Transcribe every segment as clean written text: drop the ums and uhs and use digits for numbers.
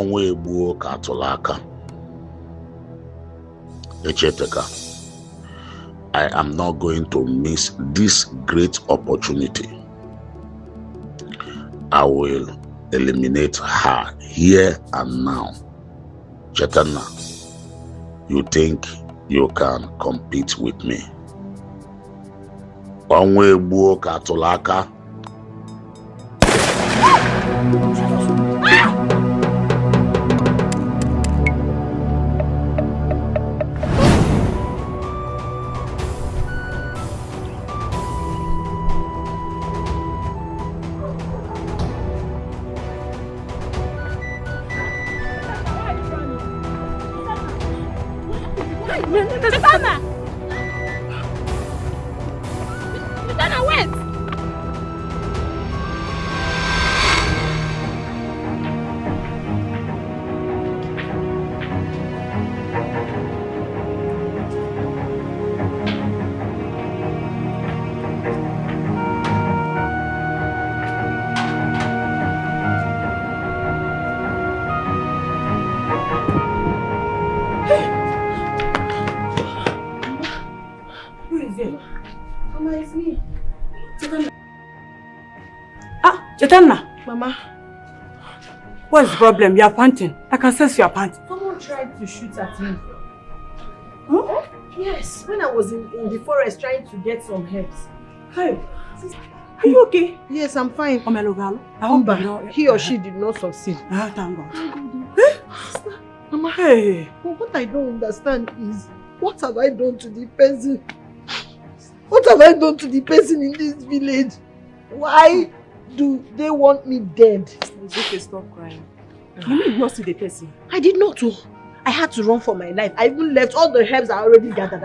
Onwe buo katolaka. Echeteka. I am not going to miss this great opportunity. I will eliminate her here and now. Chetana, you think you can compete with me? Onwe buo katolaka. Chetana. Mama. What's the problem? You are panting. I can sense you are panting. Someone tried to shoot at me. Huh? Yes, when I was in the forest trying to get some herbs. Hey, are you okay? Yes, I'm fine. I hope he or she did not succeed. Thank God. Sister, Mama, hey. But what I don't understand is, what have I done to the person? What have I done to the person in this village? Why do they want me dead? It's okay, stop crying. You did not see the person. I did not. I had to run for my life. I even left all the herbs I already gathered.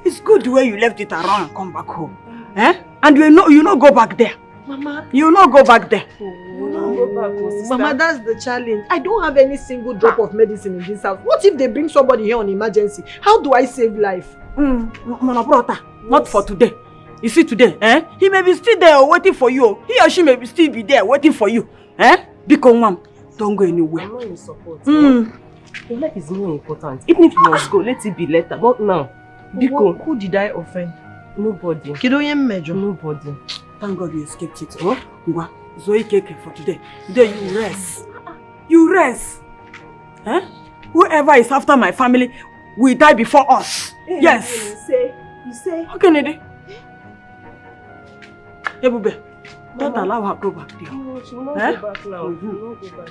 It's good the way you left it around and come back home. And you know go back there. Mama. You know go back there. Mama, that's the challenge. I don't have any single drop of medicine in this house. What if they bring somebody here on emergency? How do I save life? Not for today. You see today, he may be still there waiting for you. He or she may still be there waiting for you. Because mom, don't go anywhere. I'm not in support. Your life is more important. Even if you must go, let it be later. But now, Biko, who did I offend? Nobody. Nobody. Thank God you escaped it. Zoe Keke for today. Today you rest. You rest. Whoever is after my family will die before us. Yes. You say. How can it? Hey, Bube, don't allow her to go back there. No, she will not go back now. She will not go back.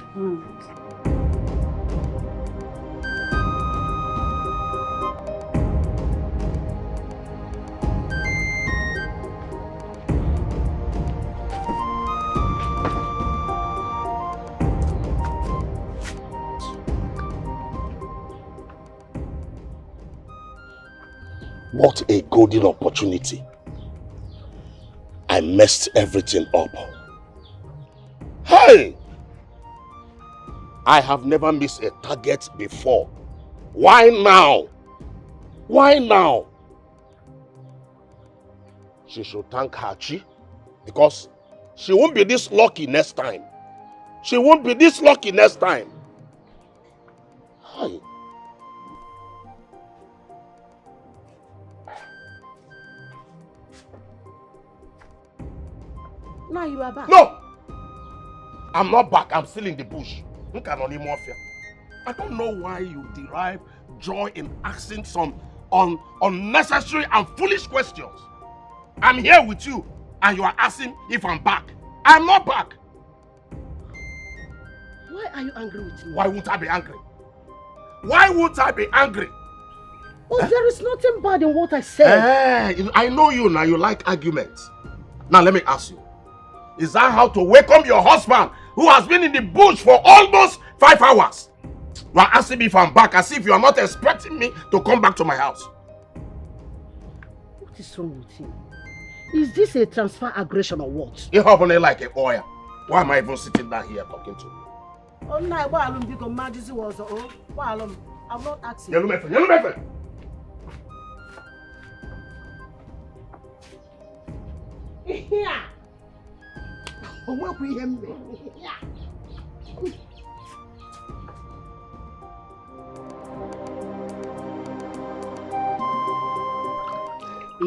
What a golden opportunity. I messed everything up. Hey! I have never missed a target before. Why now? Why now? She should thank Hachi because she won't be this lucky next time. She won't be this lucky next time. Hey. Now you are back. No! I'm not back. I'm still in the bush. Look at Mafia. I don't know why you derive joy in asking some unnecessary and foolish questions. I'm here with you and you are asking if I'm back. I'm not back. Why are you angry with me? Why won't I be angry? Why won't I be angry? Oh, there is nothing bad in what I said. I know you now. You like arguments. Now let me ask you. Is that how to welcome your husband who has been in the bush for almost 5 hours? You are asking me if I'm back as if you are not expecting me to come back to my house. What is wrong with you? Is this a transfer aggression or what? You have only like a oil. Why am I even sitting down here talking to you? Oh, no, I'm not asking. Yellow method. Yeah. onwekwa ihe mbe.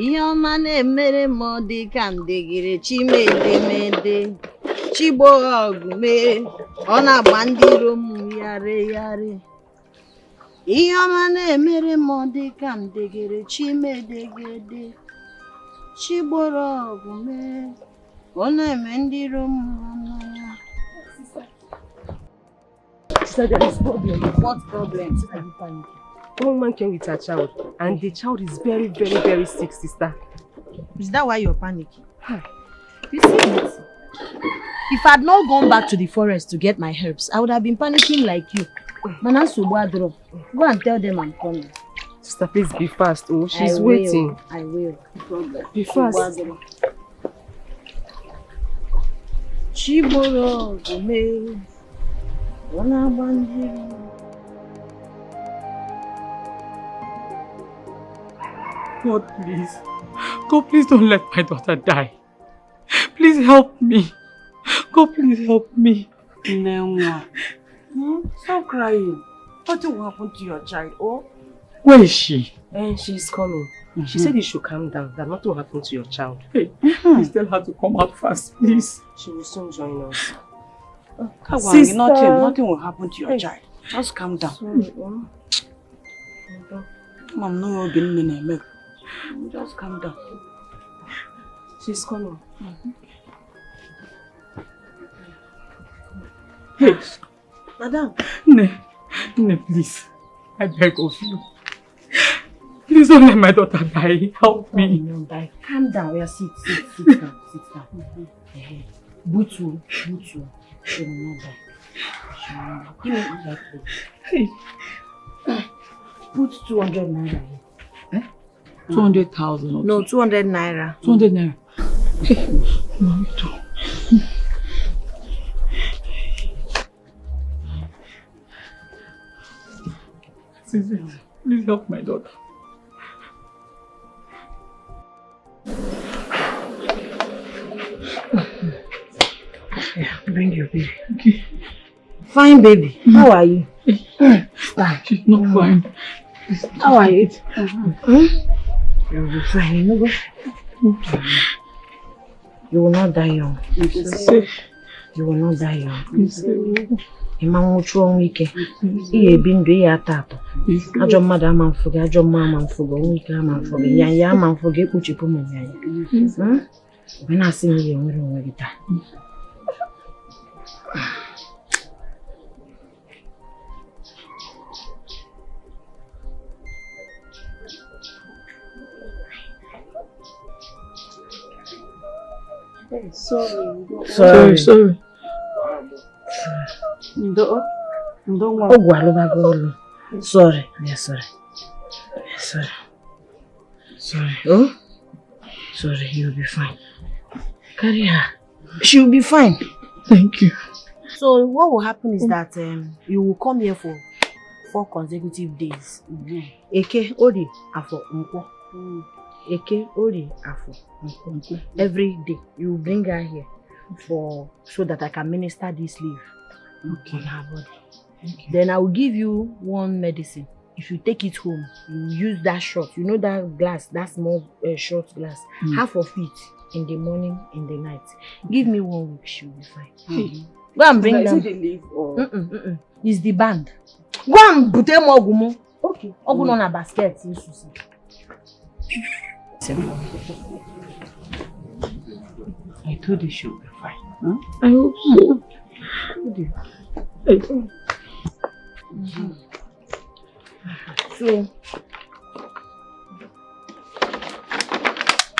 Ihe ọma na-emere m ọ dị ka ndegere chimedemede chigbo ọgụ mee ọ na-agba ndị iro m yarị. Ihe ọma na-emere m ọ dị ka ndegere chimedegede chigboro ọgụ mee ọ na-eme ndị iro m n'anya. Sister, there is problem. What problem? Are you panicking? A woman came with her child, and the child is very, very, very sick, sister. Is that why you're panicking? You see it? If I had not gone back to the forest to get my herbs, I would have been panicking like you. Go and tell them I'm coming. Sister, please be fast. Oh, she's waiting. I will. Be fast. Chiboro Gome. God, please. God, please don't let my daughter die. Please help me. God, please help me. Nenwa. Stop crying. What will happen to your child? Oh? Where is she? And she's coming. She said you should calm down, that nothing will happen to your child. Hey, please tell her to come out fast, please. She will soon join us. Sister. Nothing will happen to your child. Just calm down. Sorry, Mom, no, you're getting me. Just calm down. She's coming. Hey, Madam. Ne, please. I beg of you. Please don't let my daughter die. Help me. No, die. Calm down. We are sit down. Butu. She will not die. Give me that, please. Hey. Put 200 naira here. 200,000. No, 200 naira. 200 naira. Hey. No, please help my daughter. Yeah, bring your baby. Okay. Fine, baby. How are you? She's not fine. How are you? You'll be fine. You know, you will not die young. You will not die young. Imam uchu onwike. Iye bindu iye atato. Ajo mmadụ ama mfuge, ajo mma ama mfuge, onwike ama mfuge, nyanya ama mfuge, ekpuchipu m nyanya. Mena asị m ihe nwere onwe gị taa. Sorry. Sorry. Oh? Sorry, you'll be fine. Carry her. She'll be fine. Thank you. So what will happen is that you will come here for 4 consecutive days. Eke, Ori, Afo, Nkwo. Eke, Ori, Afo, Nkwo. Every day you will bring her here so that I can minister this leaf on her body. Then I will give you one medicine. If you take it home, you use that shot. You know that glass, that small short glass. Half of it in the morning, in the night. Give me 1 week, she'll be fine. Go and bring them. Is it the leaf or? It's the band. Go and put them ogumo. Okay. Ogun on a basket. I told you she'll be fine. Huh? I hope so. So,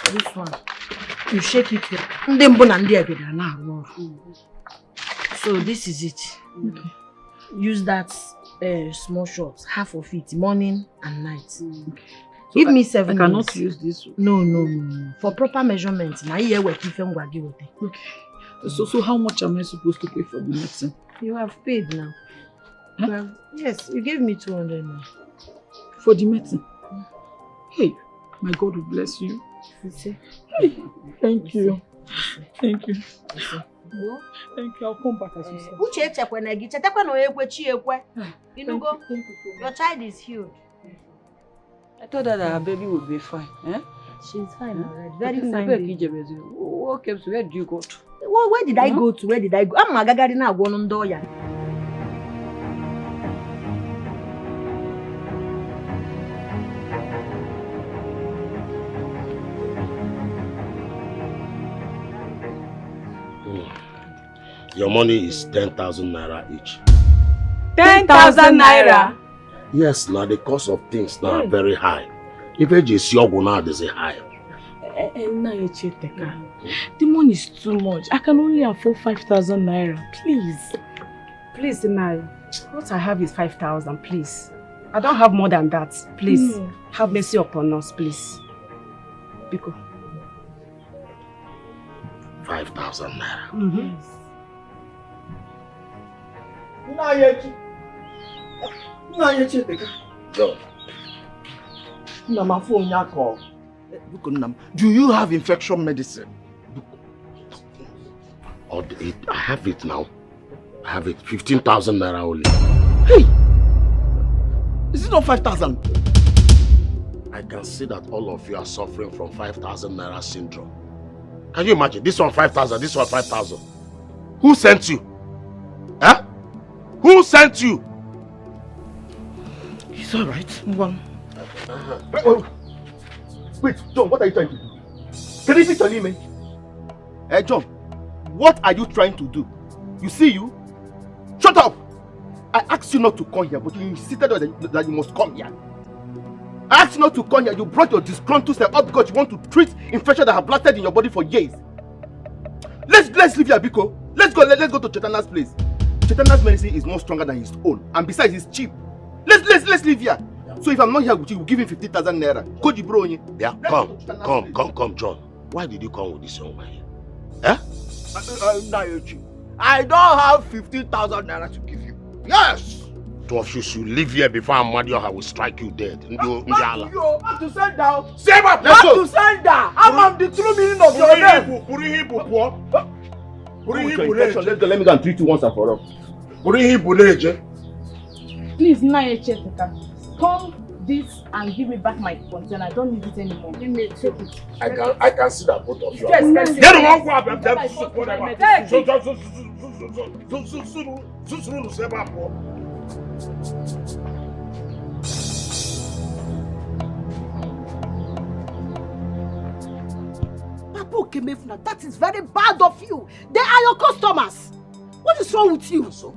this one, you shake it here. So this is it. Okay. Use that small shot, half of it, morning and night. Okay. Give me 7 I cannot days. use this one. No. For proper measurement, now here we keep them. Okay. So how much am I supposed to pay for the medicine? You have paid now. Huh? Yes, you gave me 200 now. For the medicine? Hey, my God will bless you. You see? Hey, thank you. Thank you. Thank you. I'll come back as you said. Uche chekwe na gi chetekwe no ekwe chi ekwe. You go. Your child is healed. I thought that our baby would be fine. Eh? She's fine already. Very fine. Okay, so where did you go to? Where did I go to? Where did I go? I'm magagari na agwo no ndo ya. Your money is 10,000 naira each. 10,000 naira? Yes, now the cost of things now are very high. If it is your now, there's a high. The money is too much. I can only afford 5,000 naira. Please. Please, Nai. What I have is 5,000, please. I don't have more than that. Please, have mercy upon us, please. Biko. 5,000 naira. Go. Do you have infection medicine? I have it now. I have it. 15,000 naira only. Hey! Is it not 5,000? I can see that all of you are suffering from 5,000 naira syndrome. Can you imagine? This one 5,000, this one 5,000. Who sent you? Huh? Who sent you? It's alright. One. Wait, John, what are you trying to do? Can you speak to me? Hey, John, what are you trying to do? You see you? Shut up! I asked you not to come here, but you insisted that you must come here. I asked you not to come here. You brought your disgruntled self up because you want to treat infection that have lasted in your body for years. Let's leave here, Biko. Let's go to Chetana's place. Chetana's medicine is more stronger than his own, and besides, it's cheap. Let's leave here. So if I'm not here with you, we'll give him 50,000 naira. Koji bro, yeah, come, John. Why did you come with this young man? I don't have 15,000 naira to give you. Yes. Two of you should leave here before Amadio will strike you dead. Back to sender. Save up. Back to sender. I'm the true meaning of your name. Let me go and treat you once and for all. Please, Nayecheka, come this and give me back my container. I don't need it anymore. Let me take it. I can see that both of you. Yes, that is very bad of you. They are your customers. What is wrong with you? And so,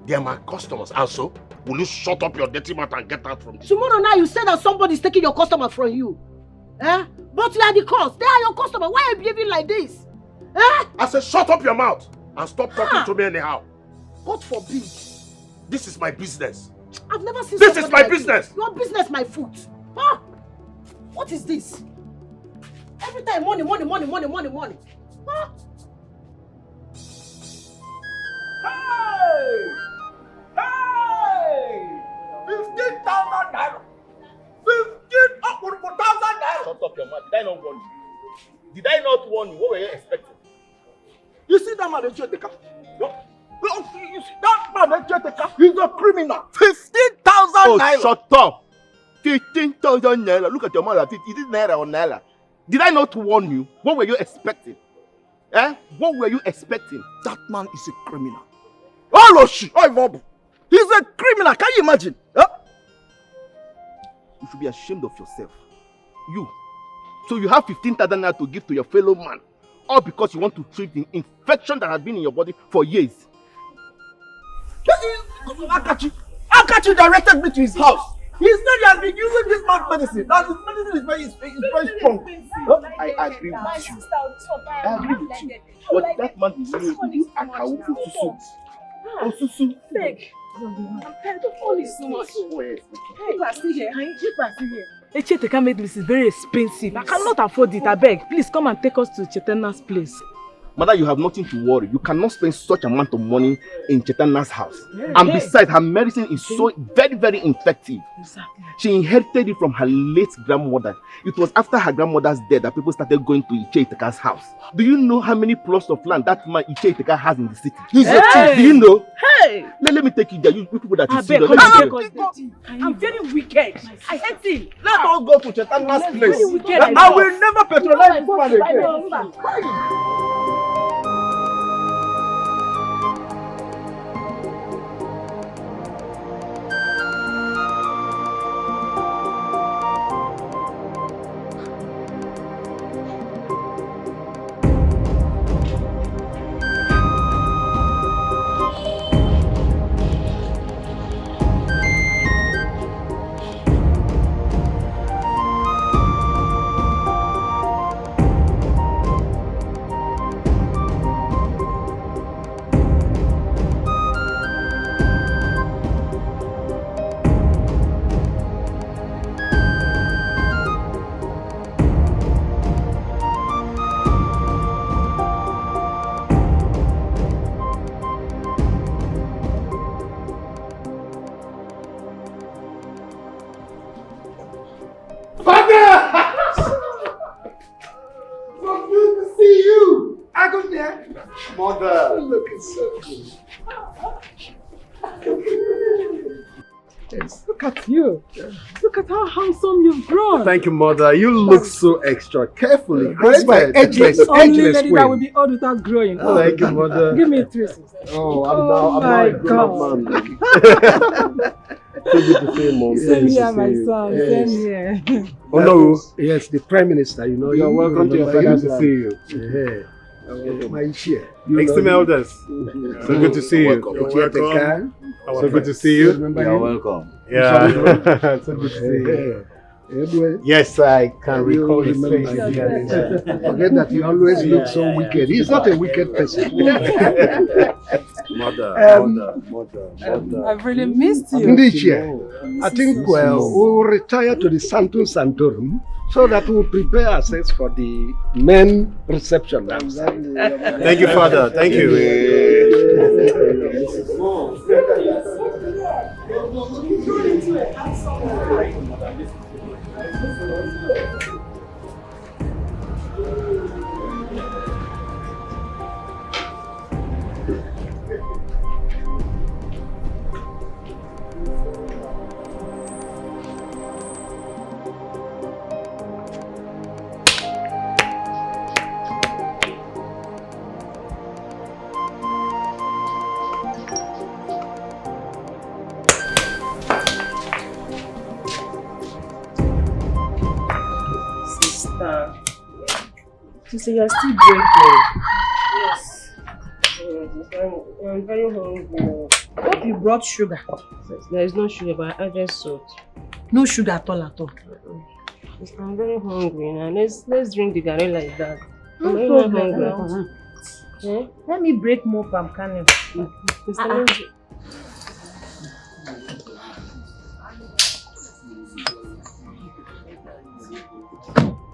they are my customers. And so, will you shut up your dirty mouth and get out from this? Tomorrow now you say that somebody is taking your customer from you. But you are the cause. They are your customer. Why are you behaving like this? I said shut up your mouth and stop talking to me anyhow. God forbid. This is my business. I've never seen this is my business. Your business, my foot. What is this? Every time money. Huh? Hey! 15,000 naira. 15,000 naira. Shut up your mouth. Did I not warn you? Did I not warn you? What were you expecting? You see that man in Cheteka? No? You see that man in Cheteka? He's a criminal. 15,000 naira. Shut up. 15,000 naira. Look at your mother. Is it naira or naira? Did I not warn you? What were you expecting? What were you expecting? That man is a criminal. Oh, Loshi! Oh, Bob! He's a criminal. Can you imagine? You should be ashamed of yourself. You. So you have 15,000 naira to give to your fellow man, all because you want to treat the infection that has been in your body for years. Akachi directed me to his house. He said he has been using this man's medicine. That his medicine is very strong. I agree with you. I agree with you. But that man is doing Akawu Susu. Oh, Susu. I'm tired of all this noise. People are still here. Cheteka medicine is very expensive. I cannot afford it. I beg. Please come and take us to Chetena's place. Mother, you have nothing to worry. You cannot spend such amount of money in Chetana's house. And besides, her medicine is so very, very effective. Exactly. She inherited it from her late grandmother. It was after her grandmother's death that people started going to Iche Iteka's house. Do you know how many plots of land that man Iche Iteka has in the city? Do you know? Hey! Let me take you there. You people that you see. I'm very wicked. I hate him. Let us go to Chetana's place. Very wicked. I will never patronize this man again. Mother, looking so good. Yes, look at you. Look at how handsome you've grown. Thank you, Mother. You look so extra carefully. That's my ageless only lady that will queen. be old without growing. Oh, thank you, Mother. Give me 3 sisters. Oh, I'm now a grown-up man. So good to see you, Mom. Same here, my son. Same here. Oh, no. Yes, the Prime Minister, you know. You're welcome to your father's land. Good to see you. My chair. Thanks to my elders. So good to see you. You're welcome. So good to see you. You're welcome. Yeah. So good to see you. Yes, I can recall his face. Forget that you always look so wicked. He's not a wicked person. Mother. I've really missed you. I think we'll retire to the Santum Santorum so that we'll prepare ourselves for the main reception. Thank you, Father. Thank you. Sister, you're still drinking. Yes. I'm very hungry. Hope you brought sugar. There is no sugar, but I just salt. No sugar at all, at all. Sister, I'm very hungry now. Let's drink the garri like that. No problem. Eh? Let me break more palm kernel.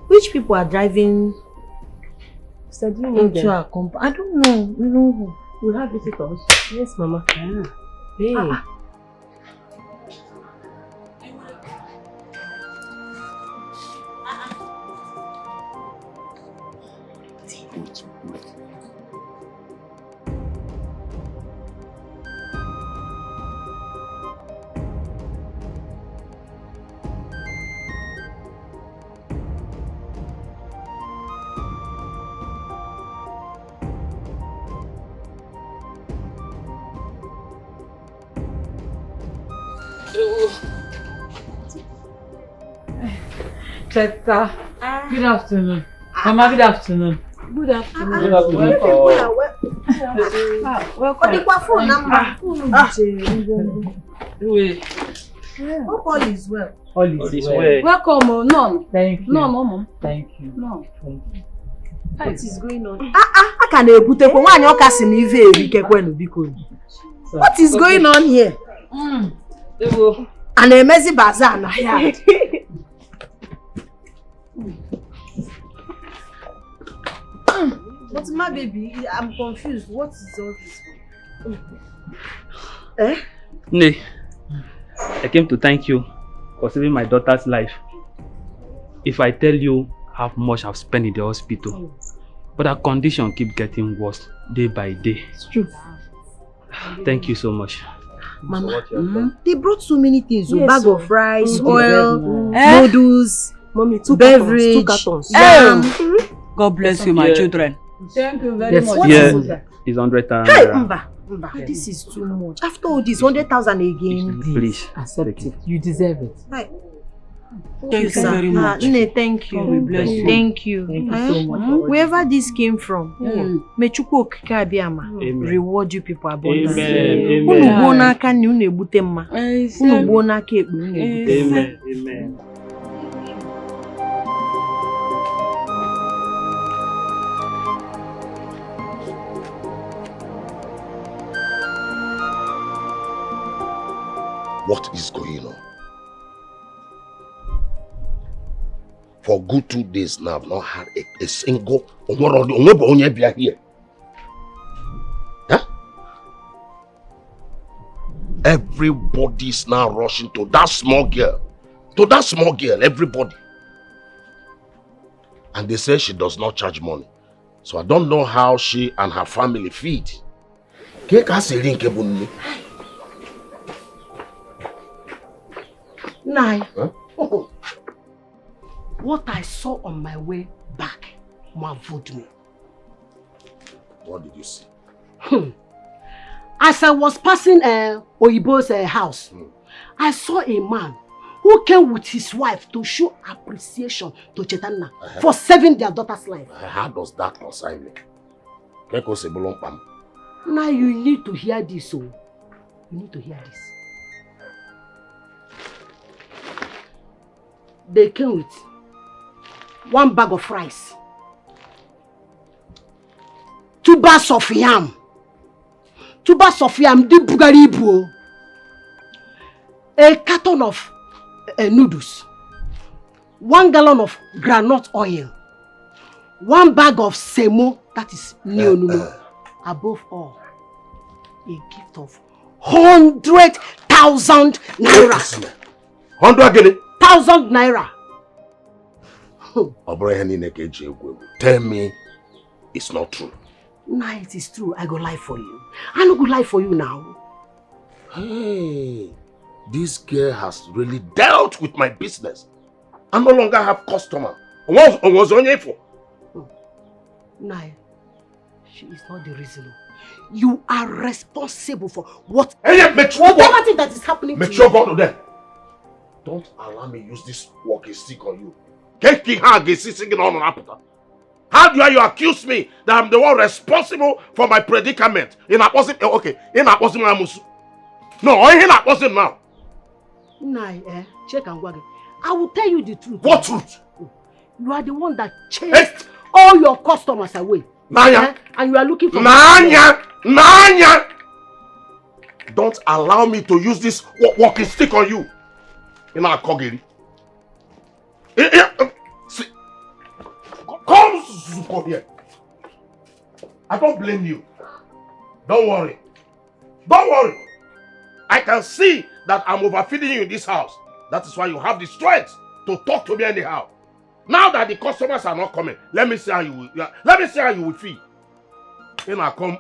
Which people are driving into our compound? I don't know. No. We have visitors. Yes, Mama. Hey. Cheta, good afternoon. Mama, good afternoon. Good afternoon. Good afternoon. Hope all is well. All is well. Welcome, None. Thank you. No, Mom. Thank you. No. What is going on? What is going on here? An amazing bazaar na here. But my baby, I'm confused. What is all this for? Eh? Nay, I came to thank you for saving my daughter's life. If I tell you how much I've spent in the hospital, but her condition keeps getting worse day by day. It's true. Thank you so much. Mama, they brought so many things. Yes, bag of rice, oil, Eh? noodles, Mommy, beverage. 2 cartons. God bless you, my children. Thank you very much. What Yeah, is that? it's 100,000 Hey, naira. Mba, this is too much. After all this, 100,000 again. Please, Accept it. You deserve it. Like, Thank you very much. Nne, thank you. God will bless you. Thank you. Thank you so much. Wherever this came from, may Chukwu Okike Abịama reward you people abundantly. Amen. Unu Amen. gbuo n'aka nni unu egbute mma. Unu gbuo n'aka ekpe unu egbute mma. Amen. Amen. What is going on? For good 2 days now, I've not had a single here. Huh? Everybody's now rushing to that small girl. To that small girl, everybody. And they say she does not charge money. So I don't know how she and her family feed. Nai. Huh? What I saw on my way back marveled me. What did you see? As I was passing Oyibo's house, I saw a man who came with his wife to show appreciation to Chetanna for saving their daughter's life. How does that concern me? Now you need to hear this, so you need to hear this. They came with 1 bag of rice, 2 bags of yam, 2 bags of yam, di bugari ibu, a carton of noodles, 1 gallon of groundnut oil, 1 bag of semo, that is neonunu. Above all, a gift of 100,000 naira. 100,000 naira. Tell me it's not true. Nah, it is true. I go lie for you. I no go lie for you now. Hey, this girl has really dealt with my business. I no longer have customer. Was on for? Nah, she is not the reason. You are responsible for whatever thing that is happening to you. Go to them. Don't allow me use this walking stick on you. How do you accuse me that I'm the one responsible for my predicament? Okay, no, now. Nah, check and wag. I will tell you the truth. What truth? You are the one that chased all your customers away. Nanya. And you are looking for Nanya. Don't allow me to use this walking stick on you. In our Kogiri. Come here. I don't blame you. Don't worry. Don't worry. I can see that I'm overfeeding you in this house. That is why you have the strength to talk to me anyhow. Now that the customers are not coming, let me see how you will feed. In our come.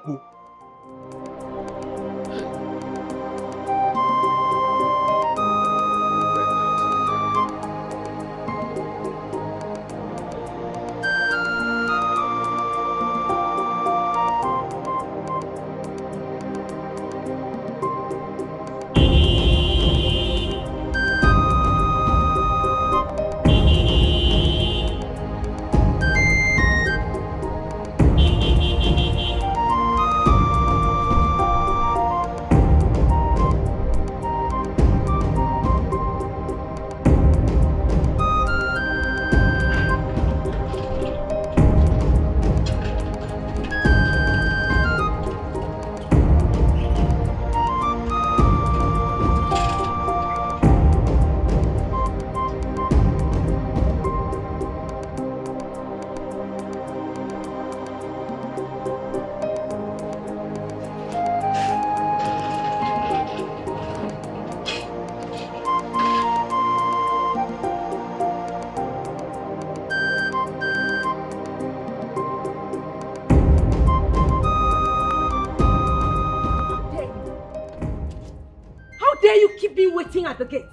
dare you keep me waiting at the gate?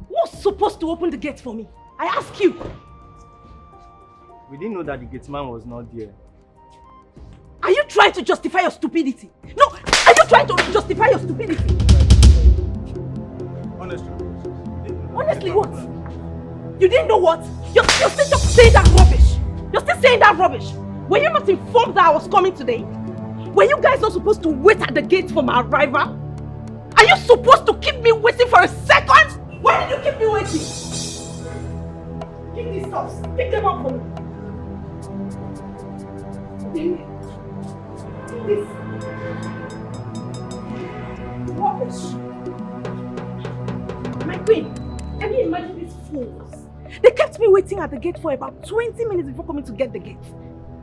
Who's supposed to open the gate for me? I ask you. We didn't know that the gate man was not there. Are you trying to justify your stupidity? No, are you trying to justify your stupidity? Honestly. Honestly, what? You didn't know what? You're still just saying that rubbish. You're still saying that rubbish. Were you not informed that I was coming today? Were you guys not supposed to wait at the gate for my arrival? Are you supposed to keep me waiting for a second? Why did you keep me waiting? Pick these stuffs. Pick them up for me. Take this. Rubbish. My queen, can you imagine these fools? They kept me waiting at the gate for about 20 minutes before coming to get the gate.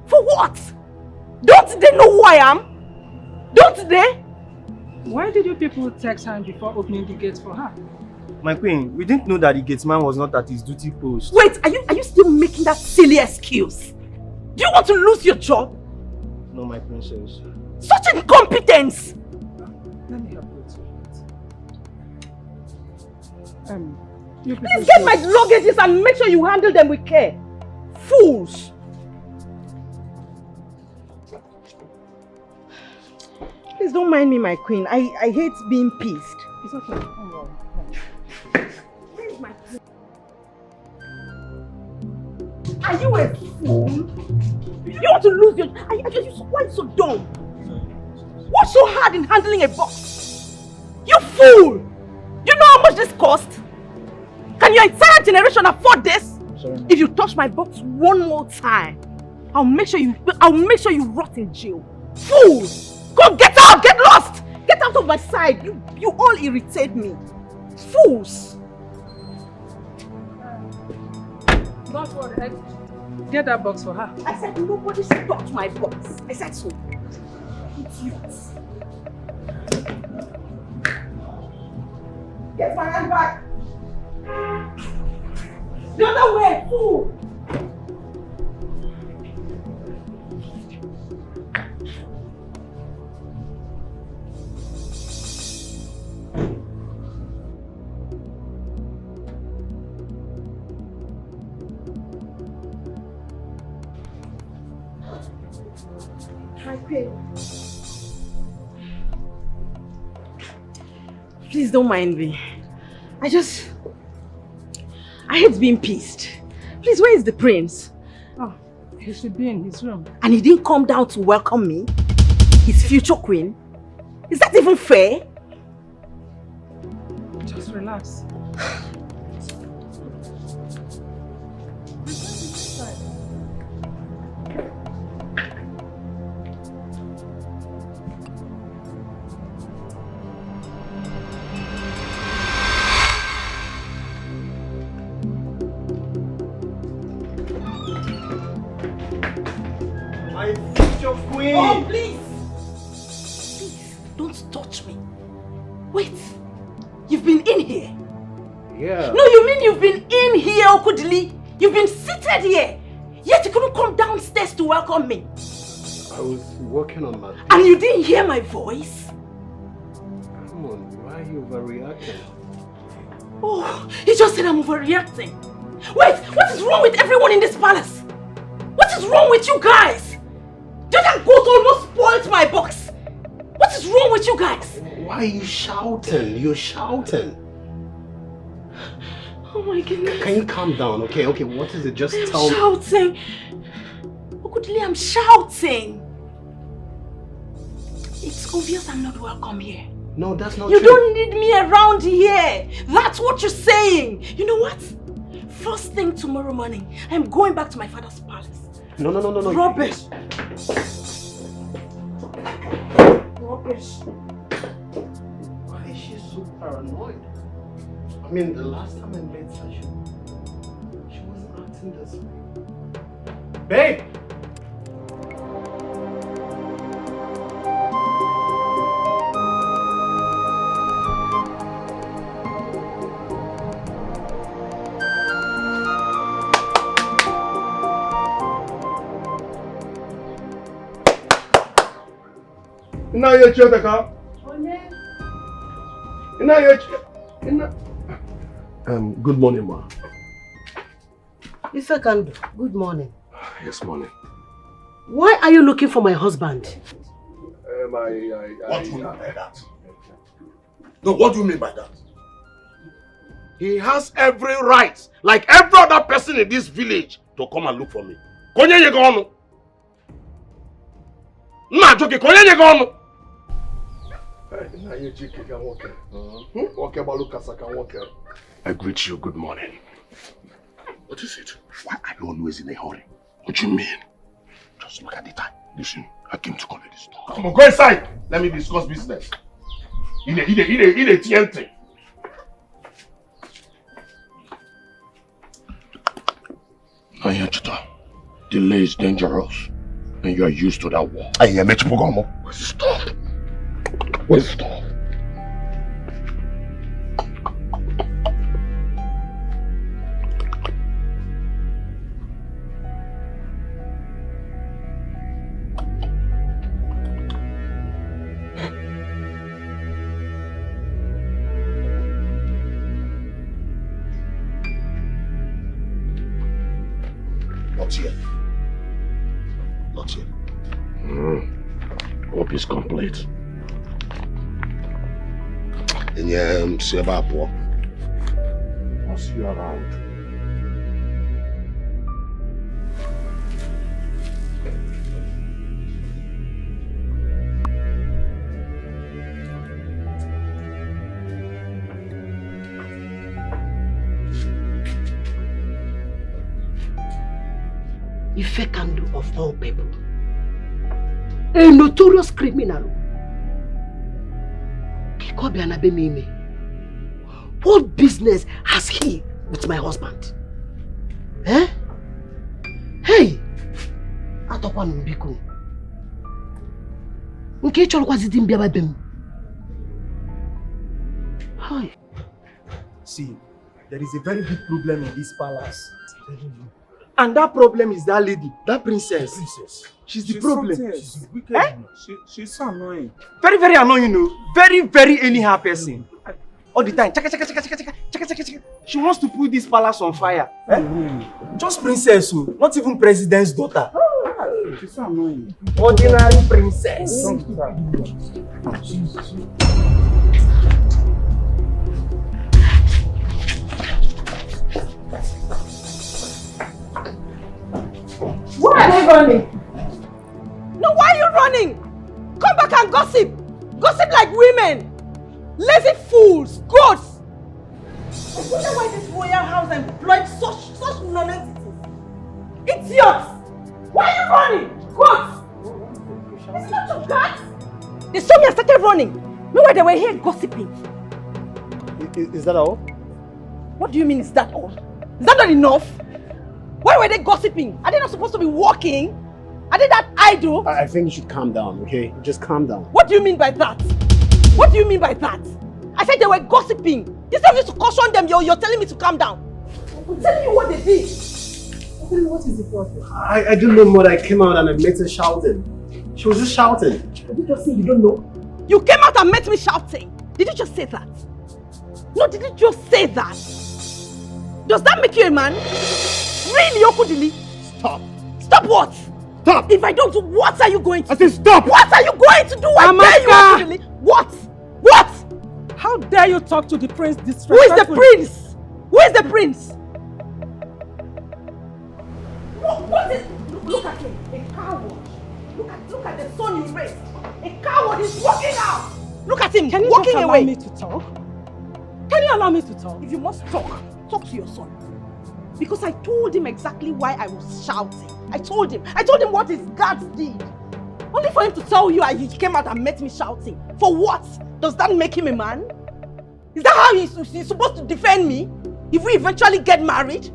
For what? Don't they know who I am? Don't they? Why did you people text her before opening the gate for her? My queen, we didn't know that the gate man was not at his duty post. Wait, are you still making that silly excuse? Do you want to lose your job? No, my princess. Such incompetence! Let me help you. Please get my luggages and make sure you handle them with care. Fools! Please don't mind me, my queen. I hate being pissed. It's okay. Don't worry. Where is my queen? Are you a fool? You want to lose your... Why are you so dumb? What's so hard in handling a box? You fool! You know how much this cost? Can your entire generation afford this? Sorry. If you touch my box one more time, I'll make sure you rot in jail. Fool! Go get out! Get lost! Get out of my sight! You all irritate me. Fools! Don't worry. Get that box for her. I said nobody should touch my box. I said so. Idiots. Get my hand back. The other way, fool. Please don't mind me. I hate being pissed. Please, where is the prince? Oh, he should be in his room. And he didn't come down to welcome me? His future queen? Is that even fair? Just relax. Oh, please! Please, don't touch me. Wait, you've been in here? Yeah. No, you mean you've been in here, Okudili? You've been seated here, yet you couldn't come downstairs to welcome me. I was working on my... And you didn't hear my voice? Come on, why are you overreacting? Oh, he just said I'm overreacting. Wait, what is wrong with everyone in this palace? What is wrong with you guys? That goat almost spoiled my box. What is wrong with you guys? Why are you shouting? You're shouting. Oh my goodness. Can you calm down? Okay, what is it? Just tell me. Shouting. Okudili, I'm shouting. It's obvious I'm not welcome here. No, that's not true. You don't need me around here. That's what you're saying. You know what? First thing tomorrow morning, I'm going back to my father's palace. No. Rubbish. Rubbish. Why is she so paranoid? I mean, the last time I met her, she wasn't acting this way. Babe! Now you're Chotaka. Good morning, ma. Ife Kando, good morning. Yes, morning. Why are you looking for my husband? What do you mean by that? No, what do you mean by that? He has every right, like every other person in this village, to come and look for me. Konye ye gono? Na joke, konye ye gono? I greet you, good morning. What is it? Why are you always in a hurry? What do you mean? Just look at the time. Listen, I came to collect this dog. Come on, go inside. Let me discuss business. In a TNT. Now, Chita, delay is dangerous. And you are used to that war. I am Mechipogamo. Where's the stuff? Where's the stuff? Not yet. Not yet. Hope is complete. And see about what? I'll see you around. Ife Kando of all people. A notorious criminal. What business has he with my husband? Eh? Hey! Atokwan mbiko. Nke cholo kwa zidi mbia babem. Hi. See, there is a very big problem in this palace. And that problem is that lady, that princess. She's the problem. She's wicked. Eh? She's so annoying. Very, very annoying, you know. Very, very anyhow person. All the time. Chaka. She wants to put this palace on fire. Just princess, not even president's daughter. She's so annoying. Ordinary princess. Why are you running? No, why are you running? Come back and gossip. Gossip like women. Lazy fools, goats. I wonder why this royal house employed such non-entities. Idiots. Why are you running? Goats. It's not your guts. They saw me and started running. Meanwhile, they were here gossiping. Is that all? What do you mean, is that all? Is that not enough? Why were they gossiping? Are they not supposed to be walking? Are they that idle? I think you should calm down, okay? Just calm down. What do you mean by that? What do you mean by that? I said they were gossiping. Instead of you to caution them, you're telling me to calm down. I'm telling you what they did. What is the problem? I don't know, Mother. I came out and I met her shouting. She was just shouting. Did you just say you don't know? You came out and met me shouting. Did you just say that? No, did you just say that? Does that make you a man? Really, Okudili? Stop. Stop what? Stop. If I don't, what are you going to do? I said stop. What are you going to do? I dare you, Okudili. What? What? How dare you talk to the prince disrespectfully? Who is the prince? Who is the prince? What is... Look at him. A coward. Look at the son you raised. A coward is walking out. Look at him. Can you walking just allow away. me to talk? Can you allow me to talk? If you must talk to your son. Because I told him exactly why I was shouting. I told him what his guards did. Only for him to tell you he came out and met me shouting. For what? Does that make him a man? Is that how he's supposed to defend me? If we eventually get married?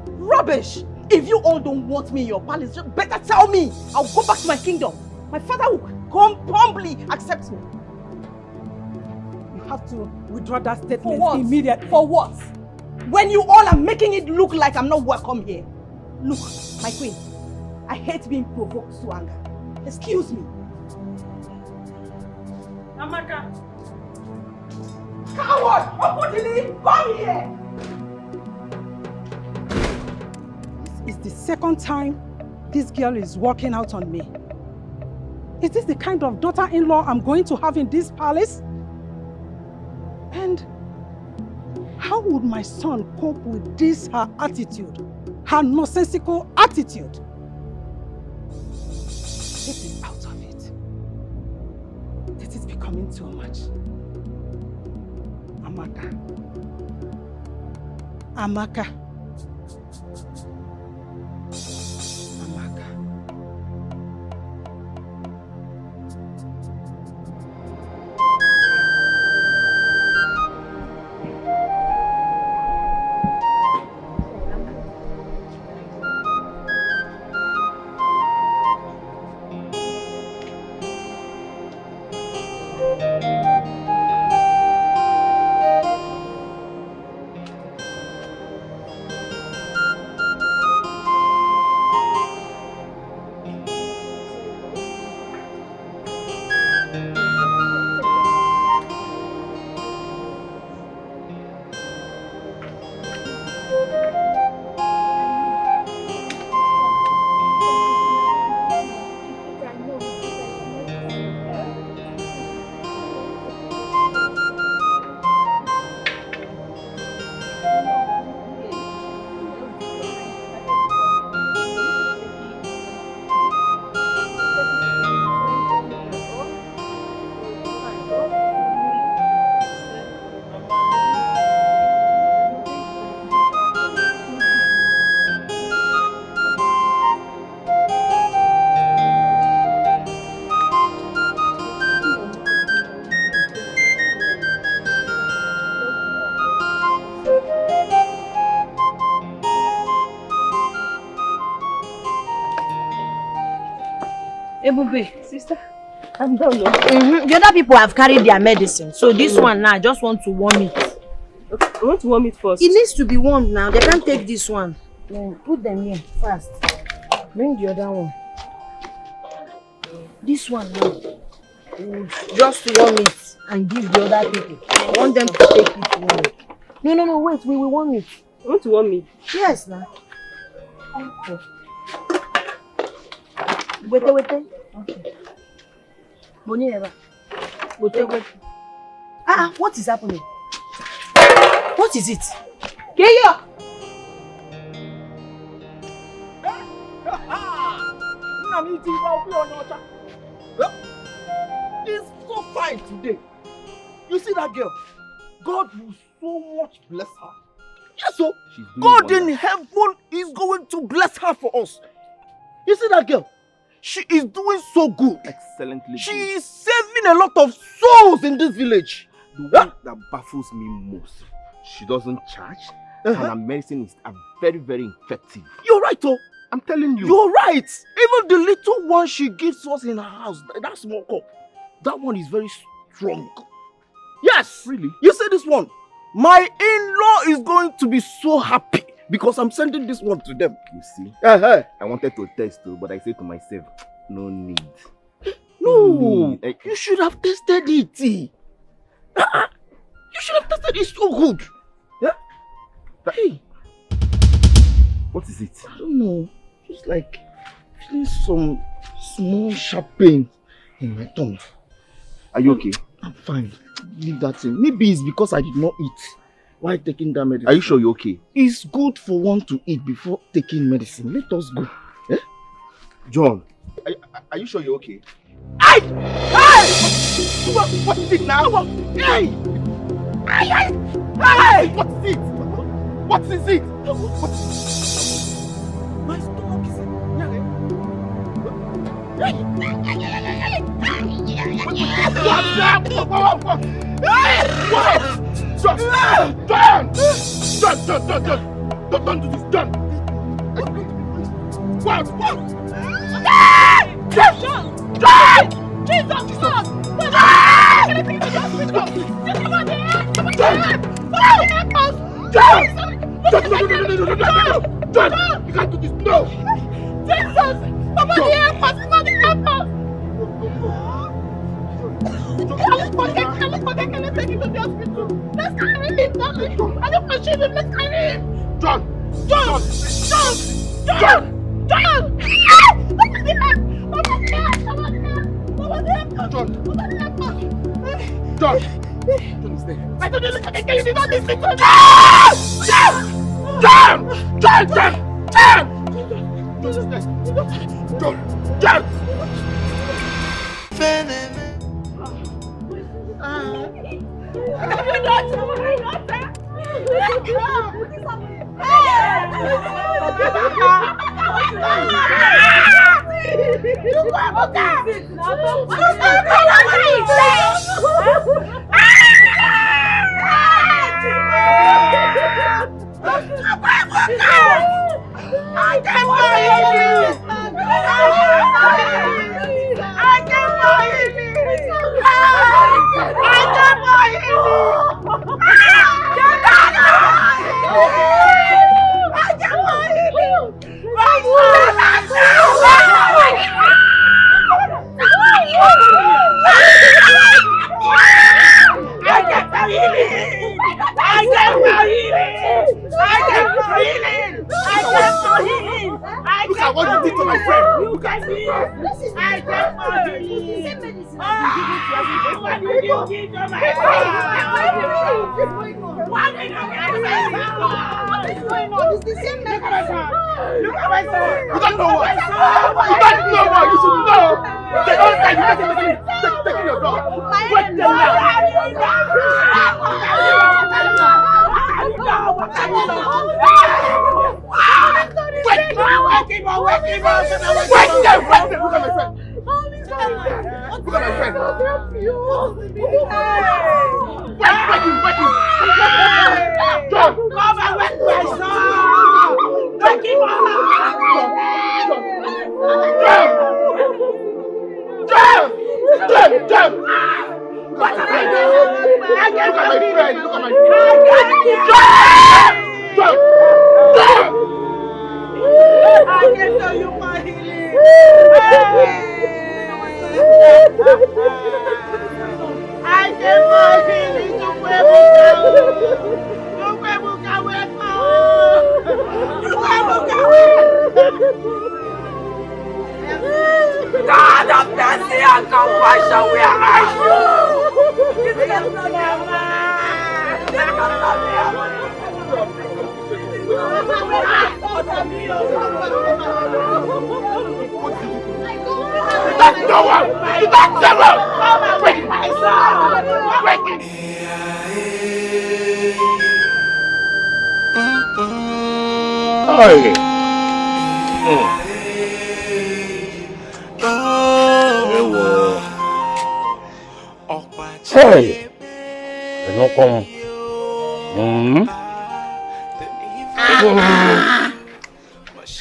Rubbish! If you all don't want me in your palace, you better tell me. I'll go back to my kingdom. My father will come humbly accept me. You have to withdraw that statement immediately. For what? When you all are making it look like I'm not welcome here. Look, my queen, I hate being provoked to anger. Excuse me. Amaka, Coward! Opudili, come here! This is the second time this girl is walking out on me. Is this the kind of daughter-in-law I'm going to have in this palace? And how would my son cope with this, her attitude? Her nonsensical attitude? This is out of it. This is becoming too much. Amaka. Amaka. Amaka. Ebube, sister, I'm done. The other people have carried their medicine, so this one now, I just want to warm it. Okay, I want to warm it first. It needs to be warmed now. They can't take this one. Then put them here fast. Bring the other one. This one now. Just warm it and give the other people. I want them to take it warm. No, wait, we will warm it. You want to warm it? Yes, now. Okay. Wait. Okay. Boni never. Wait. What is happening? What is it? Keyo! It's so fine today. You see that girl? God will so much bless her. Yes, so God in heaven is going to bless her for us. You see that girl? She is doing so good. Excellently. She is saving a lot of souls in this village. The one that baffles me most, she doesn't charge, and her medicine is very, very effective. You're right, oh. I'm telling you. You're right. Even the little one she gives us in her house, that small cup, that one is very strong. Yes. Really? You see this one? My in-law is going to be so happy because I'm sending this one to them. You see? I wanted to test too, but I said to myself, no need. No. You should have tested it. You should have tested it. It's so good. Yeah? Hey. What is it? I don't know. Just like feeling some small sharp pain in my tongue. Are you okay? I'm fine. Leave that thing. Maybe it's because I did not eat while taking that medicine. Are you sure you're okay? It's good for one to eat before taking medicine. Let us go. Eh? John, are you sure you're okay? Hey! Hey! What is it now? Hey! Hey! Hey! What is it? What is it? What is it? My stomach is Don't do this, John! What? John! Jesus! John! You can't do this, no! Jesus! Somebody help us! Somebody help us! Let's take him to the hospital. Let's carry him. I don't pursue him. Let's carry him. John! John! John! John! John! John! John is there. I told you to look at you did not listen to me. John! John! John! John! John! John is there. John! John! Look at what you did to my friend. Look at me. I get for healing. What did you give to my friend? What is going on? It's the same medicine. Look at my son. You don't know what. You don't know what. You should know. They don't say you taking your dog. Wait them now. God of mercy and compassion, where are you? Hey, they don't come.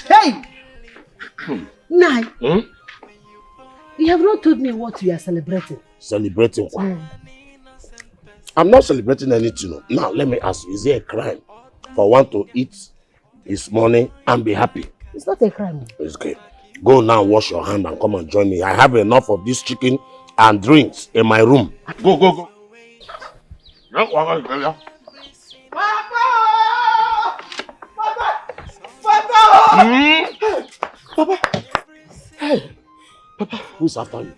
Hey! Nai, you have not told me what you are celebrating. Celebrating what? I'm not celebrating anything. Now, let me ask you, is it a crime for one to eat his money and be happy? It's not a crime. It's okay. Go now, wash your hand and come and join me. I have enough of this chicken and drinks in my room. Go, go, go. Papa! Papa! Hey! Papa! Who's after you?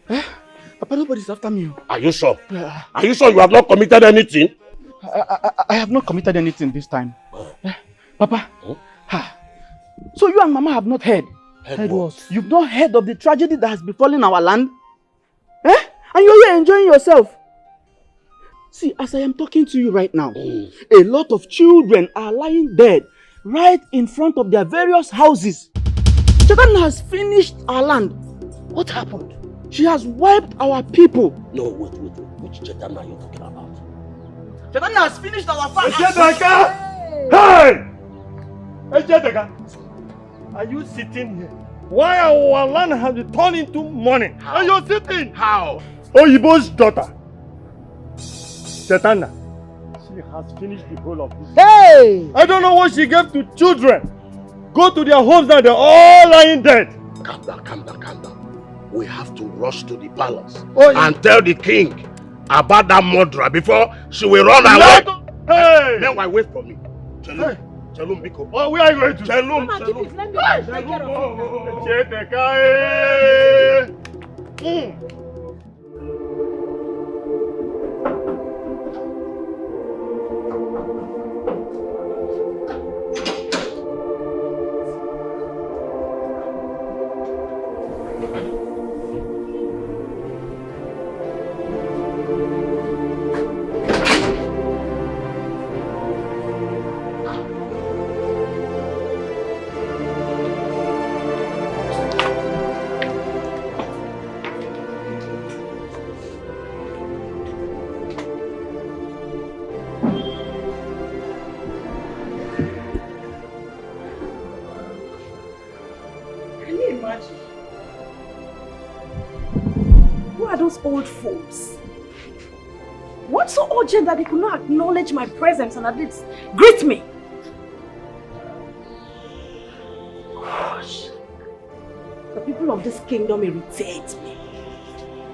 Papa, nobody's after me. Are you sure? Are you sure you have not committed anything? I have not committed anything this time. Papa, so you and Mama have not heard? Heard what? You've not heard of the tragedy that has befallen our land? And you're here enjoying yourself. See, as I am talking to you right now, a lot of children are lying dead right in front of their various houses. Satan has finished our land. What happened? She has wiped our people. No, wait. Which Satan are you talking about? Satan has finished our farm. Hey! Ejedeka, are you sitting here? Why our land has been turned into money? How? And you're sitting? How? Oyibo's daughter, Chetana, she has finished the whole of this. Hey! I don't know what she gave to children. Go to their homes now, they're all lying dead. Calm down. We have to rush to the palace and tell the king about that murderer before she will run away. Hey! Meanwhile, wait for me. Chelum, Chelum, Biko. Oh, where are you going to? Chelum, Mama, Chelum. keep it. Let me take care of it. Old folks. What's so urgent that they could not acknowledge my presence and at least greet me? Gosh. The people of this kingdom irritate me.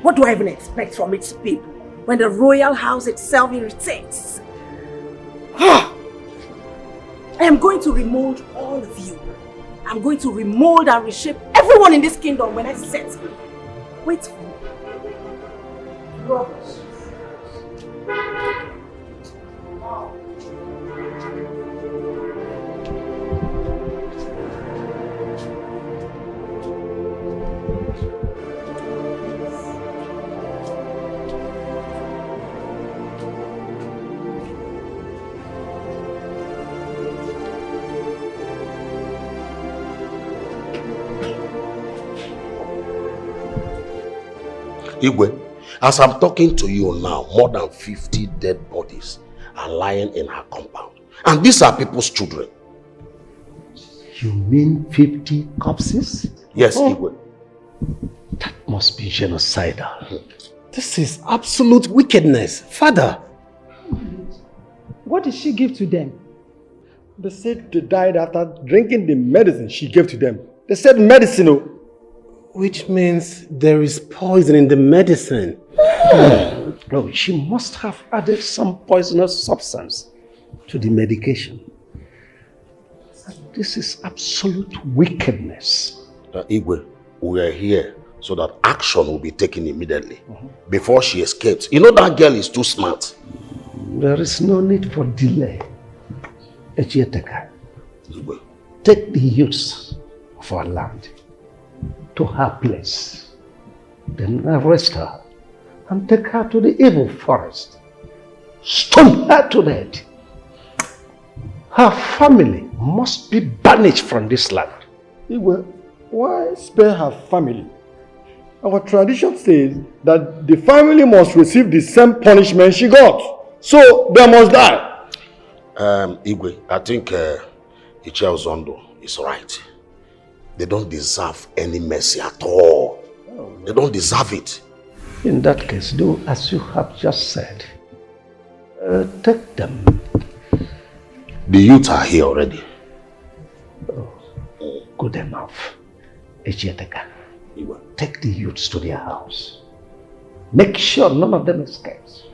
What do I even expect from its people when the royal house itself irritates? I am going to remold all of you. I'm going to remold and reshape everyone in this kingdom when I set you. Wait for me. Rubbish. Igwe, as I'm talking to you now, more than 50 dead bodies are lying in her compound. And these are people's children. You mean 50 corpses? Yes, Igwe. That must be genocidal. This is absolute wickedness. Father! What did she give to them? They said they died after drinking the medicine she gave to them. They said medicinal. Which means there is poison in the medicine. No, she must have added some poisonous substance to the medication. This is absolute wickedness. Igwe, we are here so that action will be taken immediately before she escapes. You know that girl is too smart. There is no need for delay. Echieteka, take the youths of our land to her place, then arrest her and take her to the evil forest. Stone her to death. Her family must be banished from this land. Igwe, why spare her family? Our tradition says that the family must receive the same punishment she got. So they must die. Igwe, I think Ichel Zondo is right. They don't deserve any mercy at all. They don't deserve it. In that case, do as you have just said. Take them. The youth are here already. Oh, good enough. Echieteka, take the youths to their house. Make sure none of them escapes.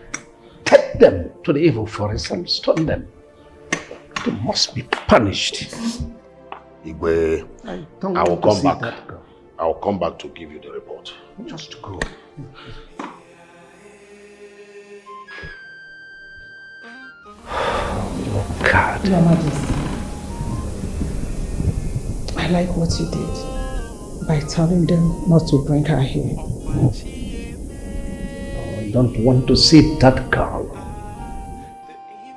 Take them to the evil forest and stone them. They must be punished. Igwe, I will come back. I will come back to give you the report. Just go. Oh God. Your Majesty, I like what you did by telling them not to bring her here. I don't want to see that girl.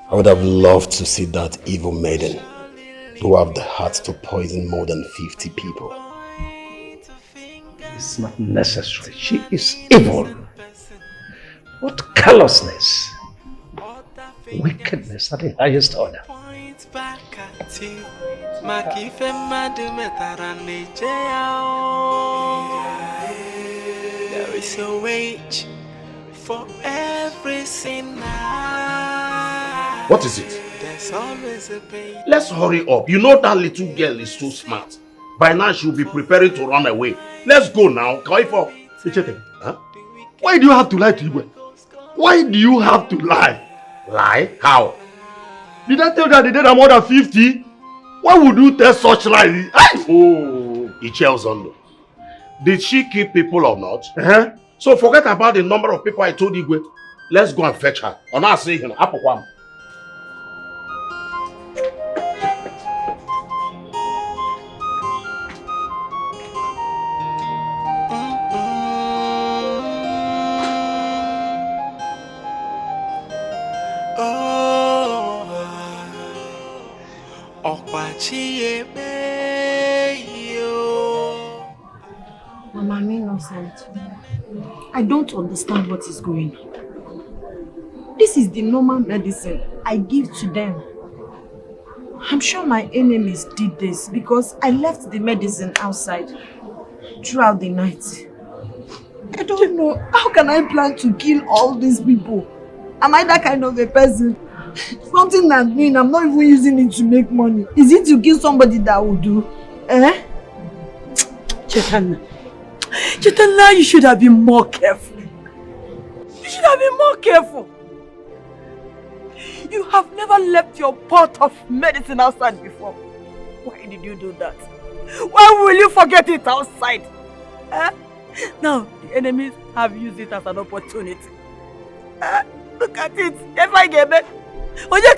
I would have loved to see that evil maiden who have the heart to poison more than 50 people. It's not necessary. She is evil. What callousness, wickedness at the highest order. There is a wage for every sinner. What is it? There's always a pain. Let's hurry up. You know that little girl is too smart. By now she'll be preparing to run away. Let's go now. Kaifo. Huh? Why do you have to lie to Igwe? Why do you have to lie? Lie? How? Did I tell you that the dead are more than 50? Why would you tell such lies? Oh, Ichel. Did she kill people or not? So forget about the number of people I told you. Let's go and fetch her. Or not say him. Apokwam. Mama, I'm innocent. I don't understand what is going on. This is the normal medicine I give to them. I'm sure my enemies did this because I left the medicine outside throughout the night. I don't know. How can I plan to kill all these people? Am I that kind of a person? Something I'm doing, I'm not even using it to make money. Is it to kill somebody that will do? Chaitanya, you should have been more careful. You should have been more careful. You have never left your pot of medicine outside before. Why did you do that? Why will you forget it outside? Now, the enemies have used it as an opportunity. Look at it. If I get it, will not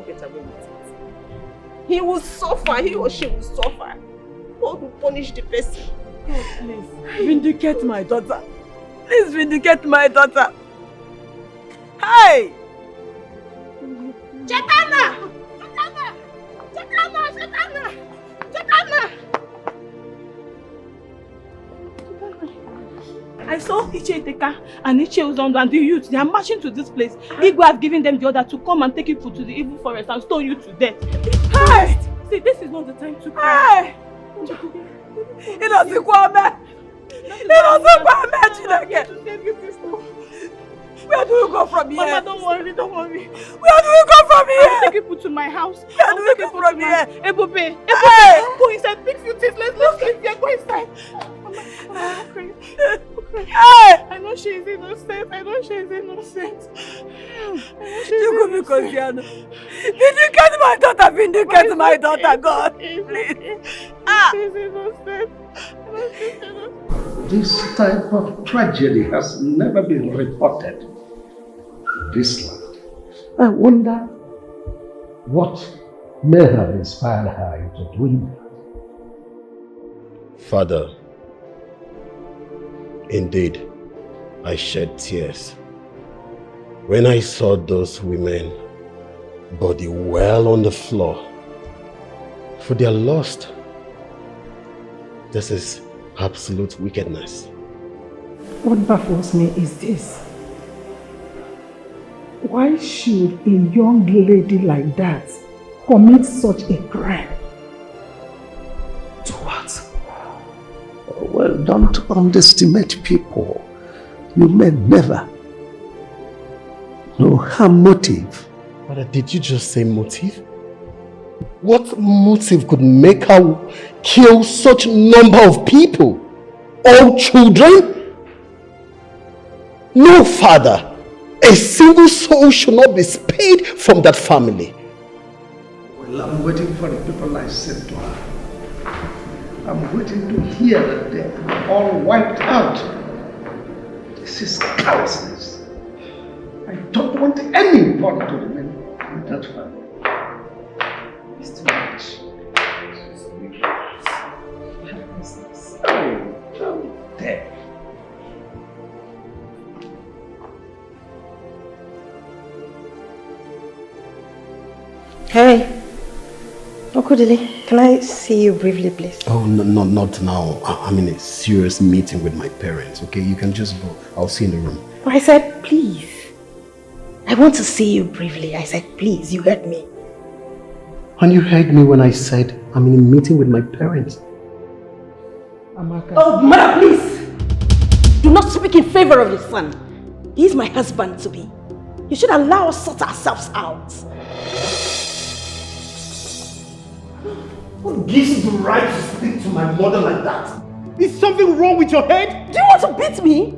get away with it. He will suffer. He or she will suffer. God will punish the person. God, please vindicate my daughter. Please vindicate my daughter. Hey! Chaitanya! Chaitanya! Chaitanya! Chaitanya! Chaitanya! I saw Iche Iteka and Iche Uzondo and the youth. They are marching to this place. Igwe have given them the order to come and take you to the evil forest and stone you to death. Hey! See, this is not the time to cry. Hey! It doesn't go back. It doesn't go back again. Where do we go from here? Mama, don't worry, don't worry. Where do we go from here? I'll take people to my house. Where do we go from here? Ebobe, go inside, big few things. Let's leave here, go inside. Mama, okay. I know she is innocent. I know she is innocent. You go because you are not. Vindicate my daughter, vindicate my daughter, God. Please. She's innocent. This type of tragedy has never been reported in this land. I wonder what may have inspired her into doing that. Father, indeed, I shed tears when I saw those women body well on the floor, for they are lost. This is absolute wickedness. What baffles me is this. Why should a young lady like that commit such a crime? To what? Well, don't underestimate people. You may never know her motive. Father, did you just say motive? What motive could make her kill such number of people? All children? No, Father. A single soul should not be spared from that family. Well, I'm waiting for the people I sent to her. I'm waiting to hear that they are all wiped out. This is callousness. I don't want anybody to remain in that family. It's too much. I'm dead. Hey, Okudili, can I see you briefly, please? Oh, no, not now. I'm in a serious meeting with my parents, okay? You can just go. I'll see you in the room. Oh, I said, please. I want to see you briefly. I said, please, you heard me. And you heard me when I said I'm in a meeting with my parents. Amaka. Oh, mother, please! Do not speak in favor of your son. He is my husband-to-be. You should allow us sort ourselves out. What gives you the right to speak to my mother like that? Is something wrong with your head? Do you want to beat me?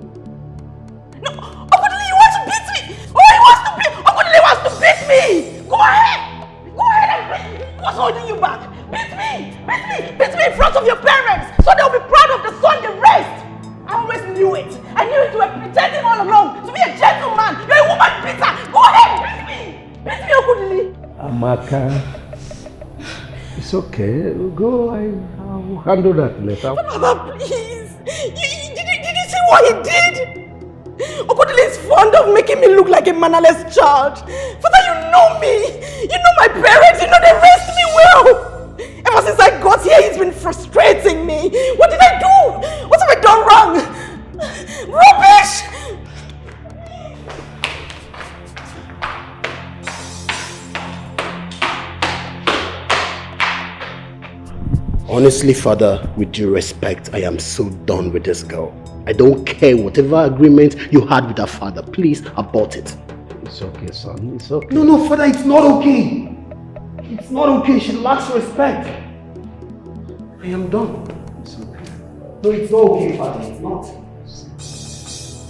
No, Okudili, you want to beat me? Oh, he wants to beat Okudili wants to beat me! Go ahead! Go ahead and beat me! What's holding you back? Beat me! Beat me! Beat me in front of your parents so they'll be proud of the son they raised! I always knew it! I knew it! You were pretending all along to be a gentleman! You're a woman beater! Go ahead! Beat me! Beat me, Okudili! Amaka, it's okay. Go, I'll handle that later. Father, please! Did you see what he did? Okudili is fond of making me look like a mannerless child. Father, you know me! You know my parents! You know they raised me well! Ever since I got here, he's been frustrating me. What did I do? What have I done wrong? Rubbish! Honestly, Father, with due respect, I am so done with this girl. I don't care whatever agreement you had with her father. Please abort it. It's okay, son. It's okay. No, Father, it's not okay. It's not okay. She lacks respect. I am done. It's okay. No, it's not okay, Father. It's not. It's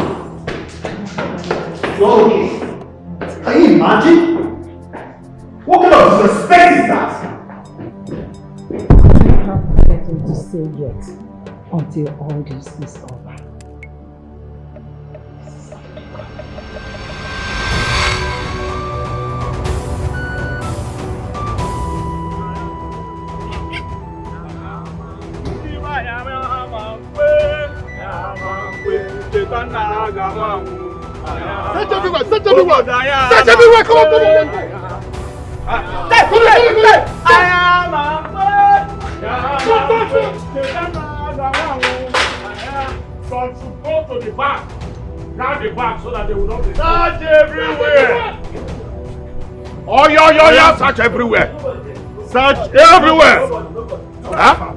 not okay. Can you imagine? What kind of disrespect is that? I have nothing to say yet until all this is over. Search everywhere! Search everywhere! Search everywhere! Come on! So to go to the back, grab the back so that they will not be search everywhere. Oh yeah, search everywhere. Search everywhere. Huh?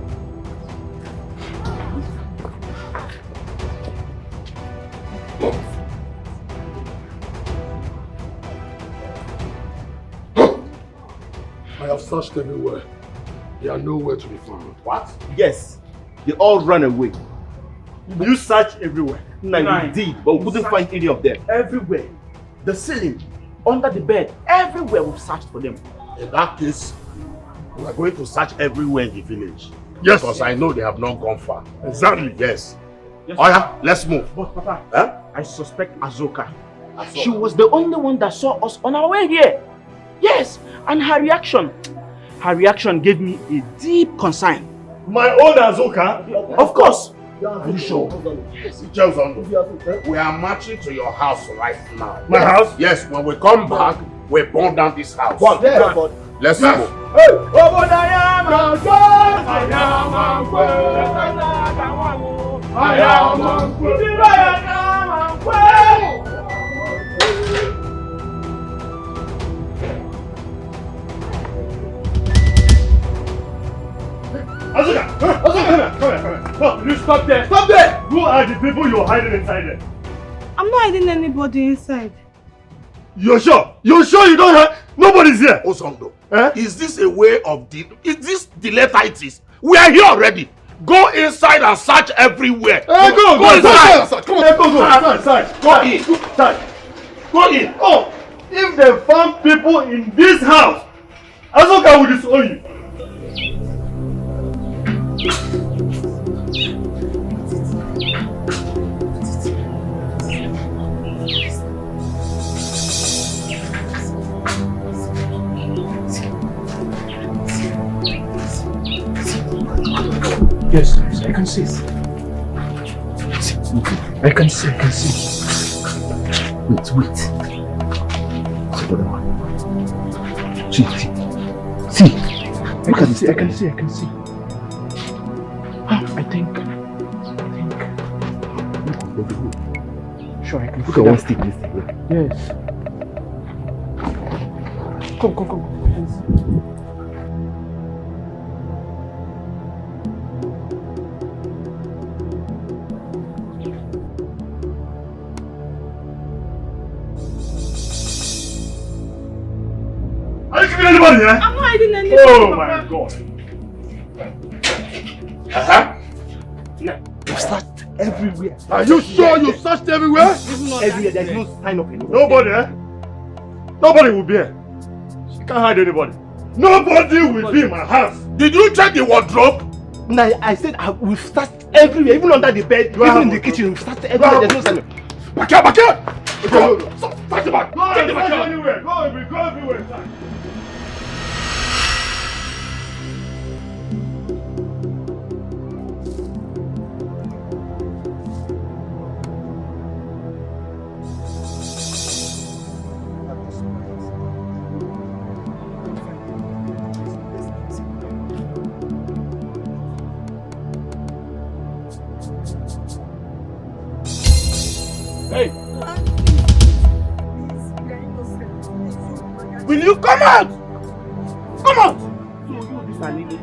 I have searched everywhere. They are nowhere to be found. What? Yes. They all ran away. You searched everywhere. No, we did, but we couldn't find any of them. Everywhere. The ceiling, under the bed, everywhere we've searched for them. In that case, we are going to search everywhere in the village. Yes. Because I know they have not gone far. Exactly. Yes. Oh yeah, let's move. But Papa, Huh? I suspect Azoka. She was the only one that saw us on our way here. Yes, and her reaction gave me a deep concern. My own Azoka? Of course. Are you sure? Yes. We are marching to your house right now. My house? Yes, when we come back, we burn down this house. Let's move. Azuka! Azuka! Come here! No, you stop there! Stop there! Who are the people you're hiding inside there? I'm not hiding anybody inside. You're sure? You're sure you don't have... Nobody's here! Osondo, is this a way of... Is this deletitis? We are here already. Go inside and search everywhere. Go inside! Come on, go inside! Go in. Go in. Oh! If they found people in this house, Azuka will disown you. Yes, I can see. I can see. Wait. See the other one. See. I can see. I think. Sure, I can see. Look at one stick. Yes. Come. Are you keeping anybody here? I'm not hiding anybody. Oh my God. You searched everywhere. Are you sure you searched everywhere? Everywhere. There's no sign of anyone. Nobody, eh? Nobody will be here. You can't hide anybody. Nobody will be in my house. Did you check the wardrobe? No, I said we've searched everywhere, even under the bed, even in the kitchen. We've searched everywhere. There's no sign of. Back here, back here! Go. Search the back! Go everywhere! Go everywhere! Hey! Will you come out? Come out! So you this Anene.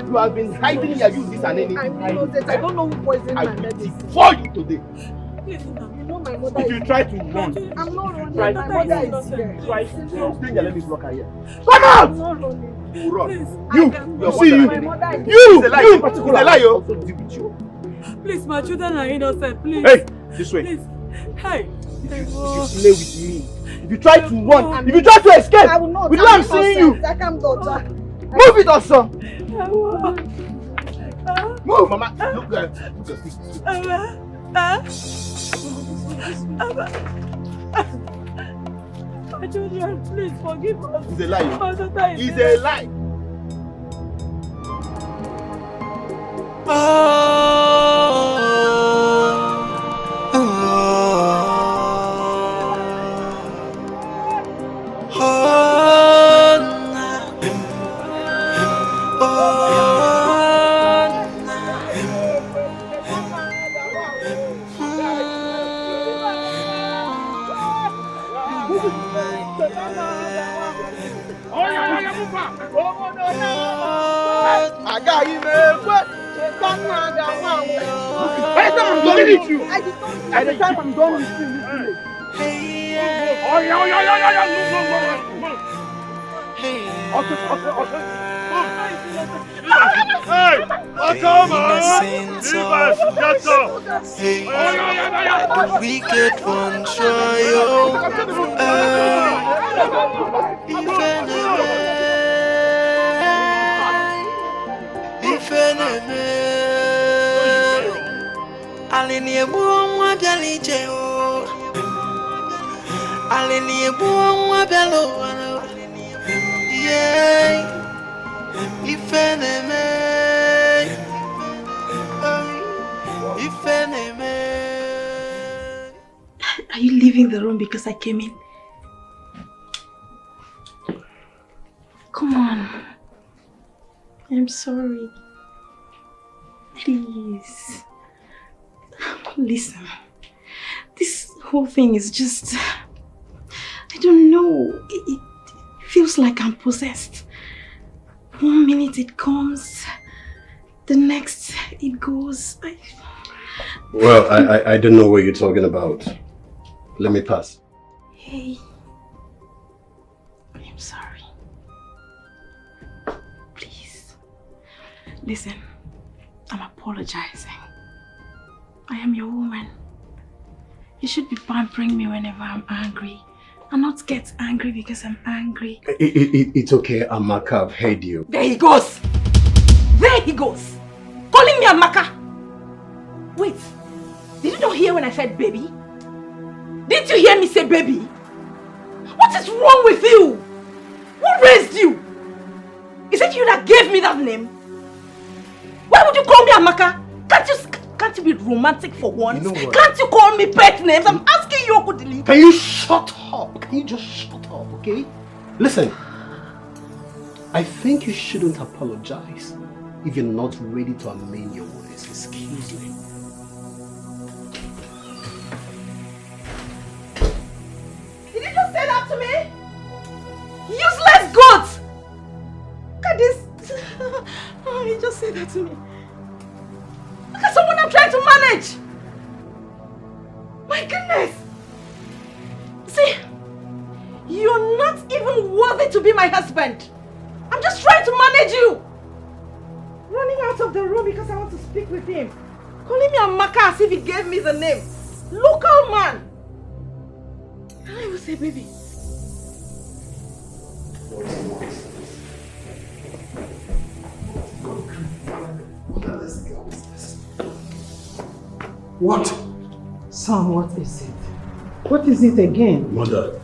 You have been hiding here, you this Anene. I'm innocent. I don't know who poisoned my medicine. For you today. You know my mother If you try to run, I'm not running. try My to mother is here. try to stay here, let me block her here. Come out! I'm not running. You run. You see you. My mother is It's a lie. It's a lie, yo. Also deal with you. Please, my children are innocent, please. Hey, this way. Please. Hey. If you play with me, if you try to run, if you try to escape, I will not. with what I'm seeing you, I can't daughter. move it also. Move, Mama. Look at this. My children, please forgive us. It's a lie. My daughter is It's dead. a lie. At the time I'm done with you, Hey! Come on! The wicked one triumph. Alini ebuwa bialije o. Alini ebuwa bialo. Yeah. Ifeneme. Ifeneme. Are you leaving the room because I came in? Come on. I'm sorry. Please. Listen. This whole thing is just... I don't know. It feels like I'm possessed. One minute it comes, the next it goes. Well, I don't know what you're talking about. Let me pass. Hey, I'm sorry. Please. Listen, I'm apologizing. I am your woman. You should be pampering me whenever I'm angry. And not get angry because I'm angry. It's okay, Amaka, I've heard you. There he goes! There he goes! Calling me Amaka! Wait, did you not hear when I said baby? Didn't you hear me say baby? What is wrong with you? Who raised you? Is it you that gave me that name? Why would you call me Amaka? Can't you be romantic for once? You know what? Can't you call me pet names? I'm asking you, Okudili. Can you shut up? Can you just shut up, okay? Listen, I think you shouldn't apologize if you're not ready to amend your words. Excuse me. Did you just say that to me? Useless goat! Look at this. Oh, he just said that to me. Look at someone I'm trying to manage. My goodness. See, you're not even worthy to be my husband. I'm just trying to manage you. Running out of the room because I want to speak with him. Calling me Amaka as if he gave me the name. Local man. Can I even say baby? What? Son, what is it? What is it again? Mother,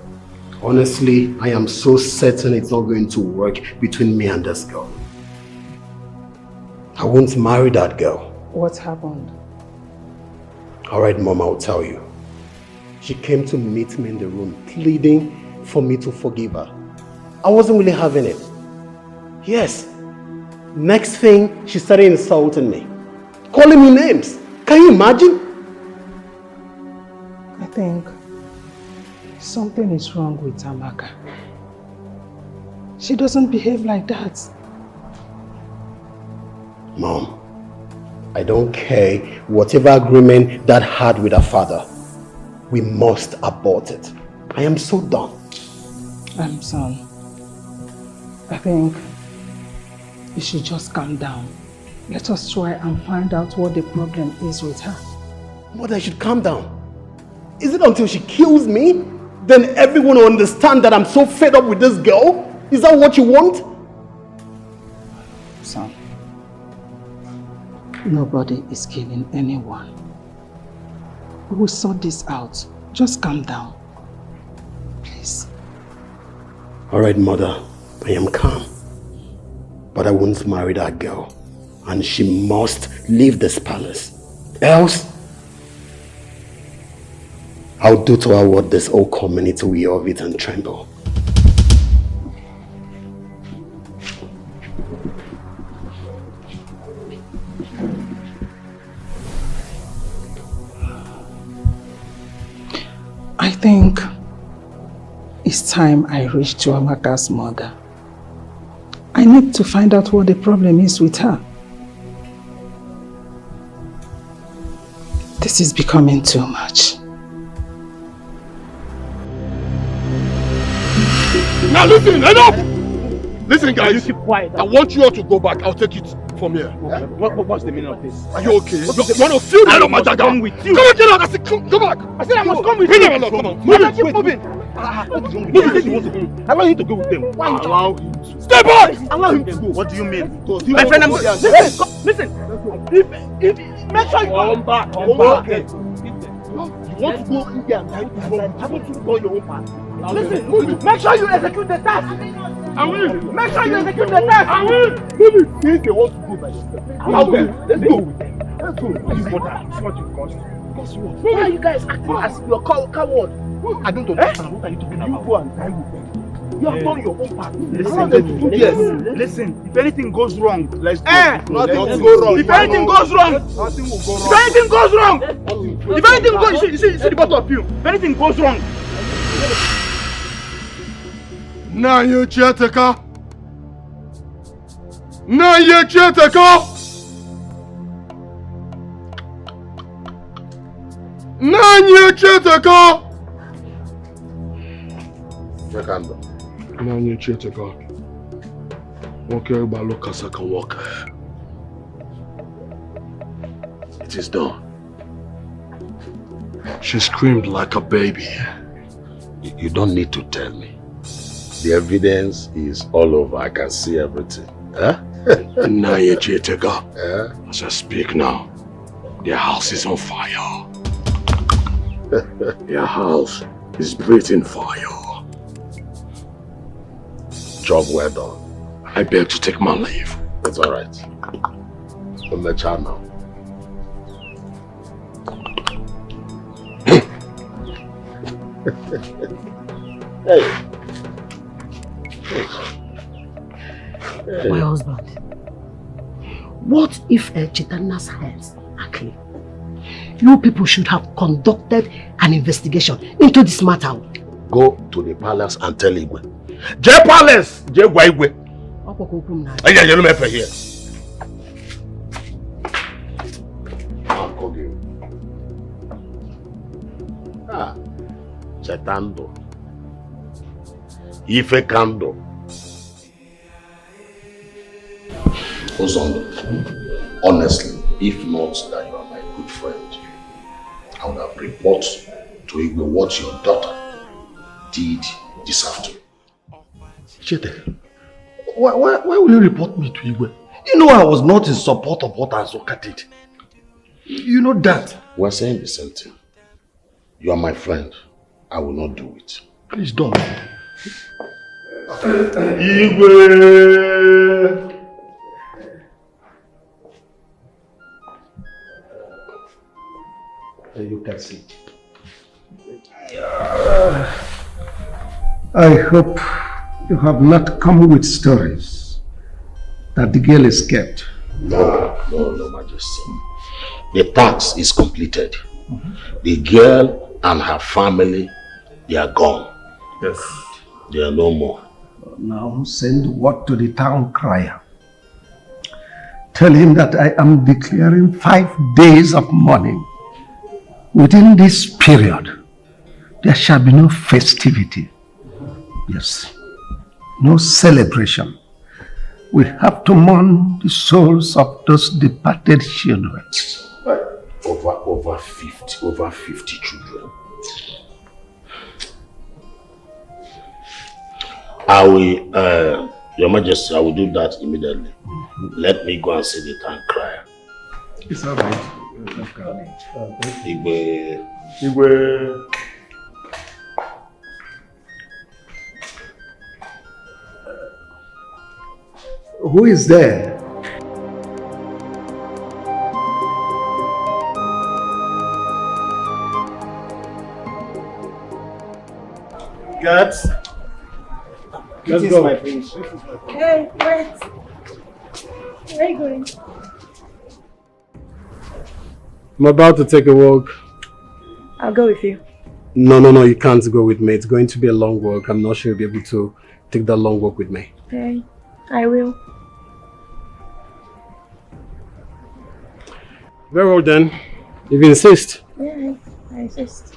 honestly, I am so certain it's not going to work between me and this girl. I won't marry that girl. What happened? Alright, Mom, I'll tell you. She came to meet me in the room, pleading for me to forgive her. I wasn't really having it. Yes. Next thing, she started insulting me. Calling me names. Can you imagine? I think something is wrong with Amaka. She doesn't behave like that. Mom, I don't care whatever agreement Dad had with her father. We must abort it. I am so done. Son, I think you should just calm down. Let us try and find out what the problem is with her. Mother, I should calm down. Is it until she kills me? Then everyone will understand that I'm so fed up with this girl? Is that what you want? Son, nobody is killing anyone. We will sort this out. Just calm down. Please. Alright, Mother. I am calm. But I won't marry that girl. And she must leave this palace. Else, I'll do to her what this whole community will hear of it and tremble. I think it's time I reach to Amaka's mother. I need to find out what the problem is with her. This is becoming too much. Now listen, enough! Listen, guys. You keep quiet. I want you all to go back. I'll take it from here. Okay. What's the meaning of this? Are you okay? You want to feel the my dagger? Come with you. Come on, get out! I said, go back. I said I must come with Bring you. them along. Come on, Move move it. Keep moving. What is wrong with you? He wants to go. Allow him to go with them. Why you allow him to stay back? Allow him to go. What do you mean? My friend, listen. If make sure you come back. Come back. You want to go in there and die with one? Haven't you done your own part? Listen, make sure you execute the task. I will. Make sure you execute the task. I will. Maybe since they want to go by themselves, I'll go. Let's go with them. Let's go. What is what you've caused? Why are you guys acting as your coward? I don't understand. What are you talking about? You go and die with them. You have done your own part. Listen, if anything goes wrong, let's go. Nothing will go wrong. If anything goes wrong, nothing will go wrong. If anything goes wrong, if anything goes, you see the both of you. If anything goes wrong. Na ye cheteka. Na ye cheteka. Na ye cheteka. Second. Na ye cheteka. Okay, balo kasa can walk. It is done. She screamed like a baby. You don't need to tell me. The evidence is all over. I can see everything. Huh? Now you Jetega. As I speak now, their house is on fire. Their house is breathing fire. Job well done. I beg to take my leave. It's alright. From the child now. Hey. My husband, what if Chitana's hands are clean? You people should have conducted an investigation into this matter. Go to the palace and tell Igwe. J Palace! J Igwe. Yeah, you don't have here. I'll call you. Chetando. Ife Kando. Ozondo, honestly, if not that you are my good friend, I would have reported to Igwe what your daughter did this afternoon. Chete, why will you report me to Igwe? You know I was not in support of what Azoka did. You know that. We're saying the same thing. You are my friend. I will not do it. Please don't. Igwe! You can see. I hope you have not come with stories that the girl escaped. No, Majesty. The tax is completed. The girl and her family, they are gone. Yes. They are no more. Now send word to the town crier. Tell him that I am declaring 5 days of mourning. Within this period, there shall be no festivity. Yes, no celebration. We have to mourn the souls of those departed children. Over 50 children. I will, Your Majesty, I will do that immediately. Let me go and see the town crier. It's all right. Igwe. Who is there? Guards. Let's go. My prince. Hey, wait. Where are you going? I'm about to take a walk. I'll go with you. No, you can't go with me. It's going to be a long walk. I'm not sure you'll be able to take that long walk with me. Okay, I will. Very well then, if you insist. Yeah, I insist.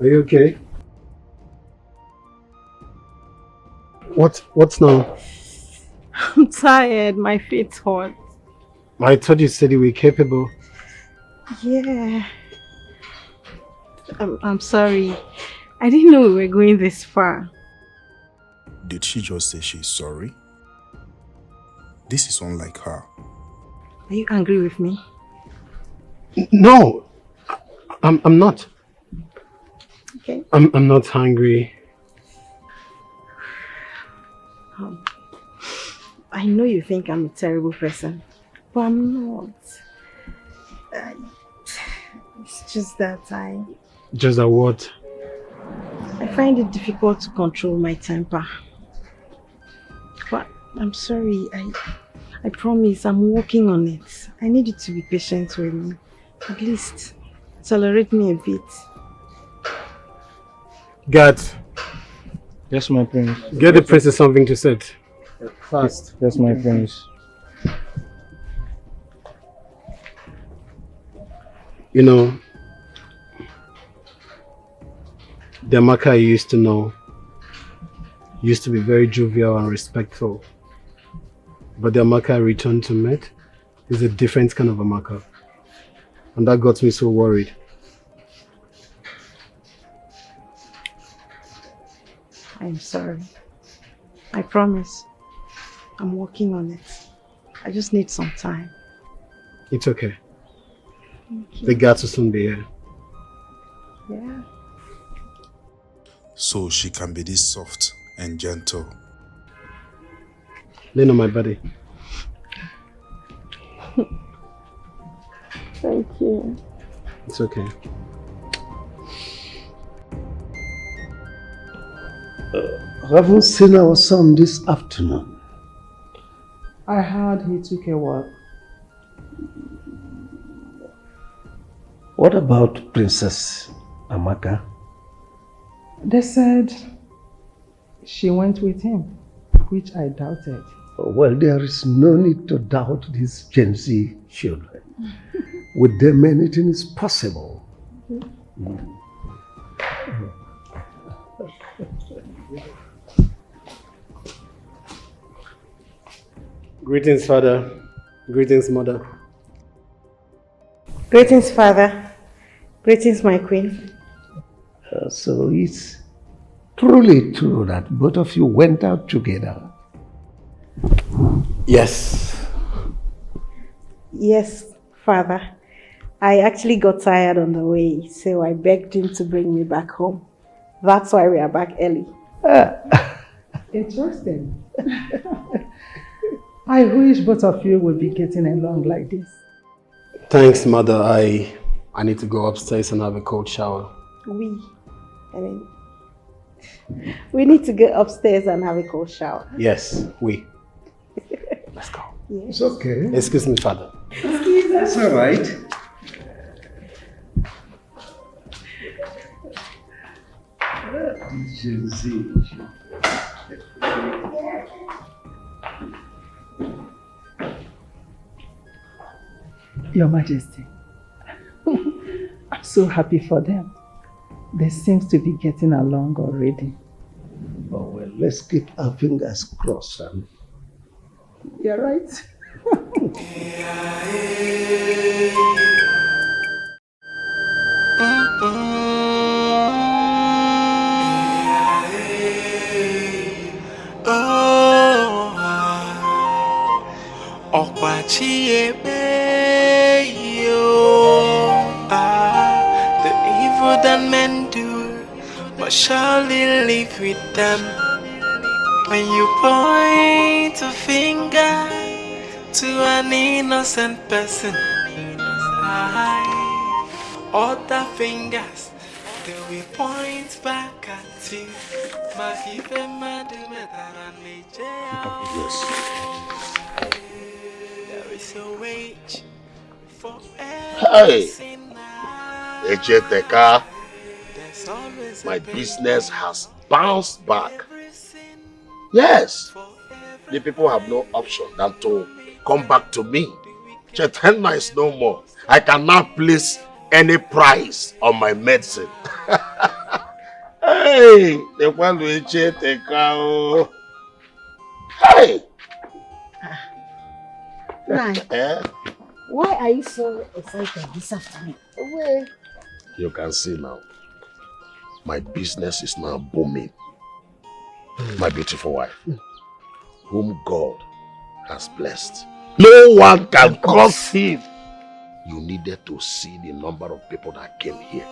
Are you okay? What's now? I'm tired. My feet hurt. I thought you said you were capable. Yeah. I'm sorry. I didn't know we were going this far. Did she just say she's sorry? This is unlike her. Are you angry with me? No, I'm not. Okay. I'm not angry. I know you think I'm a terrible person, but I'm not. It's just that Just a what? I find it difficult to control my temper. But I'm sorry, I promise I'm working on it. I need you to be patient with me. At least tolerate me a bit. God. Yes, my prince. Get the princess something to say. Fast. Yes, my prince. You know, the Amaka I used to know used to be very jovial and respectful. But the Amaka I returned to meet is a different kind of Amaka. And that got me so worried. I'm sorry. I promise. I'm working on it. I just need some time. It's okay. The guards will soon be here. Yeah. So she can be this soft and gentle. Lean on my body. Thank you. It's okay. I haven't seen our son this afternoon. I heard he took a walk. What about Princess Amaka? They said she went with him, which I doubted. Well, there is no need to doubt these Gen Z children. With them, anything is possible. Greetings, Father. Greetings, Mother. Greetings, Father. Greetings, my queen. So it's truly true that both of you went out together. Yes. Yes, Father. I actually got tired on the way, so I begged him to bring me back home. That's why we are back early. Interesting. I wish both of you would be getting along like this. Thanks, Mother. I need to go upstairs and have a cold shower. We need to go upstairs and have a cold shower. Yes, we. Let's go. Yes. It's okay. Excuse me, Father. That's all right. Your Majesty, I'm so happy for them. They seem to be getting along already. Oh, well, let's keep our fingers crossed. Sam. You're right. The evil that men do must surely live with them. When you point a finger to an innocent person, other fingers they will point back at you. Yes. There is a wage for Hey, everything. Ejeteka, my business has bounced back. Yes, the people have no option than to come back to me. Chetenna is no more. I can now place any price on my medicine. Hey, the one with Ejeteka. Hey! Right. Why are you so excited this afternoon? Well, You can see now, my business is now booming. My beautiful wife, whom God has blessed. No one can cross him. You needed to see the number of people that came here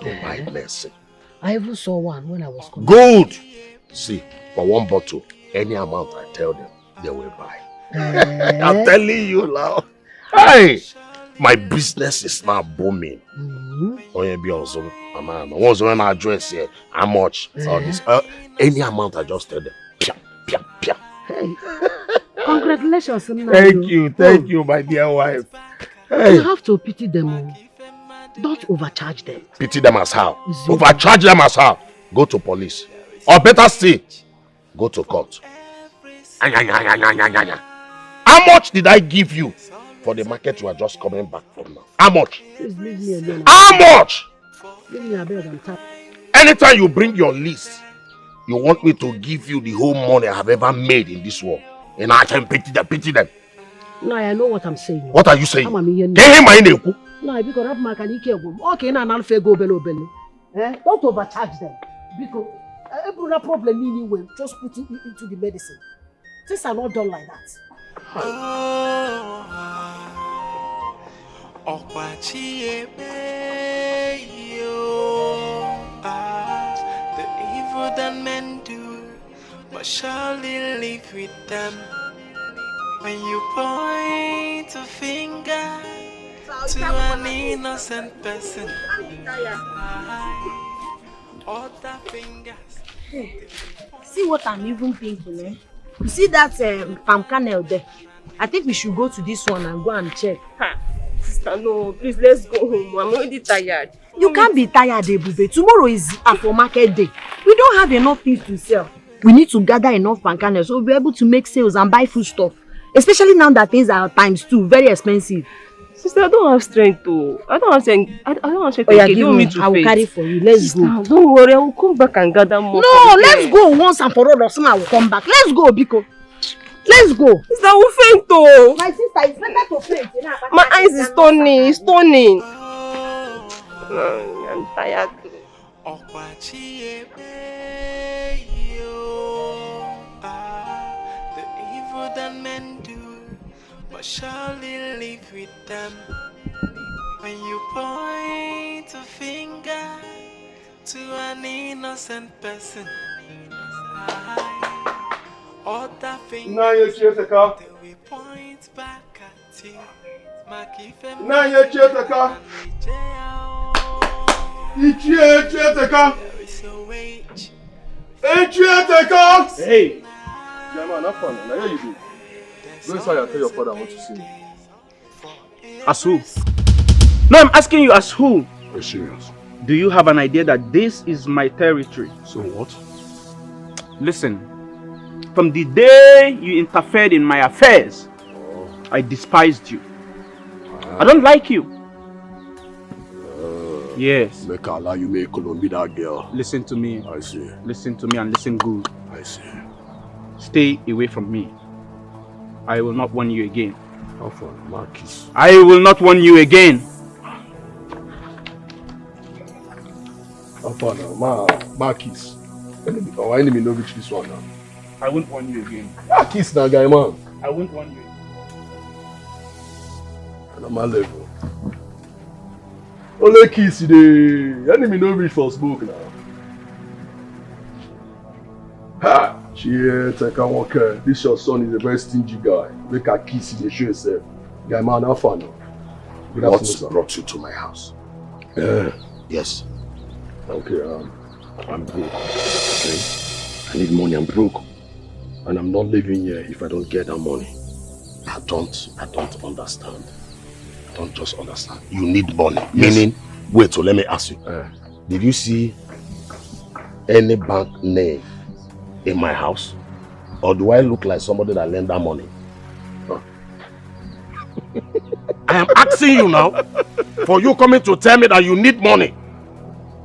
to buy medicine. I even saw one when I was coming. Good! See, for one bottle, any amount I tell them, they will buy. I'm telling you now. Hey! My business is now booming. Once when I address here, how much? All this, any amount I just tell them. Pia, pia, pia. Hey. Congratulations. Thank you, my dear wife. Hey. You have to pity them. Don't overcharge them. Pity them as how? Overcharge them as how? Go to police. Or better still, go to court. How much did I give you for the market you are just coming back from now? How much? Please leave me alone. How much? Leave me a bed and tap. Anytime you bring your list, you want me to give you the whole money I have ever made in this world. And I can pity them. No, I know what I'm saying. What are you saying? No, because I'm not going to okay, now I'll go bello. Don't overcharge them. Because every problem anyway, just put it into the medicine. Things are not done like that. The evil that men do, but surely live with them. When you point a finger to an innocent person, other fingers. Hey, see what I'm even thinking, eh? You see that palm kernel there? I think we should go to this one and go and check. Sister, no, please, let's go home. I'm already tired. You can't be tired, Ebube. Tomorrow is Afro market day. We don't have enough things to sell. We need to gather enough palm kernel so we'll be able to make sales and buy food stuff. Especially now that things are ×2, very expensive. Sister, I don't have strength to. I don't have strength. I don't have strength. Oh, yeah, give me. I will carry for you. Let's Sister, go. Don't worry, I will come back and gather more. No, let's go once and for all. Or someone will come back. Let's go, Biko. Let's go. Sister, I will faint though. My sister, it's better to faint. My eyes is turning. It's turning. I'm tired. The evil that men do, but surely live with them. When you point a finger to an innocent person, other fingers will point back at you. Hey! Jama, not fun. Now here you do. Go inside and tell your father I want to see you. As who? No, I'm asking you as who? Are you serious? Do you have an idea that this is my territory? So what? Listen, from the day you interfered in my affairs, I despised you. I don't like you. Yes. Make Allah, you make Colombia that girl. Listen to me. I see. Listen to me and listen good. I see. Stay away from me. I will not warn you again. How far, Marquis? I will not warn you again. How far now, Marquis? Enemy know which this one now. I won't warn you again. Marquis now, guy man. I won't warn you. And I'm a level. Only kiss the enemy no reach for smoke now. Ha! Cheers, I can walk. This your son is a very stingy guy. Make a kiss in the show yourself. Guy man, how far now? What brought you to my house? Yes. Okay, I'm broke. Okay? I need money, I'm broke. And I'm not living here if I don't get that money. I don't understand. I don't just understand. You need money. Yes. Meaning, wait, so let me ask you. Did you see any bank name in my house? Or do I look like somebody that lend that money? Huh? I am asking you now for you coming to tell me that you need money.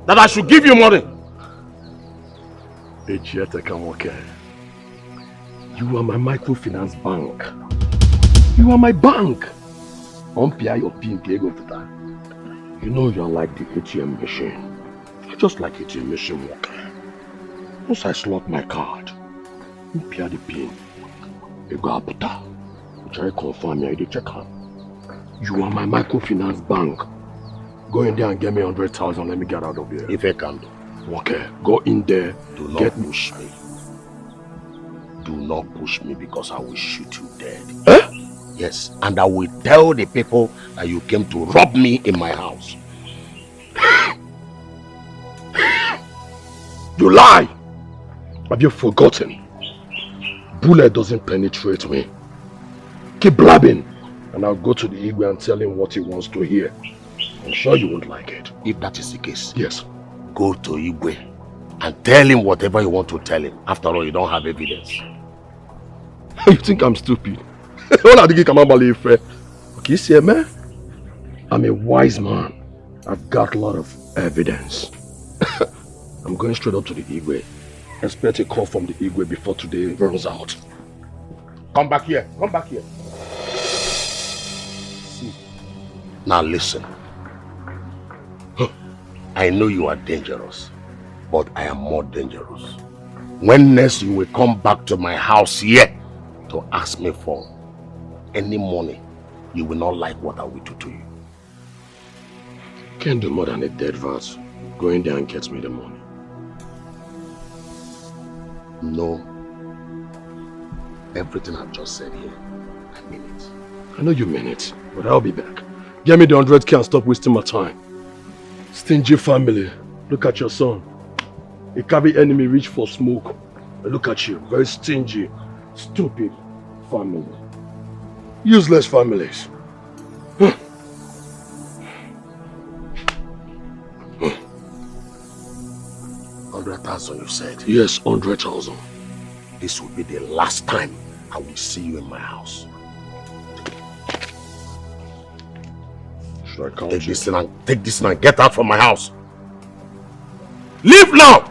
That I should give you money. You are my microfinance bank. You are my bank. You know you are like the ATM machine. You're just like ATM machine worker. Once I slot my card, you pay the pin. You go up, Try confirm me, I did check her. You are my microfinance bank. Go in there and get me 100,000. Let me get out of here. If I can do. Okay, go in there. Do not push me. Do not push me because I will shoot you dead. Eh? Yes, and I will tell the people that you came to rob me in my house. You lie! Have you forgotten? Bullet doesn't penetrate me. Keep blabbing, and I'll go to the Igwe and tell him what he wants to hear. I'm sure you won't like it. If that is the case, yes. Go to Igwe and tell him whatever you want to tell him. After all, you don't have evidence. You think I'm stupid? Okay, see, man? I'm a wise man. I've got a lot of evidence. I'm going straight up to the Igwe. Expect a call from the Igwe before today runs out. Come back here. Come back here. See. Now listen. I know you are dangerous, but I am more dangerous. When next you will come back to my house here to ask me for any money, you will not like what I will do to you. Can't do more than a dead vat. Go in there and get me the money. No. Everything I've just said here, I mean it. I know you mean it, but I'll be back. Get me the 100K and stop wasting my time. Stingy family. Look at your son. A cabby enemy reach for smoke. Look at you. Very stingy. Stupid family. Useless families. 100,000 you said? Yes, 100,000. This will be the last time I will see you in my house. Should I count take this thing and get out from my house. Leave now!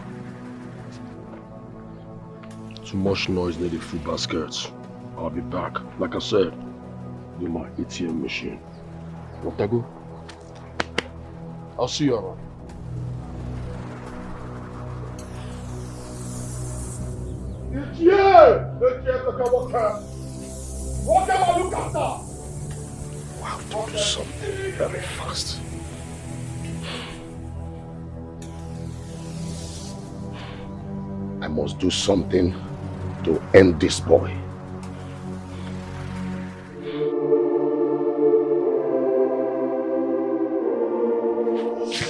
Too much noise near the food baskets. I'll be back. Like I said, with my ATM machine. Want to go? I'll see you around. We have to do something very fast. I must do something to end this boy.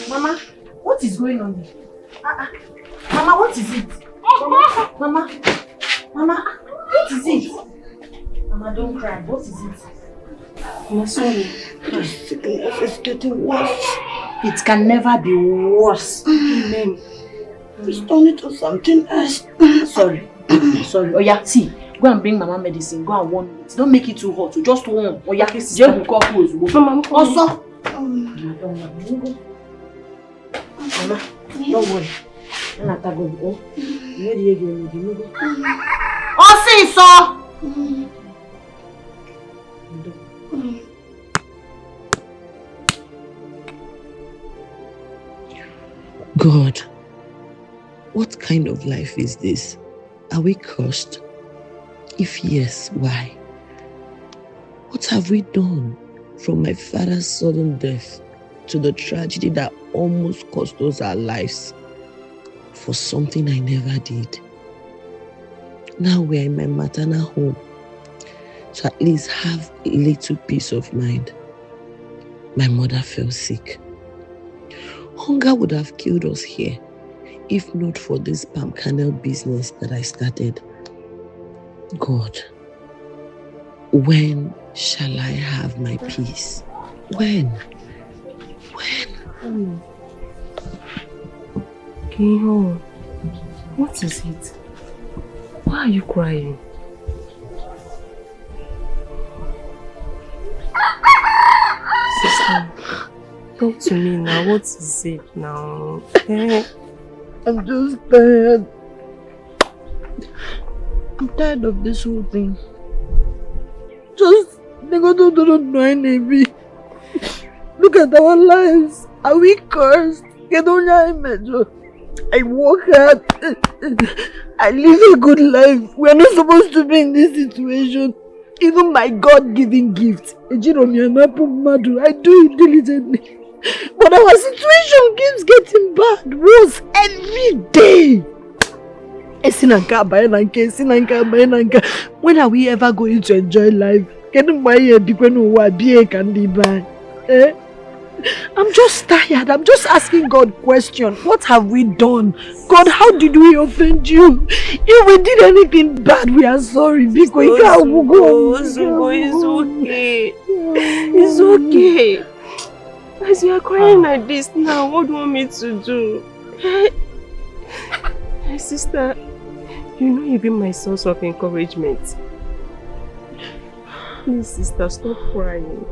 Mama, what is going on here? Mama, what is it? Mama, what is it? Mama, don't cry. What is it? I'm sorry. This sickness is getting worse. It can never be worse. Amen. Please turn it to something else. Sorry. Sorry. Oh yeah, see. Go and bring Mama medicine. Go and warm it. Don't make it too hot. Just warm. Oh yeah, Mama, also. Mama, don't worry. God, what kind of life is this? Are we cursed? If yes, why? What have we done from my father's sudden death to the tragedy that almost cost us our lives for something I never did? Now we're in my maternal home to at least have a little peace of mind. My mother fell sick. Hunger would have killed us here if not for this palm kernel business that I started. God, when shall I have my peace? When? Kiho, what is it? Why are you crying? Sister, talk to me now. What is it now? I'm just tired. I'm tired of this whole thing. Just don't know any. Look at our lives. Are we cursed? I work hard. I live a good life. We are not supposed to be in this situation. Even my God-given gift, I do it diligently. But our situation keeps getting bad, worse every day. When are we ever going to enjoy life? I'm just tired. I'm just asking God questions. What have we done? God, how did we offend you? If we did anything bad, we are sorry. It's okay. It's okay. As you are crying like this now, what do you want me to do? My sister, you know you've been my source of encouragement. Please, sister, stop crying.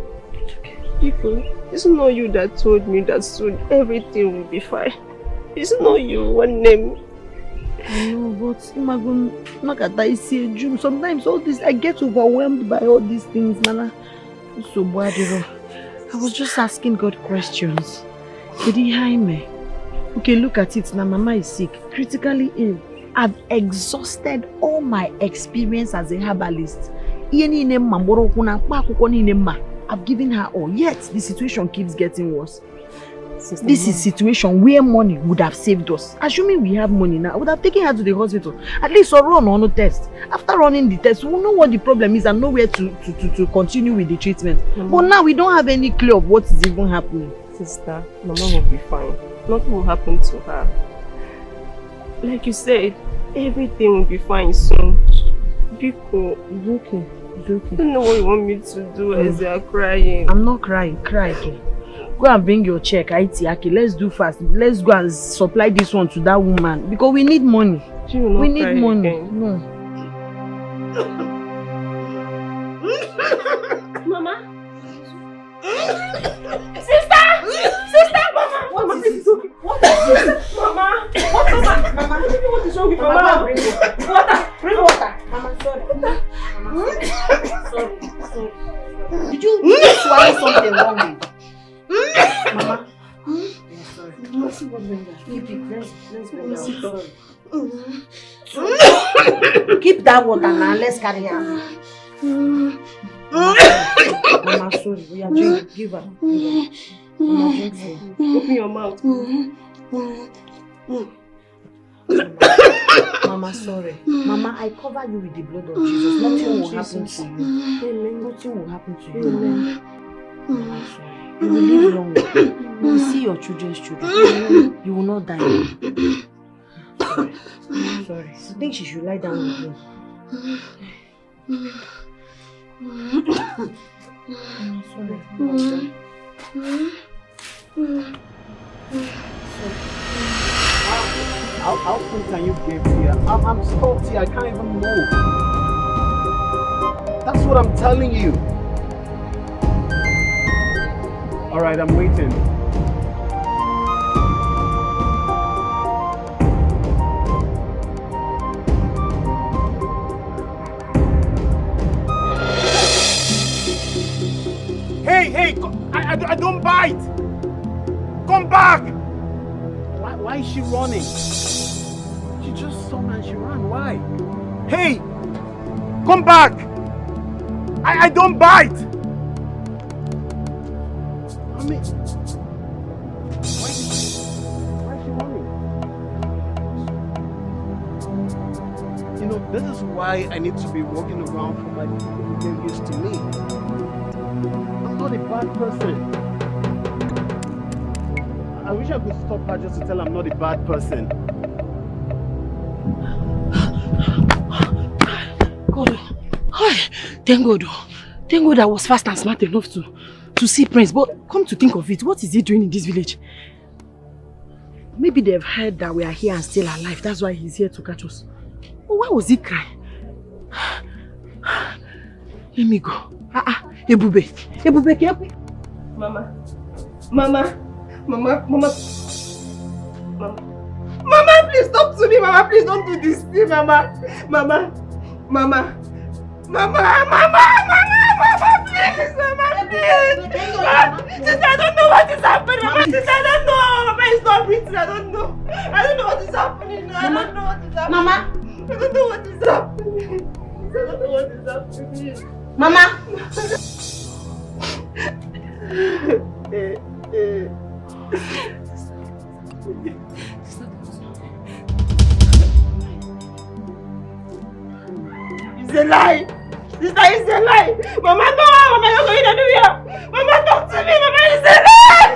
People, it's not you that told me that soon everything will be fine. It's not you, one name. I know, but sometimes all this, I get overwhelmed by all these things, man. So bad, I was just asking God questions. He didn't hear me. Okay, look at it now. Mama is sick, critically ill. I've exhausted all my experience as a herbalist. I've given her all, yet the situation keeps getting worse. Sister, this is a situation where money would have saved us. Assuming we have money now, I would have taken her to the hospital. At least run on a test. After running the test, we'll know what the problem is and know where to continue with the treatment. But now we don't have any clue of what is even happening. Sister, Mama will be fine. Nothing will happen to her. Like you said, everything will be fine soon. Biko, it's okay. It's okay. I don't know what you want me to do as you are crying. I'm not crying. Cry again. Go and bring your check, Aki. Let's do fast. Let's go and supply this one to that woman because we need money. We need money. Again. No. Mama? Sister! Sister! Mama! Mama, please, it's okay. What is this? Mama! What, Mama? Mama, what is wrong with Mama? Water! Bring water! Mama, sorry. Sorry. Did you swallow something wrong with? Mama? Sorry. Keep it. Let's go down. Keep that water now. Let's carry her. Mama, sorry. We are drinking. Give her. Mama, drink for you. Open your mouth. Mama, sorry. Mama, I cover you with the blood of Jesus. Nothing will happen to you. Nothing will happen to you. Mama, sorry. You will live long. You will see your children's children. You will not die. Sorry. I think she should lie down with you. Sorry. How soon can you get here? I'm stuck here. I can't even move. That's what I'm telling you. Alright, I'm waiting. Hey, I don't bite! Come back! Why is she running? She just saw me and she ran. Why? Hey! Come back! I don't bite! I mean, why is she running? You know, this is why I need to be walking around for my people to get used to me. I'm not a bad person. I wish I could stop her just to tell her I'm not a bad person. God, thank God. Thank God I was fast and smart enough to see Prince. But come to think of it, what is he doing in this village? Maybe they've heard that we are here and still alive. That's why he's here to catch us. But why was he crying? Let me go. Ebube, help me. Mama, please talk to me. Mama, please don't do this thing. Mama, please. Mama, please. Sister, I don't know what is happening. Mama, sister, I don't know. Mama is not breathing. I don't know what is happening. I don't know what is happening. Mama, I don't know what is happening. I don't know what is happening. Mama! It's a lie! Sister, it's a lie! Mama, no! Mama, you're going anywhere! Mama, talk to me! Mama, it's a lie!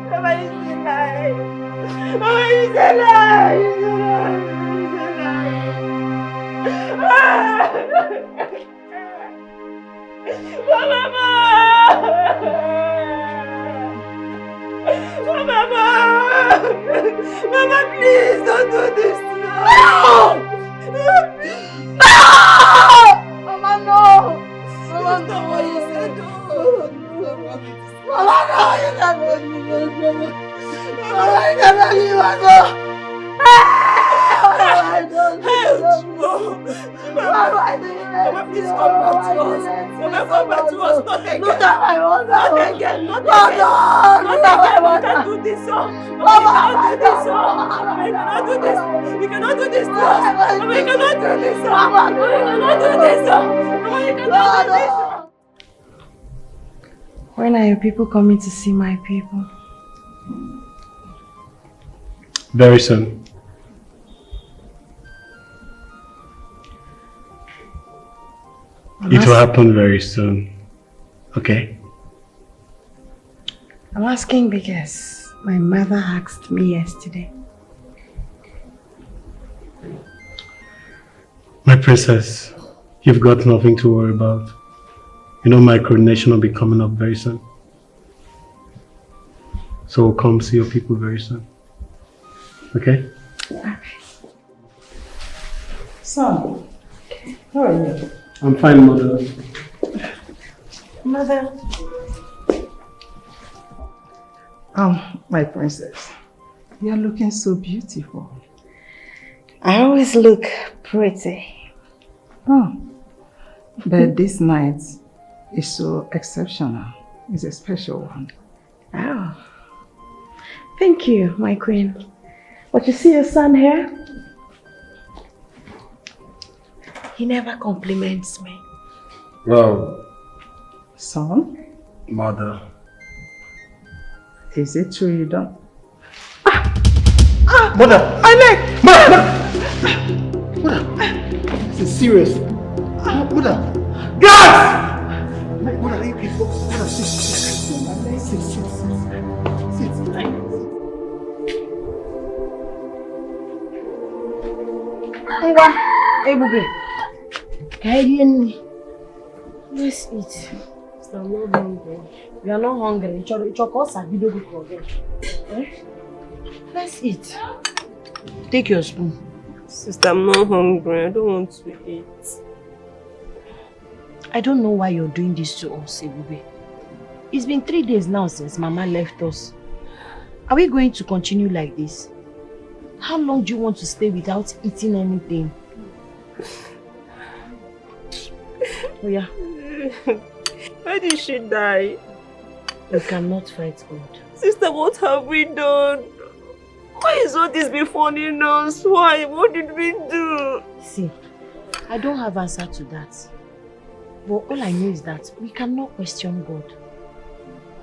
Mama, it's a lie! Mama, it's a lie! It's a lie! Mama, please don't do this to me. No! Mama, no! Mama, no! What you said, no! Mama, no! You never leave us, Mama! Mama, you never leave us, no! Mama, please come back to us. Mama, come back to us. Not again. Not again. Not again. We can't do this. Mama, we cannot do this. We cannot do this to us. Mama, we cannot do this. Mama, we cannot do this. Mama, we cannot do this. When are your people coming to see my people? Very soon. It will happen very soon. Okay? I'm asking because my mother asked me yesterday. My princess, you've got nothing to worry about. You know my coronation will be coming up very soon. So we'll come see your people very soon. Okay? Son, how are you? I'm fine, Mother. Mother. My princess, you're looking so beautiful. I always look pretty. Oh, but this night is so exceptional. It's a special one. Oh, thank you, my queen. But you see your son here? He never compliments me. Well, Son? Mother. Is it true you don't? Mother! My leg! Mother! This is serious. Mother! Guys! Mother, you please. Mother, sit. Hey, Bube. Let's eat. I'm not hungry. You are not hungry. Let's eat. Take your spoon. Sister, I'm not hungry. I don't want to eat. I don't know why you're doing this to us, Ebube. It's been 3 days now since Mama left us. Are we going to continue like this? How long do you want to stay without eating anything? Oh yeah. Why did she die? You cannot fight God. Sister, what have we done? Why is all this befalling us? Why? What did we do? See, I don't have answer to that. But all I know is that we cannot question God.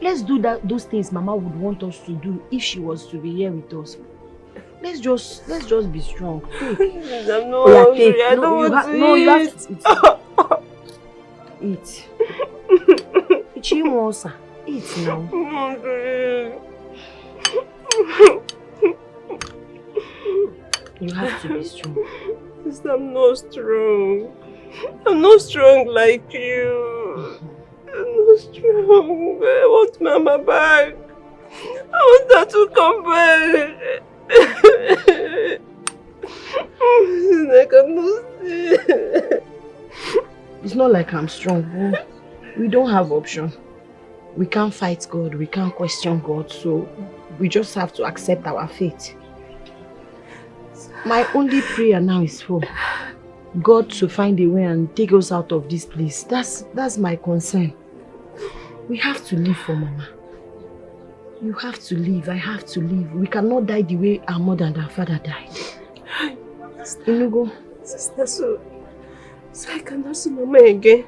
Let's do those things Mama would want us to do if she was to be here with us. Let's just be strong. Take. I'm not hungry. I don't want to eat. No, you have to eat. Eat now. You have to be strong. Sister, I'm not strong. I'm not strong like you. I'm not strong. I want Mama back. I want her to come back. I cannot see. It's not like I'm strong. We don't have option. We can't fight God. We can't question God. So we just have to accept our fate. My only prayer now is for God to find a way and take us out of this place. That's my concern. We have to live for Mama. You have to live. I have to live. We cannot die the way our mother and our father died. Inugo. Sister, so So I cannot see Mama again.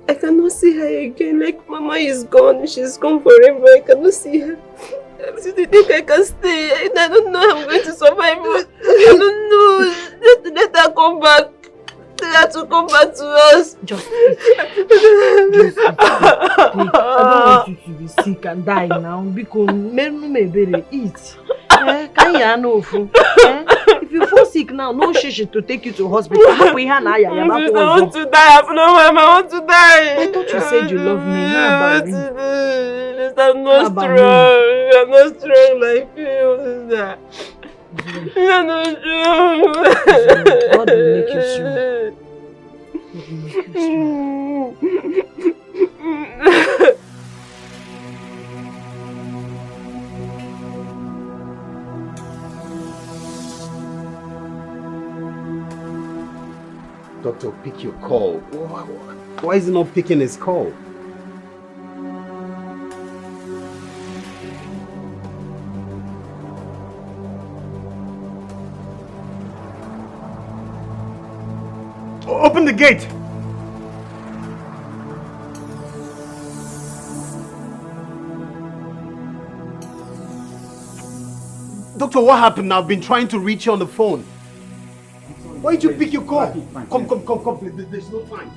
I cannot see her again. Like Mama is gone. She's gone forever. I cannot see her. Do you think I can stay? I don't know how I'm going to survive. I don't know. Just let her come back. Tell her to come back to us. Just eat. I don't want you to be sick and die now. Because eat. If you fall sick now, no shishi to take you to hospital. I want to die. I want to die. I thought you said you love me. How about me? I'm not strong. I'm not strong like you. I'm not strong. God will make you strong. Doctor, pick your call. Why is he not picking his call? Open the gate! Doctor, what happened? I've been trying to reach you on the phone. Why did you pick your call? Come, please. There's no time.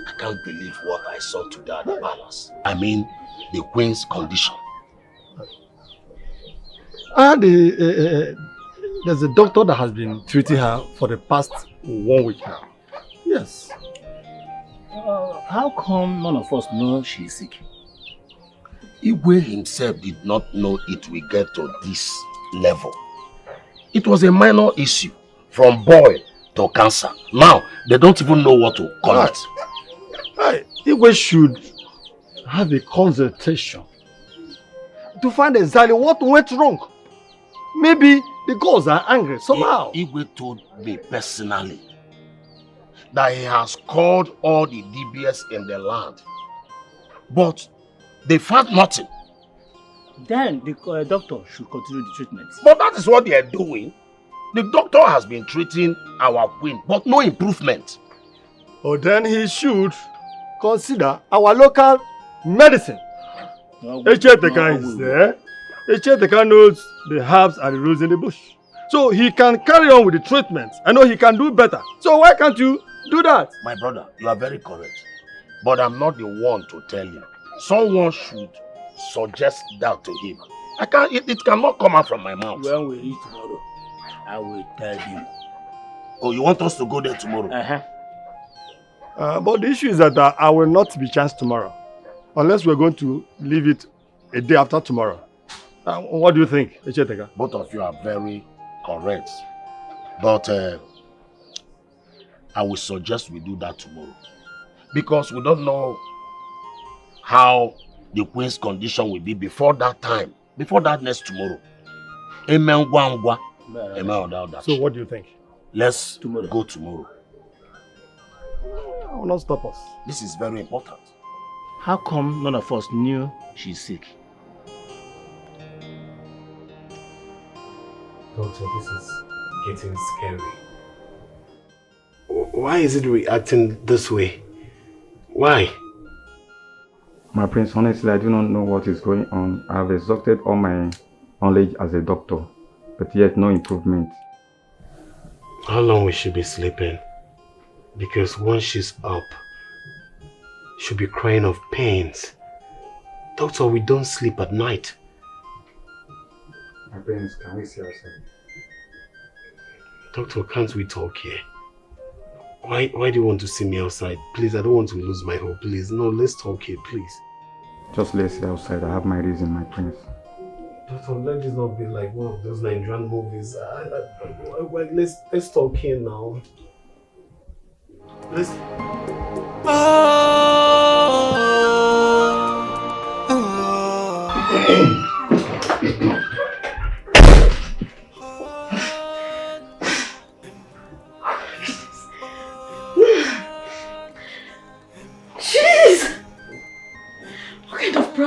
I can't believe what I saw today at the palace. I mean, the queen's condition. There's a doctor that has been treating her for the past 1 week now. Yes. How come none of us know she's sick? Igwe himself did not know it will get to this level. It was a minor issue, from boil to cancer. Now, they don't even know what to call it. Igwe should have a consultation to find exactly what went wrong. Maybe the gods are angry somehow. Igwe told me personally that he has called all the DBS in the land, but they found nothing. Then the doctor should continue the treatment. But that is what they are doing. The doctor has been treating our queen, but no improvement. Oh, then he should consider our local medicine. Echeteka is there. Echeteka knows the herbs and the roots in the bush. So he can carry on with the treatment. I know he can do better. So why can't you do that? My brother, you are very correct. But I'm not the one to tell you. Someone should suggest that to him. It cannot come out from my mouth. When we reach tomorrow, I will tell him. Oh, you want us to go there tomorrow? But the issue is that I will not be chanced tomorrow. Unless we're going to leave it a day after tomorrow. What do you think, Echeteka? Both of you are very correct. But I will suggest we do that tomorrow. Because we don't know how the queen's condition will be before that time. Before that next tomorrow. Amen. So what do you think? Let's go tomorrow. I will not stop us. This is very important. How come none of us knew she's sick? Doctor, this is getting scary. Why is it reacting this way? Why? My prince, honestly, I do not know what is going on. I have exhausted all my knowledge as a doctor, but yet no improvement. How long will she be sleeping? Because once she's up, she'll be crying of pains. Doctor, we don't sleep at night. My prince, can we see outside? Doctor, can't we talk here? Why do you want to see me outside? Please, I don't want to lose my hope. Please, no, let's talk here, please. Just let's see outside. I have my reason, my prince. Doctor, let this not be like one of those Nigerian movies. Let's talk here now. Let's...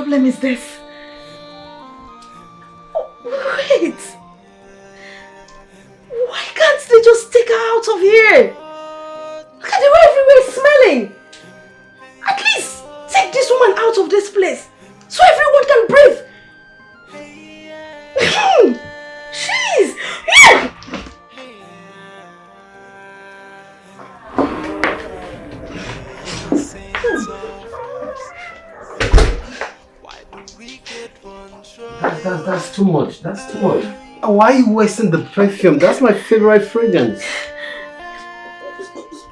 problem is this? Wait! Why can't they just take her out of here? Look at the way everywhere is smelling! At least take this woman out of this place so everyone can breathe! Jeez! Yeah! That's too much. That's too much. Why are you wasting the perfume? That's my favorite fragrance.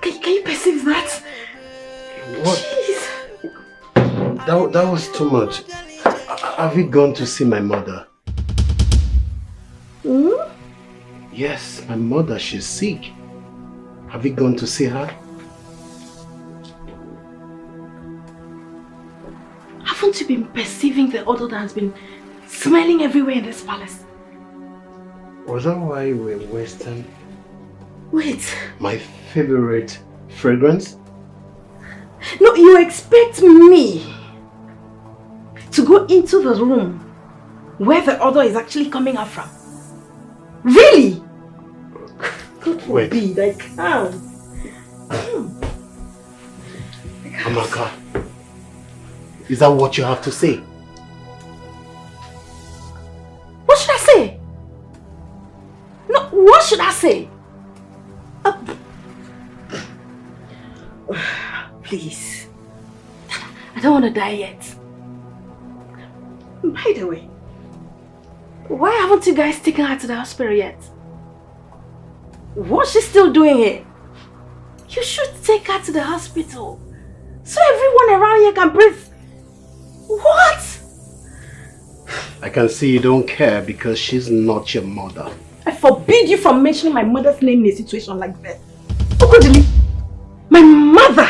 Can you perceive that? What? Jeez. That was too much. Have you gone to see my mother? Hmm? Yes, my mother. She's sick. Have you gone to see her? Haven't you been perceiving the odor that has been smelling everywhere in this palace? Was that why you were wasting Wait. my favorite fragrance? No, you expect me to go into the room where the odor is actually coming out from? Really? God forbid, I can't. Amaka, is that what you have to say? What should I say? No, what should I say? Please. I don't want to die yet. By the way, why haven't you guys taken her to the hospital yet? What's she still doing here? You should take her to the hospital so everyone around here can breathe. What? I can see you don't care because she's not your mother. I forbid you from mentioning my mother's name in a situation like that. Okodili, my mother,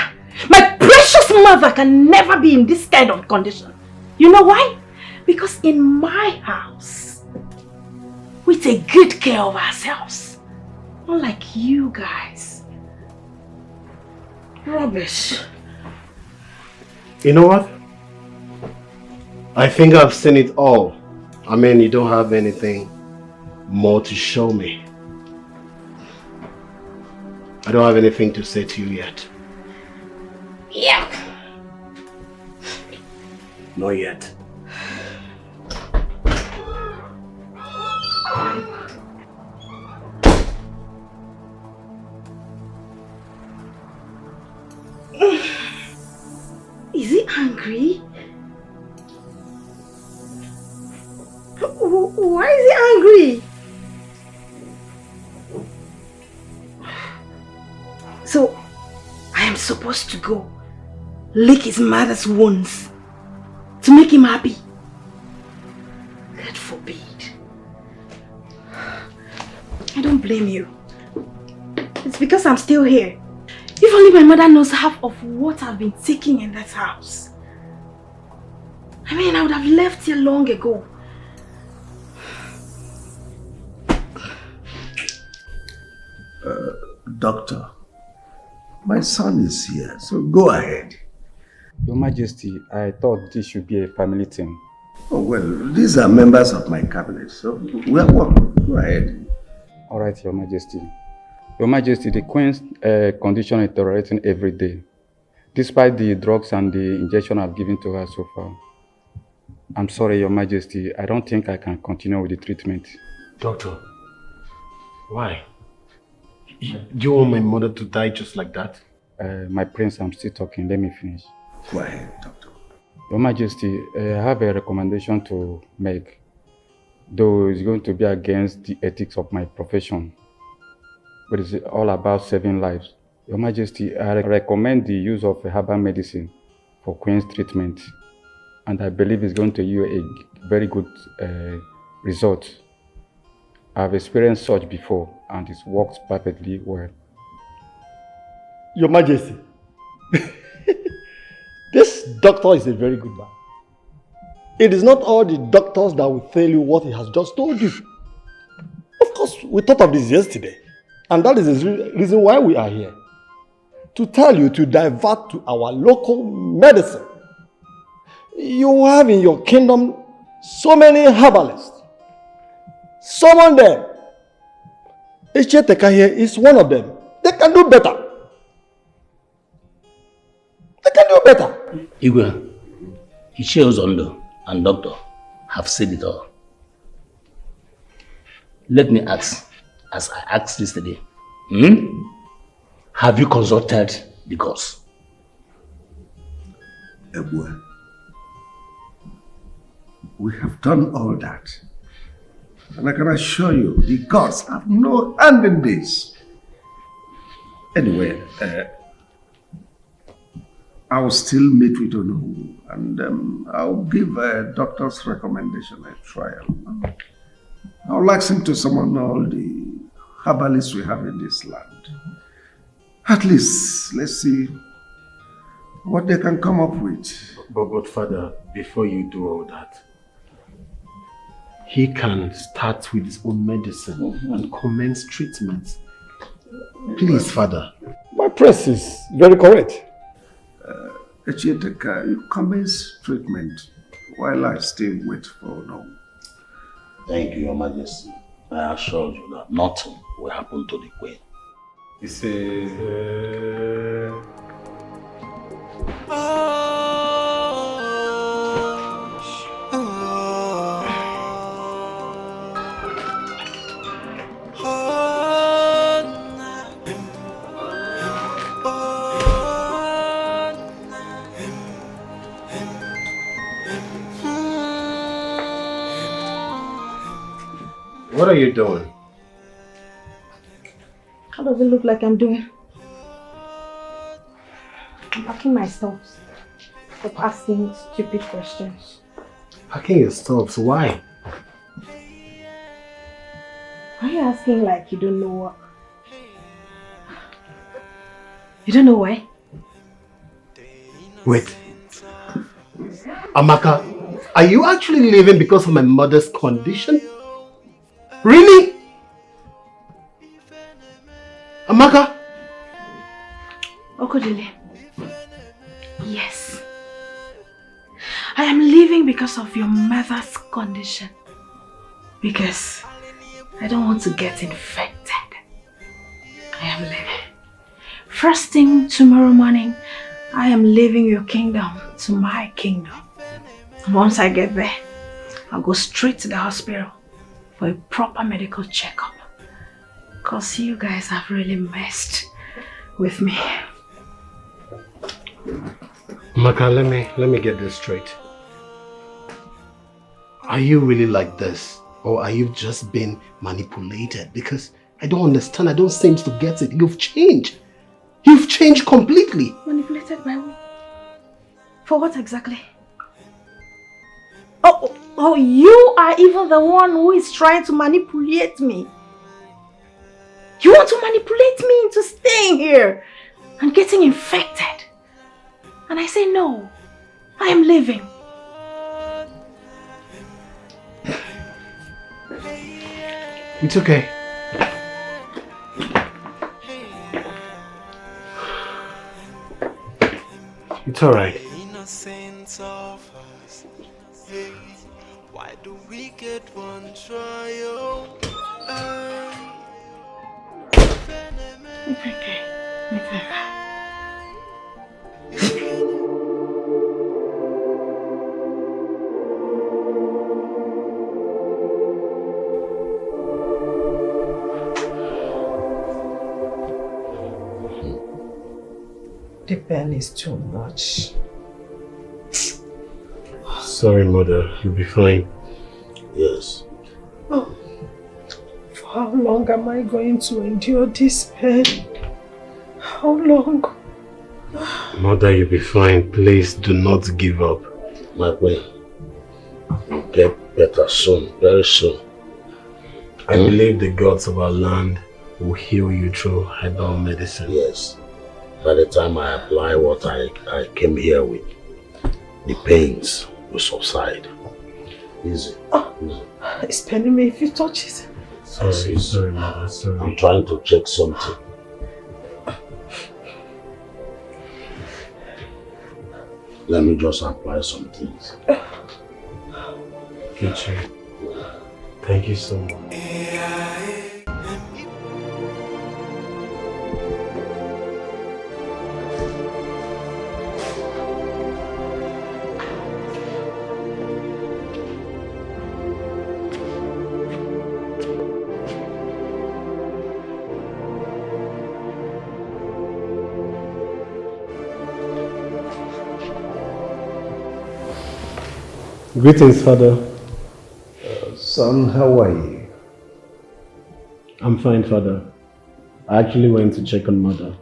my precious mother can never be in this kind of condition. You know why? Because in my house, we take good care of ourselves. Unlike you guys. Rubbish. You know what? I think I've seen it all. I mean, you don't have anything more to show me. I don't have anything to say to you yet. Yeah. Not yet. Is he angry? Why is he angry? So, I am supposed to go lick his mother's wounds to make him happy? God forbid. I don't blame you. It's because I'm still here. If only my mother knows half of what I've been taking in that house. I mean, I would have left here long ago. Doctor, my son is here, so go ahead. Your Majesty, I thought this should be a family thing. Oh, well, these are members of my cabinet, so we are welcome. Go ahead. All right, Your Majesty. Your Majesty, the Queen's condition is deteriorating every day, despite the drugs and the injection I've given to her so far. I'm sorry, Your Majesty. I don't think I can continue with the treatment. Doctor, why? Do you want my mother to die just like that? My prince, I'm still talking. Let me finish. Go ahead, Doctor. Your Majesty, I have a recommendation to make, though it's going to be against the ethics of my profession. But it's all about saving lives. Your Majesty, I recommend the use of herbal medicine for Queen's treatment. And I believe it's going to yield a very good result. I've experienced such before, and it works perfectly well. Your Majesty, this doctor is a very good man. It is not all the doctors that will tell you what he has just told you. Of course, we thought of this yesterday, and that is the reason why we are here. To tell you to divert to our local medicine. You have in your kingdom so many herbalists. Someone there. Echeteka here is one of them. They can do better. They can do better. Igwe, Ichie Ozondo and Doctor have said it all. Let me ask, as I asked yesterday, have you consulted the gods? Ebue, we have done all that. And I can assure you, the gods have no hand in this. Anyway, I'll still meet with Onu and I'll give a doctor's recommendation a trial. I'll ask him to summon all the herbalists we have in this land. At least, let's see what they can come up with. But Father, before you do all that, he can start with his own medicine and commence treatment. Please, Father. My press is very correct. Echeteka, you commence treatment while I still wait for no. Thank you, Your Majesty. I assure you that nothing will happen to the Queen. He says, what are you doing? How does it look like I'm doing? I'm packing my stuff. Stop asking stupid questions. Packing your stuff, why? Why are you asking like you don't know what? You don't know why? Wait. Amaka, are you actually leaving because of my mother's condition? Really? Amaka? Okodile. Yes. I am leaving because of your mother's condition. Because I don't want to get infected. I am leaving. First thing tomorrow morning, I am leaving your kingdom to my kingdom. And once I get there, I'll go straight to the hospital for a proper medical checkup. Because you guys have really messed with me. Amaka, let me get this straight. Are you really like this? Or are you just being manipulated? Because I don't understand. I don't seem to get it. You've changed. You've changed completely. Manipulated by who? For what exactly? Oh, you are even the one who is trying to manipulate me. You want to manipulate me into staying here and getting infected. And I say no. I am leaving. It's okay. It's alright. Why do we get one trial? It's okay. It's okay. The pain is too much. Sorry, Mother. You'll be fine. Yes. Oh, for how long am I going to endure this pain? How long? Mother, you'll be fine. Please do not give up. My way. You'll get better soon, very soon. I believe the gods of our land will heal you through herbal medicine. Yes. By the time I apply what I came here with, the pains will subside. Easy. Easy. It's paining me if you touch it. Sorry, Mother. Sorry. I'm trying to check something. Let me just apply some things. Kitchen. Thank you so much. Greetings, Father. Son, how are you? I'm fine, Father. I actually went to check on Mother.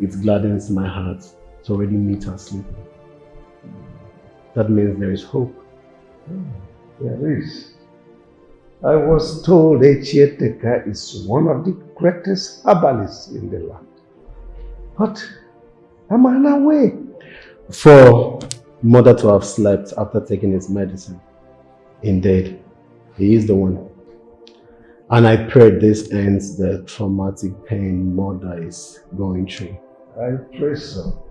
It gladdens my heart to already meet her sleep. That means there is hope. There is. I was told Echieteka is one of the greatest herbalists in the land. But am I away? For Mother to have slept after taking his medicine. Indeed, he is the one. And I pray this ends the traumatic pain Mother is going through. I pray so.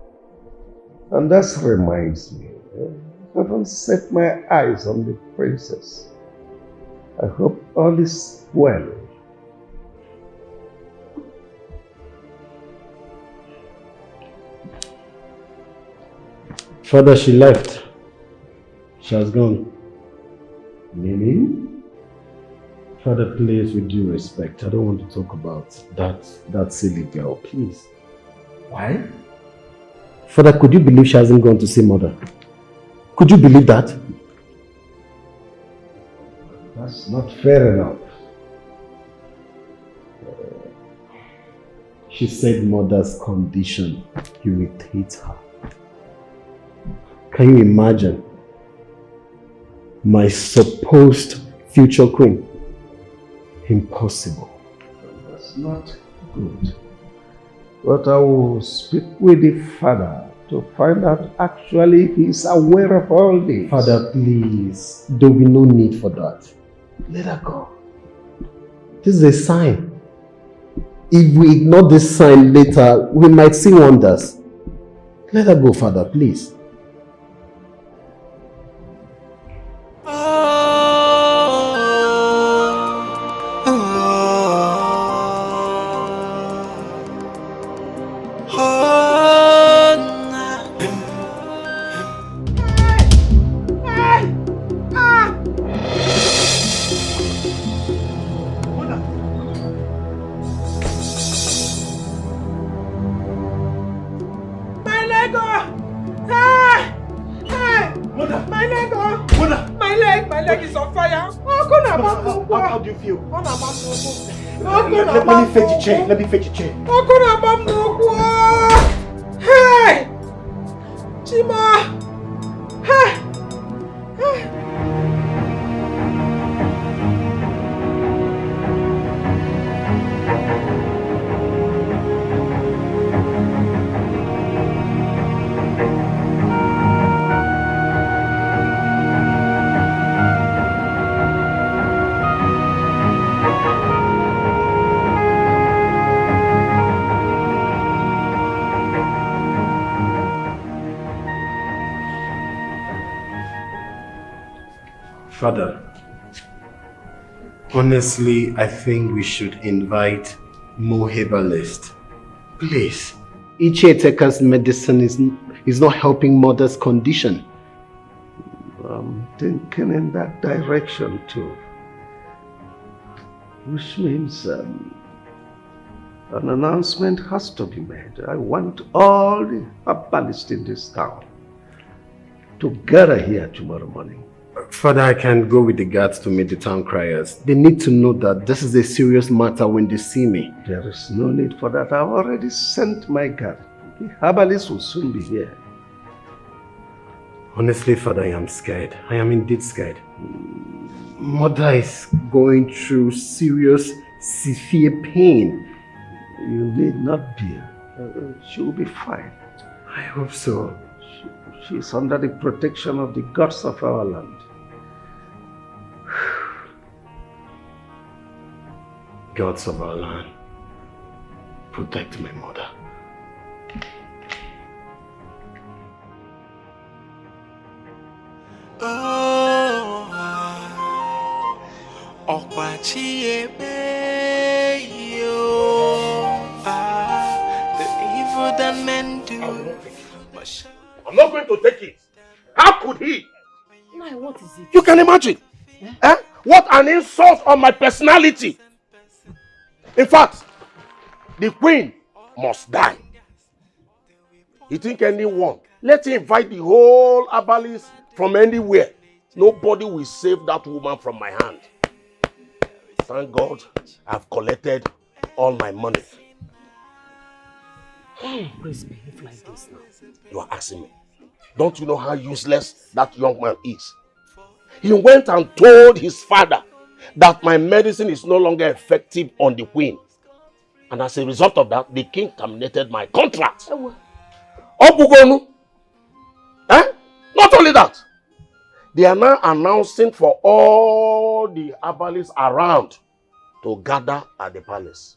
And that reminds me, I haven't set my eyes on the princess. I hope all is well. Father, she left. She has gone. Meaning? Father, please, with due respect, I don't want to talk about that silly girl, please. Why? Father, could you believe she hasn't gone to see Mother? Could you believe that? That's not fair enough. She said Mother's condition irritates her. Can you imagine? My supposed future queen. Impossible. That's not good. But I will speak with the father to find out actually he's aware of all this. Father, please. There will be no need for that. Let her go. This is a sign. If we ignore this sign later, we might see wonders. Let her go, Father, please. How do you feel? Let me fetch a chair. Let me fetch a chair. Hey! Chima! Hey! Father, honestly, I think we should invite more herbalists. Please. Ichieteka's medicine is not helping Mother's condition. I'm thinking in that direction too. Which means an announcement has to be made. I want all the herbalists in this town to gather here tomorrow morning. Father, I can go with the guards to meet the town criers. They need to know that this is a serious matter when they see me. There is no need for that. I've already sent my guard. The herbalists will soon be here. Honestly, Father, I am scared. I am indeed scared. Mother is going through serious, severe pain. You need not be. She will be fine. I hope so. She's under the protection of the gods of our land. Gods of our land, protect my mother. The evil that men do. I'm not going to take it. How could he? Nai, what is it? You can imagine. Eh? What an insult on my personality. In fact, the queen must die. You think anyone? Let him invite the whole Abalis from anywhere. Nobody will save that woman from my hand. Thank God I've collected all my money. Please behave like this now. You are asking me. Don't you know how useless that young man is? He went and told his father that my medicine is no longer effective on the queen. And as a result of that, the king terminated my contract. Obugonu. Eh? Not only that, they are now announcing for all the Abalis around to gather at the palace.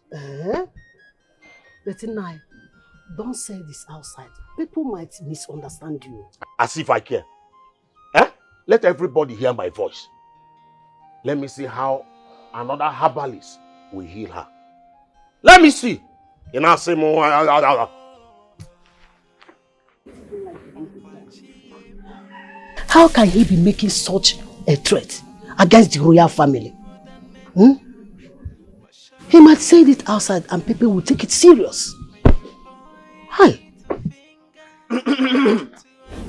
But Nai, don't say this outside. People might misunderstand you. As if I care. Eh? Let everybody hear my voice. Let me see how another herbalist will heal her. Let me see. How can he be making such a threat against the royal family? He might say it outside and people will take it serious. Hi.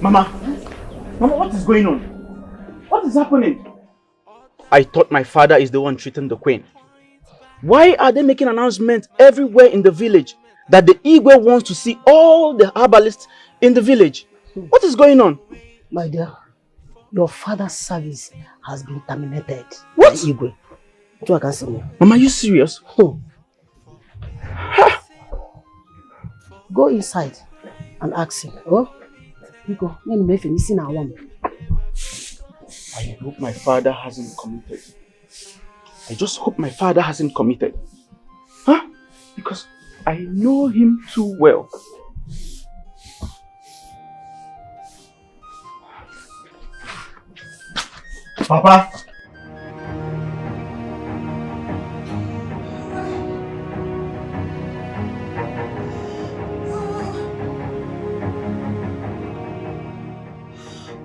Mama, what is going on? What is happening? I thought my father is the one treating the queen. Why are they making announcements everywhere in the village that the Igwe wants to see all the herbalists in the village? What is going on? My dear, your father's service has been terminated. What? Igwe. I can see me. Mama, are you serious? Go inside and ask him. Oh, Nico, I hope my father hasn't committed. I just hope my father hasn't committed. Huh? Because I know him too well. Papa!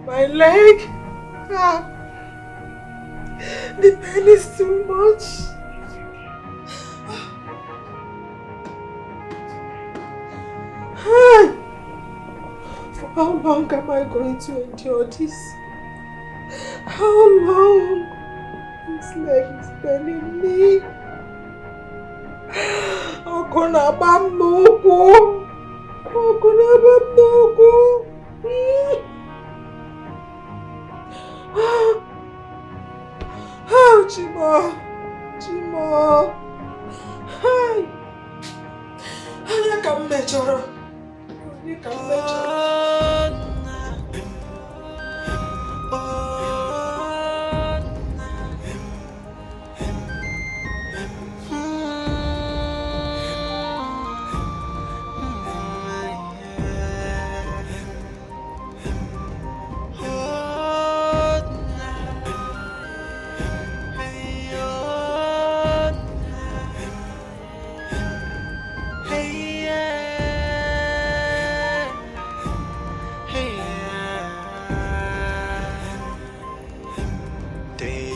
My leg. The pain is too much. For how long am I going to endure this? How long? This leg is paining me. Oh, Chimo. Hi. I can measure. You can measure.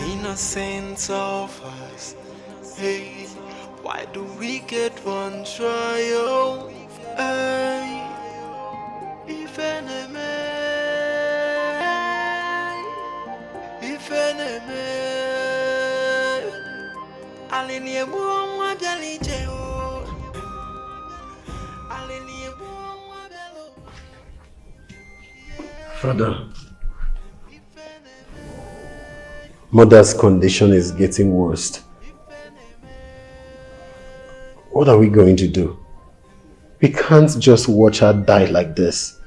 Innocence of us. Hey, why do we get one trial? Hey, if enemy, alinye muwa bialije o, alinye muwa bialo. Father, Mother's condition is getting worse. What are we going to do? We can't just watch her die like this.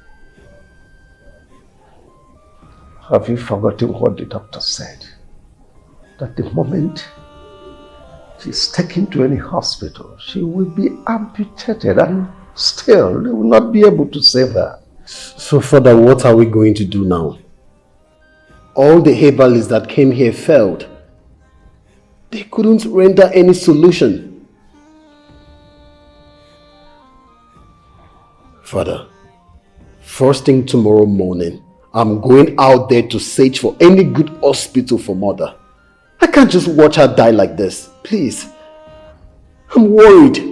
Have you forgotten what the doctor said? That the moment she's taken to any hospital, she will be amputated and still they will not be able to save her. So Father, what are we going to do now? All the herbalists that came here failed. They couldn't render any solution. Father, first thing tomorrow morning, I'm going out there to search for any good hospital for mother. I can't just watch her die like this. Please. I'm worried.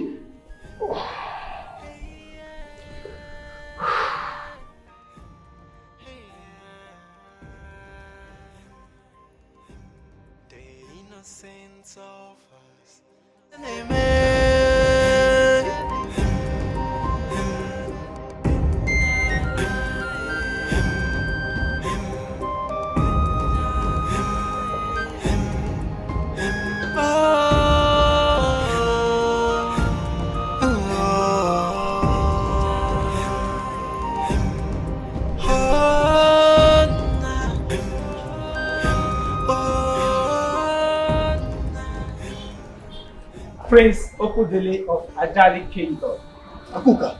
Prince Okudele of Ajali Kingdom. Akuka.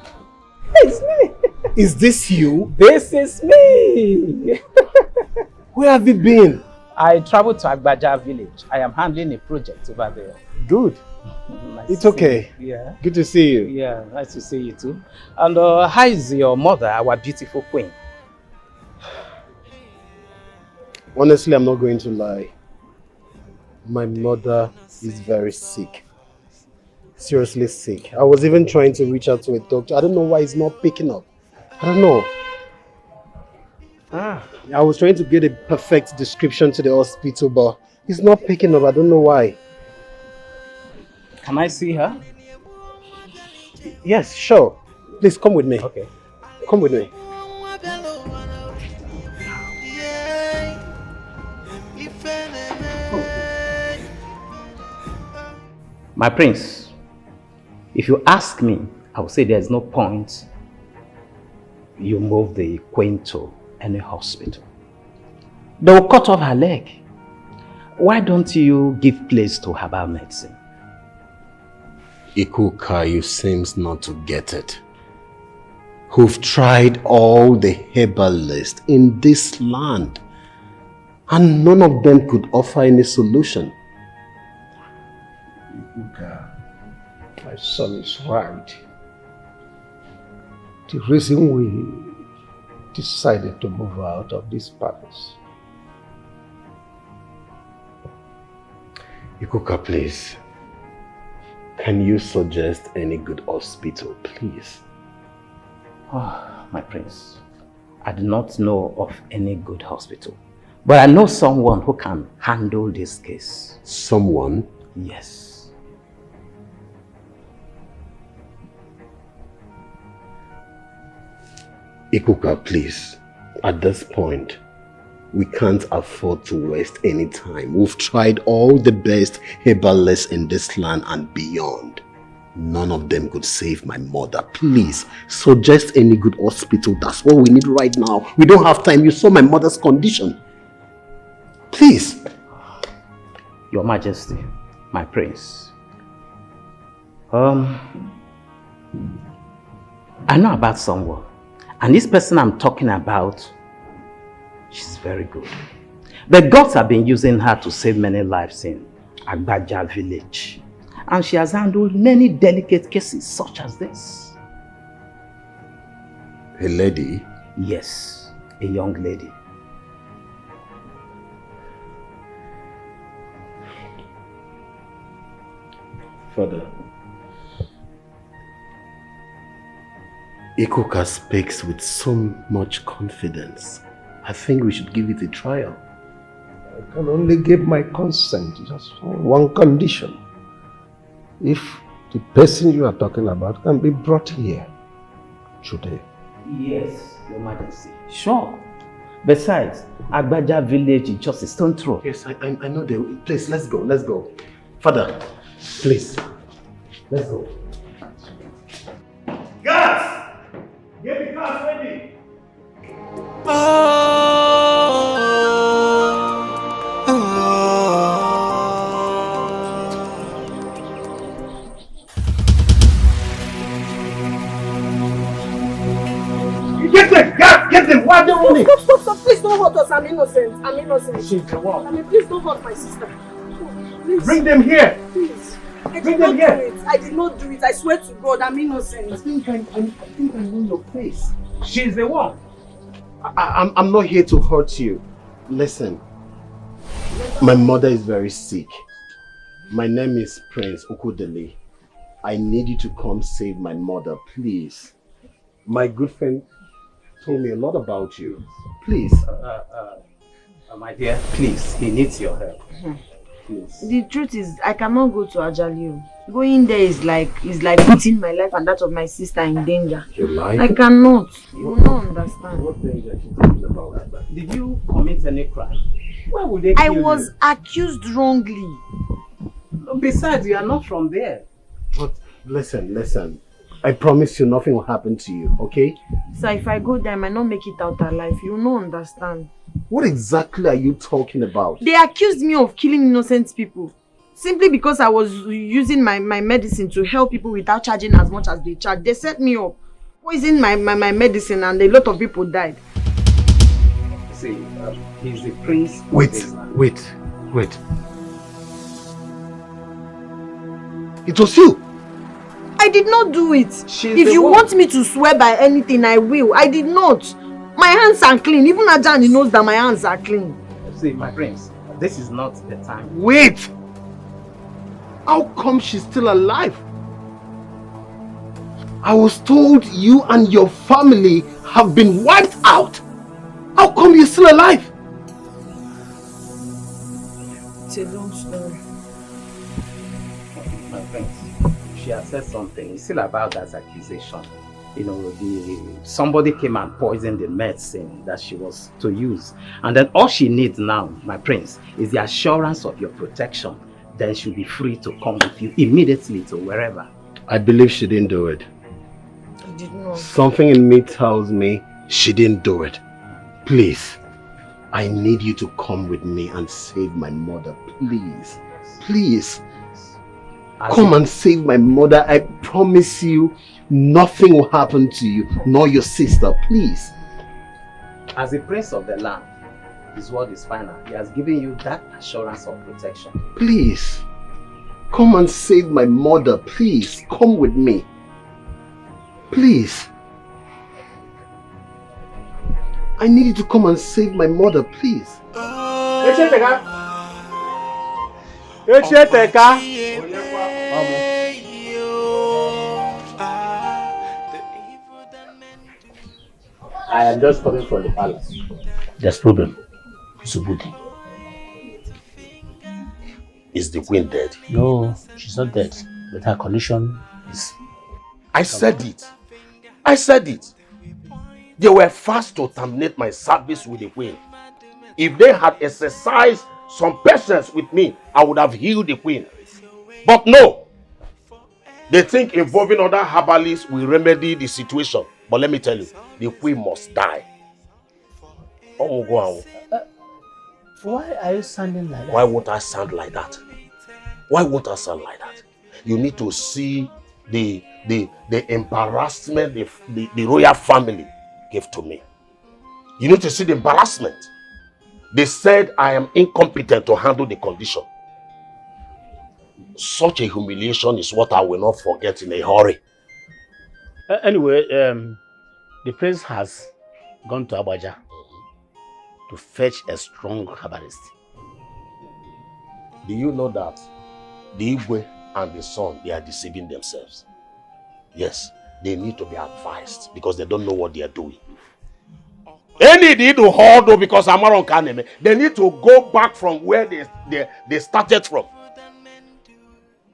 It's me. Is this you? This is me. Where have you been? I traveled to Agbaja village. I am handling a project over there. Good. Nice It's to okay. see you. Yeah. Good to see you. Yeah, nice to see you too. And how is your mother, our beautiful queen? Honestly, I'm not going to lie. My mother is very sick. Seriously sick. I was even trying to reach out to a doctor. I don't know why he's not picking up. I don't know. I was trying to get a perfect description to the hospital, but he's not picking up. I don't know why. Can I see her? Yes, sure. Please come with me. Okay. Come with me. My prince, if you ask me, I will say there's no point you move the queen to any hospital. They will cut off her leg. Why don't you give place to herbal medicine? Ikuka, you seems not to get it. Who've tried all the herbalists in this land, and none of them could offer any solution. Ikuka, my son is right. The reason we decided to move out of this palace. Ikuka, please. Can you suggest any good hospital, please? Oh, my prince, I do not know of any good hospital. But I know someone who can handle this case. Someone? Yes. Ikuka, please. At this point, we can't afford to waste any time. We've tried all the best herbalists in this land and beyond. None of them could save my mother. Please, suggest any good hospital. That's what we need right now. We don't have time. You saw my mother's condition. Please. Your Majesty, my prince. I know about someone. And this person I'm talking about, she's very good. The gods have been using her to save many lives in Agbaja village. And she has handled many delicate cases such as this. A lady? Yes, a young lady. Father, Ikuka speaks with so much confidence. I think we should give it a trial. I can only give my consent just on one condition. If the person you are talking about can be brought here today. Yes, Your Majesty. Sure. Besides, Agbaja village is just a stone throw. Yes, I know the place. Let's go, let's go. Father, please. Let's go. Guards! Get the cars ready! Get them! Get them! Why are they running? Stop! Please don't hurt us. I'm innocent. I'm innocent. She's the one. I mean, please don't hurt my sister. Please. Bring them here. Please. I Bring did them not here. do it. I did not do it. I swear to God, I'm innocent. I think I know your face. She's the one. I'm not here to hurt you. Listen, my mother is very sick. My name is Prince Okudele. I need you to come save my mother, please. My good friend told me a lot about you. Please. My dear, please, he needs your help. Please. The truth is, I cannot go to Ajalio. Going there is like putting my life and that of my sister in danger. Your life? I cannot. You will not understand. What danger are you talking about? Did you commit any crime? Why would they kill you? I was accused wrongly. Besides, you are not from there. But listen. I promise you nothing will happen to you, okay? So if I go there, I might not make it out alive. You will not understand. What exactly are you talking about? They accused me of killing innocent people. Simply because I was using my medicine to help people without charging as much as they charge. They set me up, poisoned my medicine, and a lot of people died. See, he's the prince. Wait. It was you. I did not do it. If you want me to swear by anything, I will. I did not. My hands are clean. Even Ajani knows that my hands are clean. See, my prince, this is not the time. Wait! How come she's still alive? I was told you and your family have been wiped out. How come you're still alive? It's a long story. My prince, she has said something. It's still about that accusation. You know, somebody came and poisoned the medicine that she was to use. And then all she needs now, my prince, is the assurance of your protection. Then she'll be free to come with you immediately to wherever. I believe she didn't do it. I did not. Something in me tells me she didn't do it. Please, I need you to come with me and save my mother. Please. Please. Come and save my mother. I promise you, nothing will happen to you, nor your sister. Please. As the prince of the land, his word is final. He has given you that assurance of protection. Please. Come and save my mother. Please. Come with me. Please. I need you to come and save my mother, please. I am just coming from the palace. There's problem. Subudi. Is the queen dead? No, she's not dead. But her condition is... I said it. They were fast to terminate my service with the queen. If they had exercised some patience with me, I would have healed the queen. But no. They think involving other herbalists will remedy the situation. But let me tell you, the queen must die. Why are you sounding like that? Why won't I sound like that? You need to see the embarrassment the royal family gave to me. You need to see the embarrassment. They said I am incompetent to handle the condition. Such a humiliation is what I will not forget in a hurry. Anyway, the prince has gone to Abuja to fetch a strong herbalist. Do you know that the Igwe and the son, they are deceiving themselves? Yes, they need to be advised because they don't know what they are doing. Any need to hold because Amaron Kaneme, they need to go back from where they started from.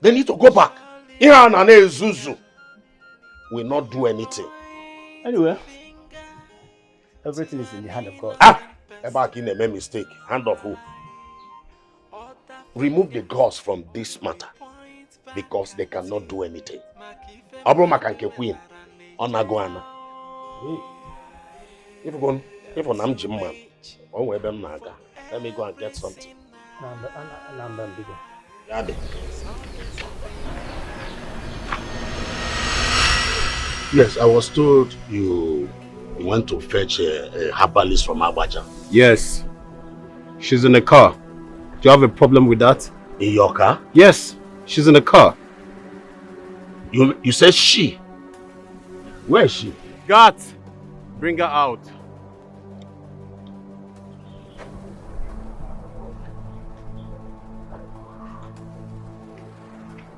They need to go back. Ihan and Zuzu will not do anything. Anyway, everything is in the hand of God. Back in a mistake. Hand of who? Remove the gods from this matter because they cannot do anything. Abroma can queen on Aguana. If I'm Jim man, let me go and get something. Yes, I was told you went to fetch a herbalist from Abuja. Yes. She's in the car. Do you have a problem with that? In your car? Yes, she's in the car. You said she? Where is she? Gat, bring her out.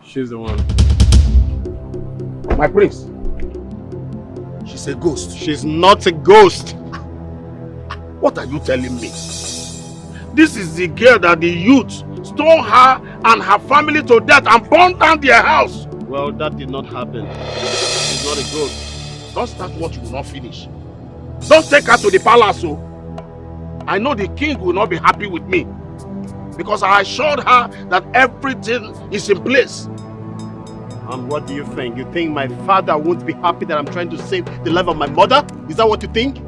She's the one. My prince. She's a ghost. She's not a ghost. What are you telling me? This is the girl that the youth stole her and her family to death and burned down their house. Well, that did not happen. She's not a ghost. Don't start what you will not finish. Don't take her to the palace, oh. I know the king will not be happy with me because I assured her that everything is in place. And what do you think? You think my father won't be happy that I'm trying to save the life of my mother? Is that what you think?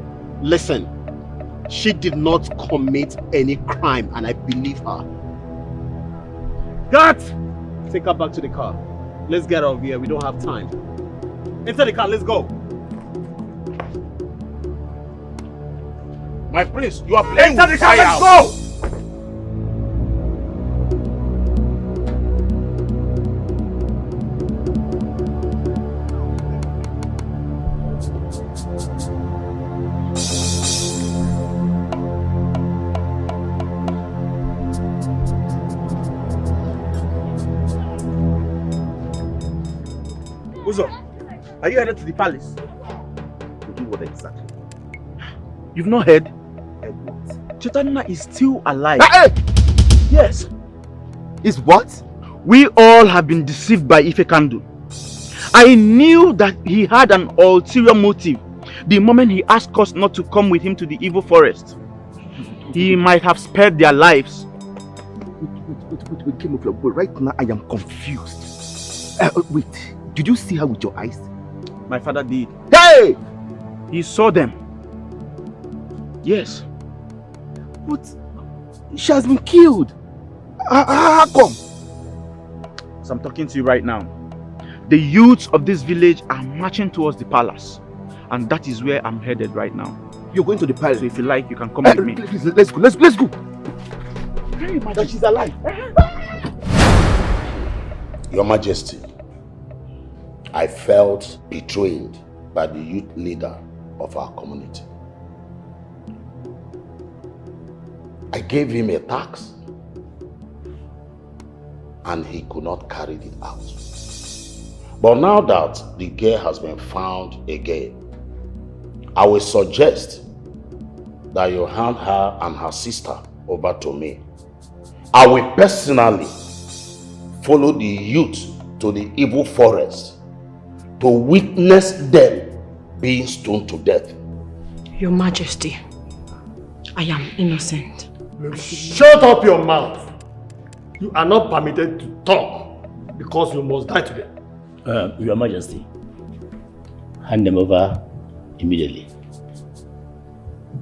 Listen, she did not commit any crime and I believe her. Gat! Take her back to the car. Let's get out of here. We don't have time. Enter the car. Let's go. My prince, you are playing Enter with the car. fire. Let's go! Uzo, are you headed to the palace? To do what exactly? You've not heard? Chitanna is still alive. Hey! Yes. Is what? We all have been deceived by Ifekandu. I knew that he had an ulterior motive the moment he asked us not to come with him to the evil forest. He might have spared their lives. Wait, Game of your boy. Right now I am confused. Wait, did you see her with your eyes? My father did. Hey! He saw them. Yes. But she has been killed. How come? So I'm talking to you right now. The youths of this village are marching towards the palace. And that is where I'm headed right now. You're going to the palace? So if you like, you can come with me. Please, let's go. Let's go. Can you imagine she's alive? Your Majesty, I felt betrayed by the youth leader of our community. I gave him a tax and he could not carry it out. But now that the girl has been found again, I will suggest that you hand her and her sister over to me. I will personally follow the youth to the evil forest to witness them being stoned to death. Your Majesty, I am innocent. Shut up your mouth. You are not permitted to talk because you must die today. Your Majesty, hand them over immediately.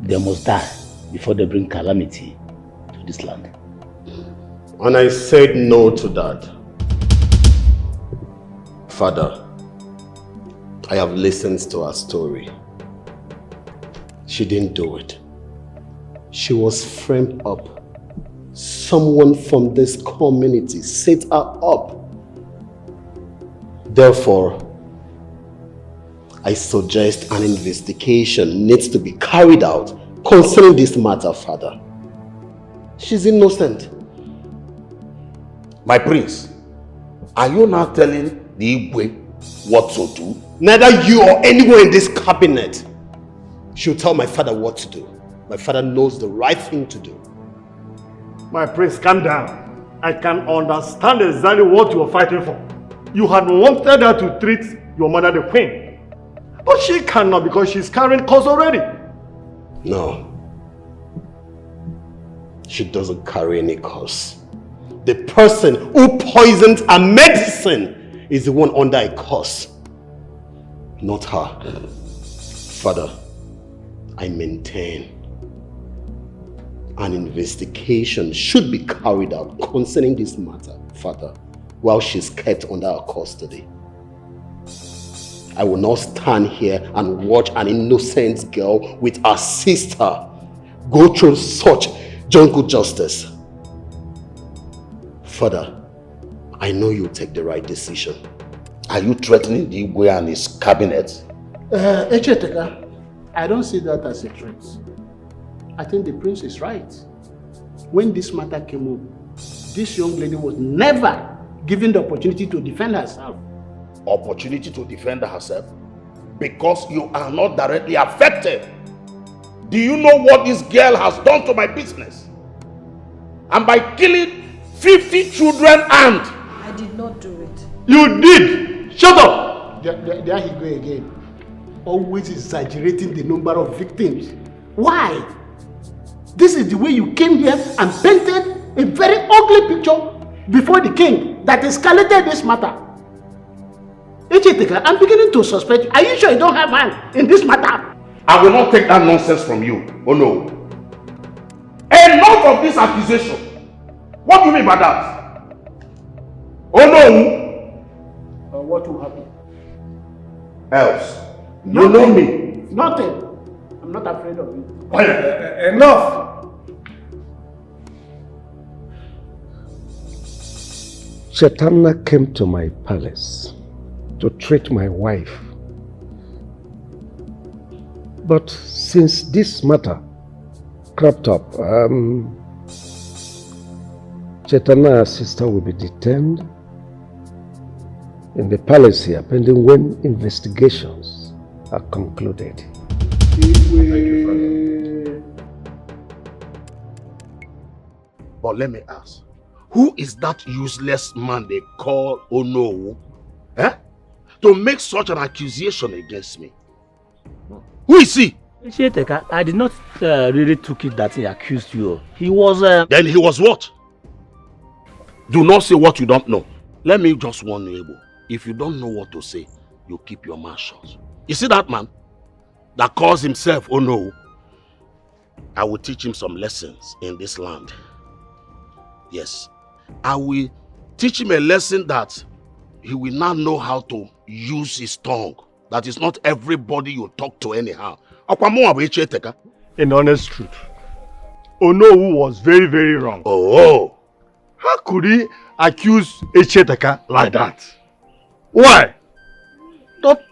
They must die before they bring calamity to this land. And I said no to that. Father, I have listened to her story. She didn't do it. She was framed up. Someone from this community set her up. Therefore, I suggest an investigation needs to be carried out concerning this matter, Father. She's innocent. My prince, are you now telling the Igwe what to do? Neither you or anyone in this cabinet should tell my father what to do. My father knows the right thing to do. My prince, calm down. I can understand exactly what you are fighting for. You had wanted her to treat your mother the queen. But she cannot because she's carrying cause already. No. She doesn't carry any cause. The person who poisoned her medicine is the one under a curse. Not her. Father, I maintain an investigation should be carried out concerning this matter, Father, while she's kept under our custody. I will not stand here and watch an innocent girl with her sister go through such jungle justice. Father, I know you'll take the right decision. Are you threatening the Igwe and his cabinet? Echeteka, I don't see that as a threat. I think the prince is right. When this matter came up, this young lady was never given the opportunity to defend herself. Opportunity to defend herself? Because you are not directly affected. Do you know what this girl has done to my business? And by killing 50 children and... I did not do it. You did! Shut up! There he go again. Always exaggerating the number of victims. Why? This is the way you came here and painted a very ugly picture before the king that escalated this matter. Echeteka, I'm beginning to suspect you. Are you sure you don't have hand in this matter? I will not take that nonsense from you. Oh no. Enough of this accusation. What do you mean by that? Oh no. What will happen? Else. Nothing. You know me. Nothing. I'm not afraid of you. Enough. Chetana came to my palace to treat my wife. But since this matter cropped up, Chetana's sister will be detained in the palace here pending when investigations are concluded. Thank you, Father. But let me ask, who is that useless man they call Onowu? To make such an accusation against me? Who is he? I did not really took it that he accused you. He was... Then he was what? Do not say what you don't know. Let me just warn you, Ebo. If you don't know what to say, you keep your mouth shut. You see that man that calls himself Onowu? I will teach him some lessons in this land. Yes. I will teach him a lesson that he will now know how to use his tongue. That is not everybody you talk to anyhow. In honest truth, Onowu was very, very wrong. Oh. How could he accuse Echeteka like that? Why? But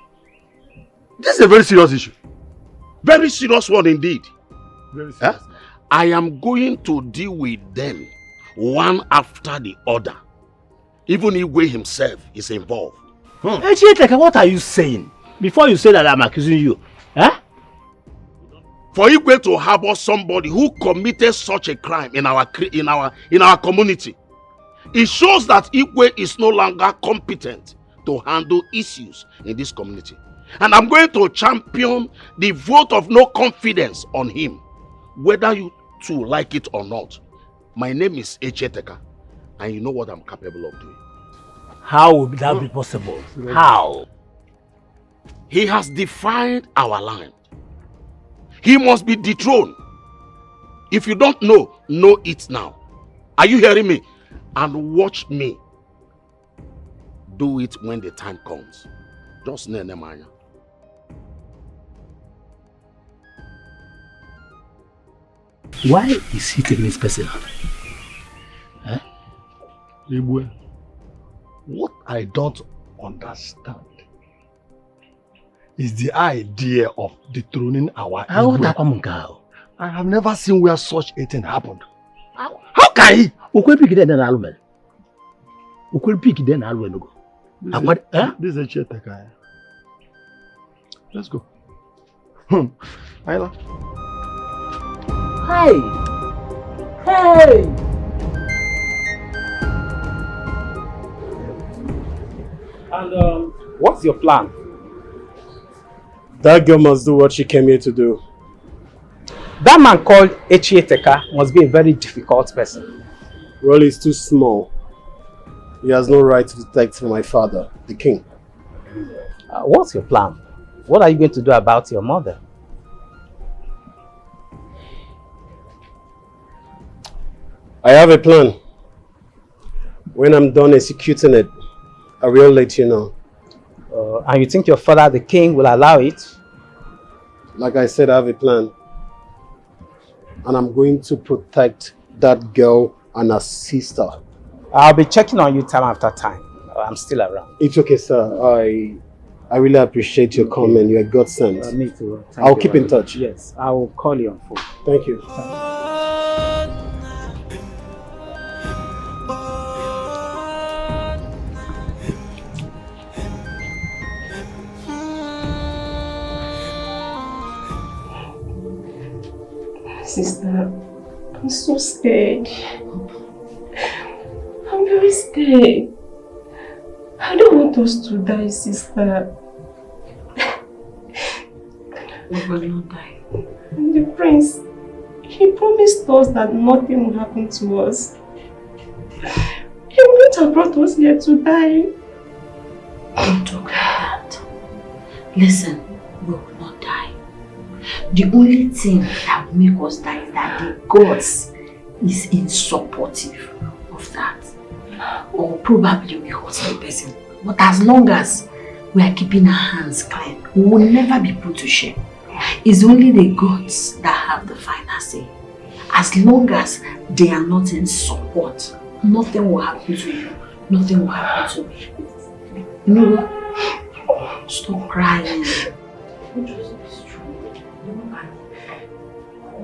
this is a very serious issue. Very serious one indeed. Very serious. I am going to deal with them one after the other. Even Igwe himself is involved. Echeteka, what are you saying? Before you say that I'm accusing you, For Igwe to harbor somebody who committed such a crime in our community, it shows that Igwe is no longer competent to handle issues in this community. And I'm going to champion the vote of no confidence on him, whether you two like it or not. My name is Echeteka, and you know what I'm capable of doing. How would that be possible? How? He has defied our land. He must be dethroned. If you don't know, know it now. Are you hearing me? And watch me do it when the time comes. Just Nenemanya. Why is he taking this personal? Igwe, what I don't understand is the idea of dethroning our Igwe. I have never seen where such a thing happened. How can he? This is a Cheteka. Let's go. Ayla. Hey! And what's your plan? That girl must do what she came here to do. That man called Echeteka must be a very difficult person. Well, he's too small. He has no right to detect my father, the king. What's your plan? What are you going to do about your mother? I have a plan. When I'm done executing it, I will let you know. And you think your father, the king, will allow it? Like I said, I have a plan. And I'm going to protect that girl and her sister I'll be checking on you time after time. I'm still around. It's okay, sir. I really appreciate your comment. You're a godsend. Me too. I'll keep in touch. Yes, I will call you on phone. Thank you. Sister, I'm so scared. I'm very scared. I don't want us to die, sister. We will not die. The prince, he promised us that nothing will happen to us. He wouldn't have brought us here to die. Don't talk like that. Listen, we will not die. The only thing that will make us die is that the gods is insupportive of that. Or probably we hurt the person. But as long as we are keeping our hands clean, we will never be put to shame. It's only the gods that have the final say. As long as they are not in support, nothing will happen to you. Nothing will happen to me. No. Stop crying.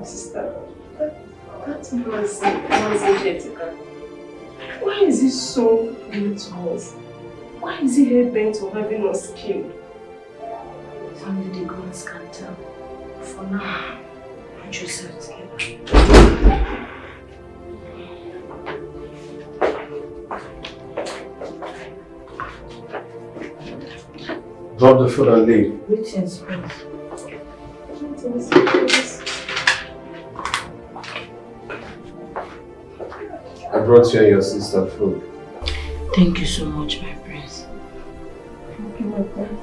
Sister, that was Jessica. Why is he so rude to us? Why is he hell bent on having us killed? Only the gods can tell. For now, put yourself together. Drop the food and leave. Greetings, Prince. Greetings, Prince. I brought you and your sister food. Thank you so much, my prince. Thank you, my prince.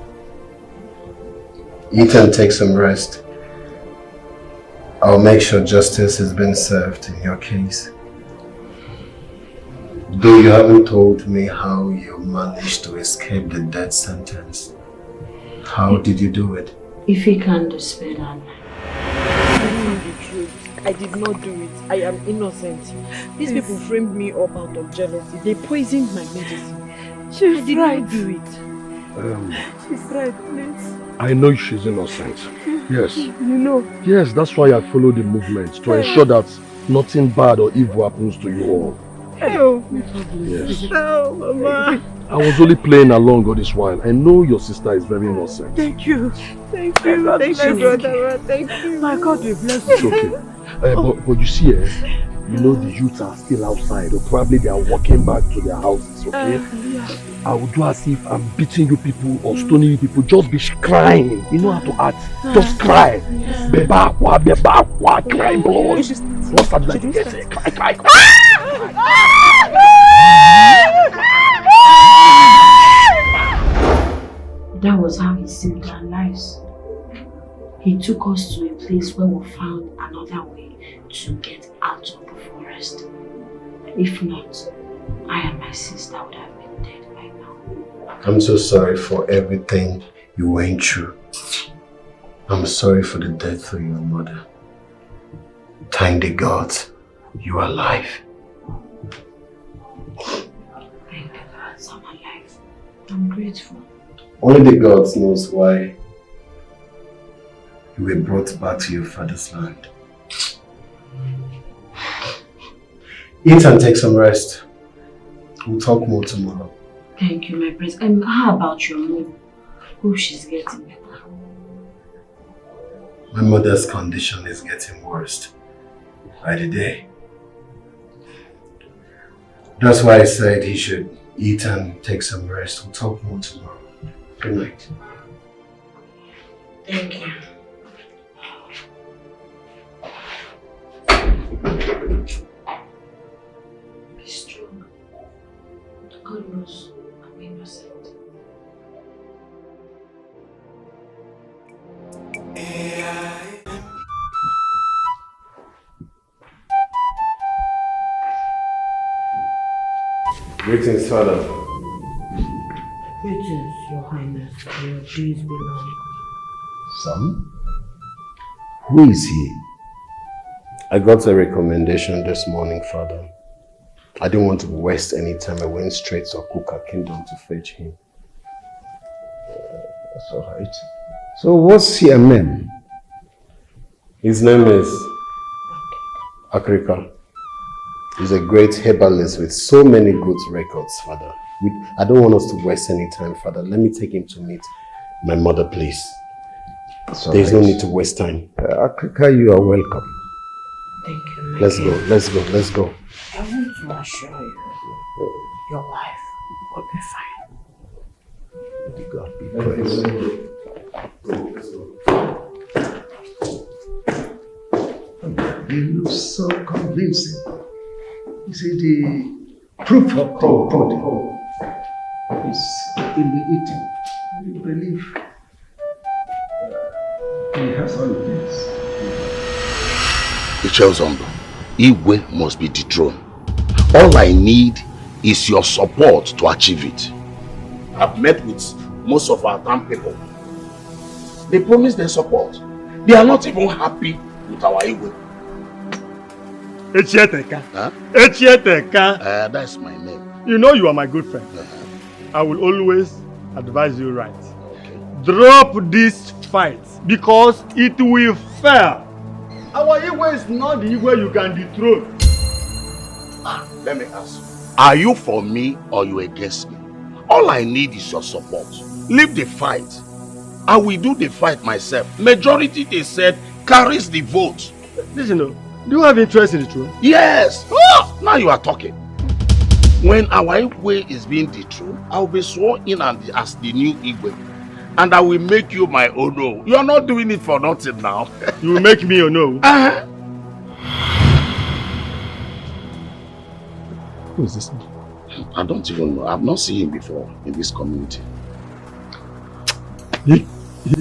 Eat and take some rest. I'll make sure justice has been served in your case. Though you haven't told me how you managed to escape the death sentence. How did you do it? If he can spare that. I did not do it. I am innocent. These people framed me up out of jealousy. They poisoned my medicine. I did not do it. She's right, please. I know she's innocent. Yes. You know. Yes, that's why I follow the movement to ensure that nothing bad or evil happens to you all. Help. Yes. Oh, Mama. I was only playing along all this while. I know your sister is very innocent. Thank you. Thank you. Thank you, brother. Thank you. My God will bless you. It's okay. But you see, you know the youths are still outside, or probably they are walking back to their houses, okay? Yeah. I will do as if I'm beating you people or stoning you people. Just be crying. You know how to act. Just cry. Beba, cry blood. What's that like? Yes, cry. That was how he saved our lives. He took us to a place where we found another way to get out of the forest. If not, I and my sister would have been dead by now. I'm so sorry for everything you went through. I'm sorry for the death of your mother. Thank the gods you are alive. Thank the gods I'm alive. I'm grateful. Only the gods knows why you were brought back to your father's land. Eat and take some rest. We'll talk more tomorrow. Thank you, my prince. How about your mom? Hope she's getting better. My mother's condition is getting worse by the day. That's why I said he should eat and take some rest. We'll talk more tomorrow. Good night. Thank you. Be strong. God knows I'm innocent. Greetings, Father. Greetings, Your Highness. Your days be long. Son? Who is he? I got a recommendation this morning, Father. I didn't want to waste any time. I went straight to Akuka Kingdom to fetch him. That's all right. So what's your name? His name is Akrika. He's a great herbalist with so many good records, Father. I don't want us to waste any time, Father. Let me take him to meet my mother, please. There's no need to waste time. Akrika, you are welcome. Thank you, Let's go, let's go, let's go. I want to assure you, your wife will be fine. May God be praised. You look so convincing. You see, the proof of the pudding is in the eating. I believe he has all of this. Ichel Igwe must be dethroned. All I need is your support to achieve it. I've met with most of our town people. They promise their support. They are not even happy with our Igwe. Echieteka. Huh? Echieteka. That's my name. You know you are my good friend. I will always advise you right. Okay. Drop this fight because it will fail. Our Igwe is not the Igwe you can dethrone. Let me ask you. Are you for me or you against me? All I need is your support. Leave the fight. I will do the fight myself. Majority, they said, carries the vote. Listen, do you have interest in the throne? Yes. Oh, now you are talking. When our Igwe is being dethroned, I will be sworn in as the new Igwe. And I will make you my Ono. You are not doing it for nothing now. You will make me Ono? Who is this man? I don't even know. I've not seen him before in this community. He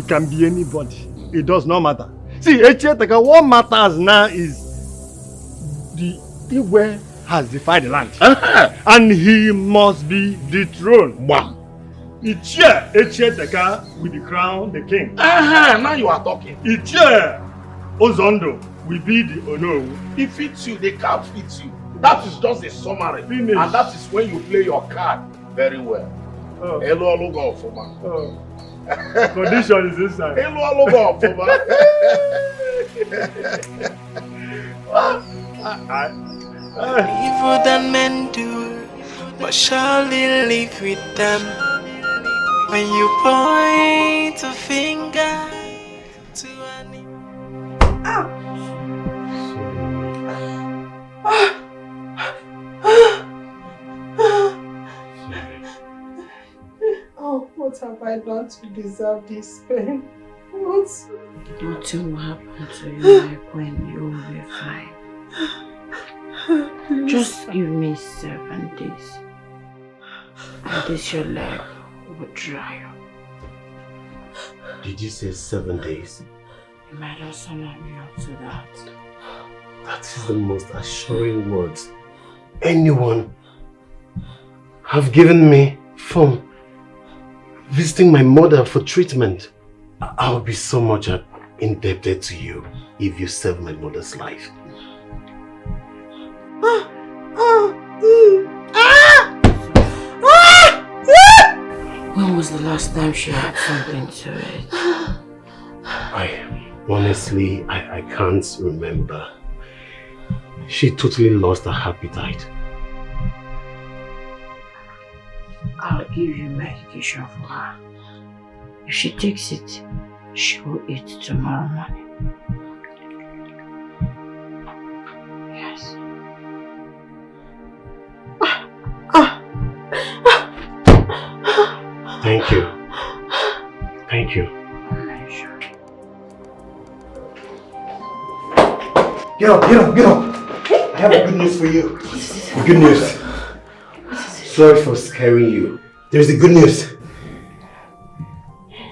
can be anybody. It does not matter. See, Echieteka, what matters now is the Igwe has defied the land. And he must be dethroned. Bam. Ichie Echieteka will be crowned the king. Now you are talking. Ichie Ozondo will be the Ono. It fits you, they can't fit you. That is just a summary. Finish. And that is when you play your card very well. Hello, logo for man. Condition is this side. Hello, logo for man. Evil than men do, but surely live with them. When you point a finger to an Oh, what have I done to deserve this pain? What? Nothing will happen to you, my queen. You will be fine. Just give me 7 days. And this your leg will dry up. Did you say 7 days? You might also let me up to that. That is the most assuring words anyone have given me from visiting my mother for treatment. I will be so much indebted to you if you save my mother's life. When was the last time she had something to eat? Honestly, I can't remember. She totally lost her appetite. I'll give you medication for her. If she takes it, she will eat tomorrow morning. Yes. Thank you. Thank you. Get up, get up, get up! I have good news for you. Good news. Sorry for scaring you. There's the good news.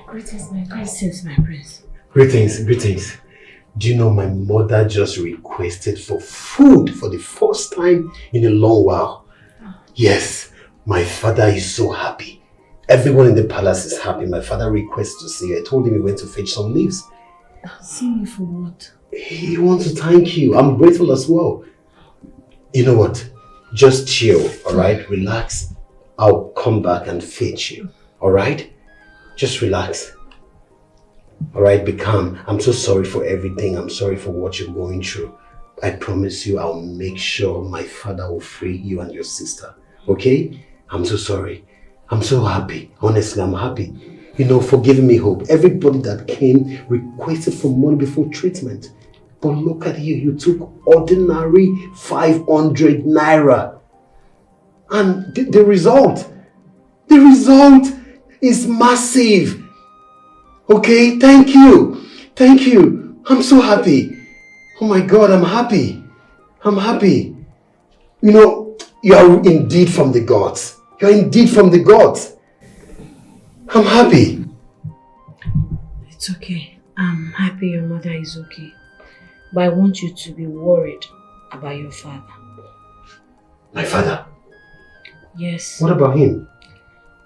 Greetings, my prince. My prince. Greetings, greetings. Do you know my mother just requested for food for the first time in a long while? Yes, my father is so happy. Everyone in the palace is happy. My father requests to see you. I told him he went to fetch some leaves. See me for what? He wants to thank you. I'm grateful as well. You know what? Just chill, alright? Relax. I'll come back and fetch you, alright? Just relax. Alright, be calm. I'm so sorry for everything. I'm sorry for what you're going through. I promise you I'll make sure my father will free you and your sister. Okay? I'm so sorry. I'm so happy. Honestly, I'm happy. You know, for giving me hope. Everybody that came requested for money before treatment. But look at you. You took ordinary 500 naira. And the result is massive. Okay? Thank you. Thank you. I'm so happy. Oh my God, I'm happy. I'm happy. You know, you are indeed from the gods. You are indeed from the gods. I'm happy. It's okay. I'm happy your mother is okay. But I want you to be worried about your father. My father? Yes. What about him?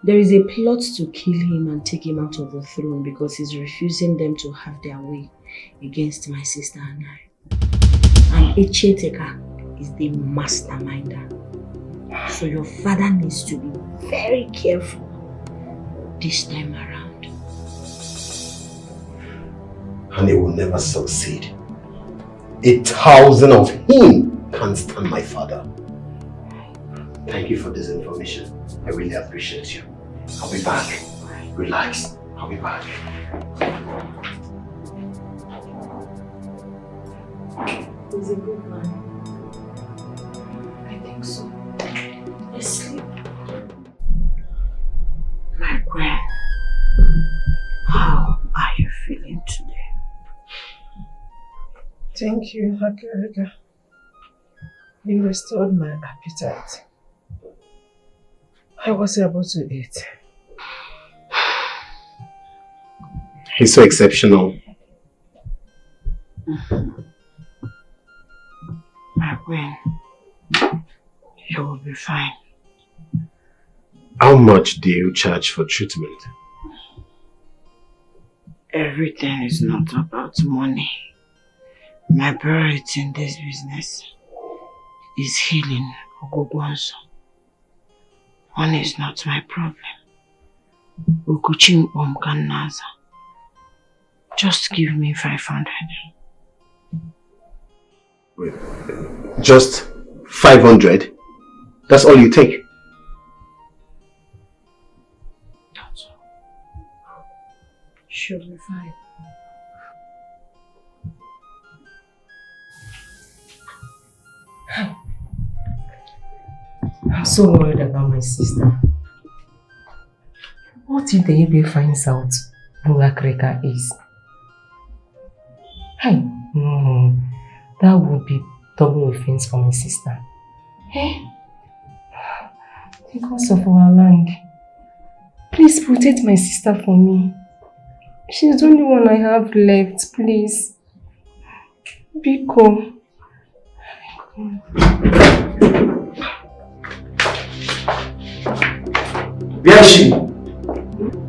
There is a plot to kill him and take him out of the throne because he's refusing them to have their way against my sister and I. And Echeteka is the masterminder. So your father needs to be very careful this time around. And he will never succeed. 1,000 of him can't stand my father. Thank you for this information. I really appreciate you. I'll be back. Relax. I'll be back. He's a good man. I think so. Let's sleep. My queen, how are you feeling today? Thank you, Hakarika. You restored my appetite. I was able to eat. He's so exceptional. My queen, you will be fine. How much do you charge for treatment? Everything is not about money. My priority in this business is healing Ogogwanso. Money is not my problem. Ukuchim Omkanaza. Just give me 500. Wait, just 500? That's all you take? That's all. She'll be fine. I'm so worried about my sister. What if the Ibe finds out who Akreka is? Hey, no, that would be double offense for my sister. Hey, because of our land, please protect my sister for me. She's the only one I have left, please. Biko. Where is she?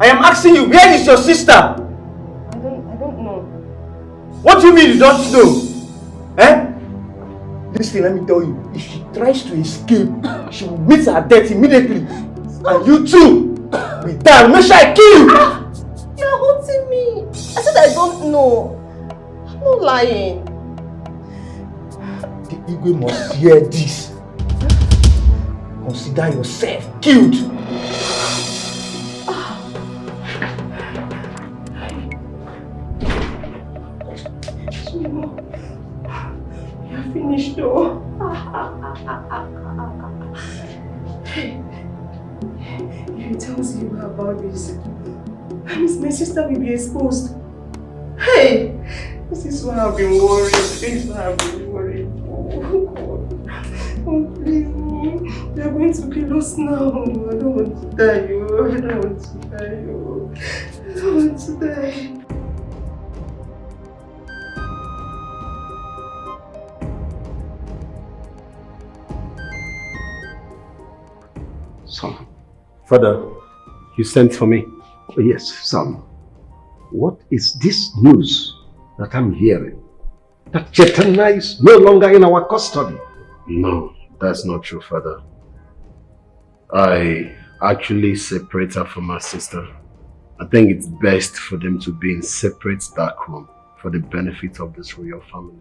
I am asking you, where is your sister? I don't know. What do you mean you don't know? Eh? Listen, let me tell you, if she tries to escape, she will meet her death immediately. And you too will die. Make sure I kill you. You're haunting me. I said I don't know. I'm not lying. The Igwe must hear this. Consider yourself killed. You're finished though. If he tells you about this, that means my sister will be exposed. Hey! This is why I've been worried. This is why I've been worried. Oh God. Oh please. They're going to kill us now. I don't want to die. I don't want to die. I don't want to die. Son. Father, you sent for me? Oh, yes, son. What is this news that I'm hearing? That Chetana is no longer in our custody? No, That's not true, Father. I actually separate her from her sister. I think it's best for them to be in separate dark room for the benefit of this royal family.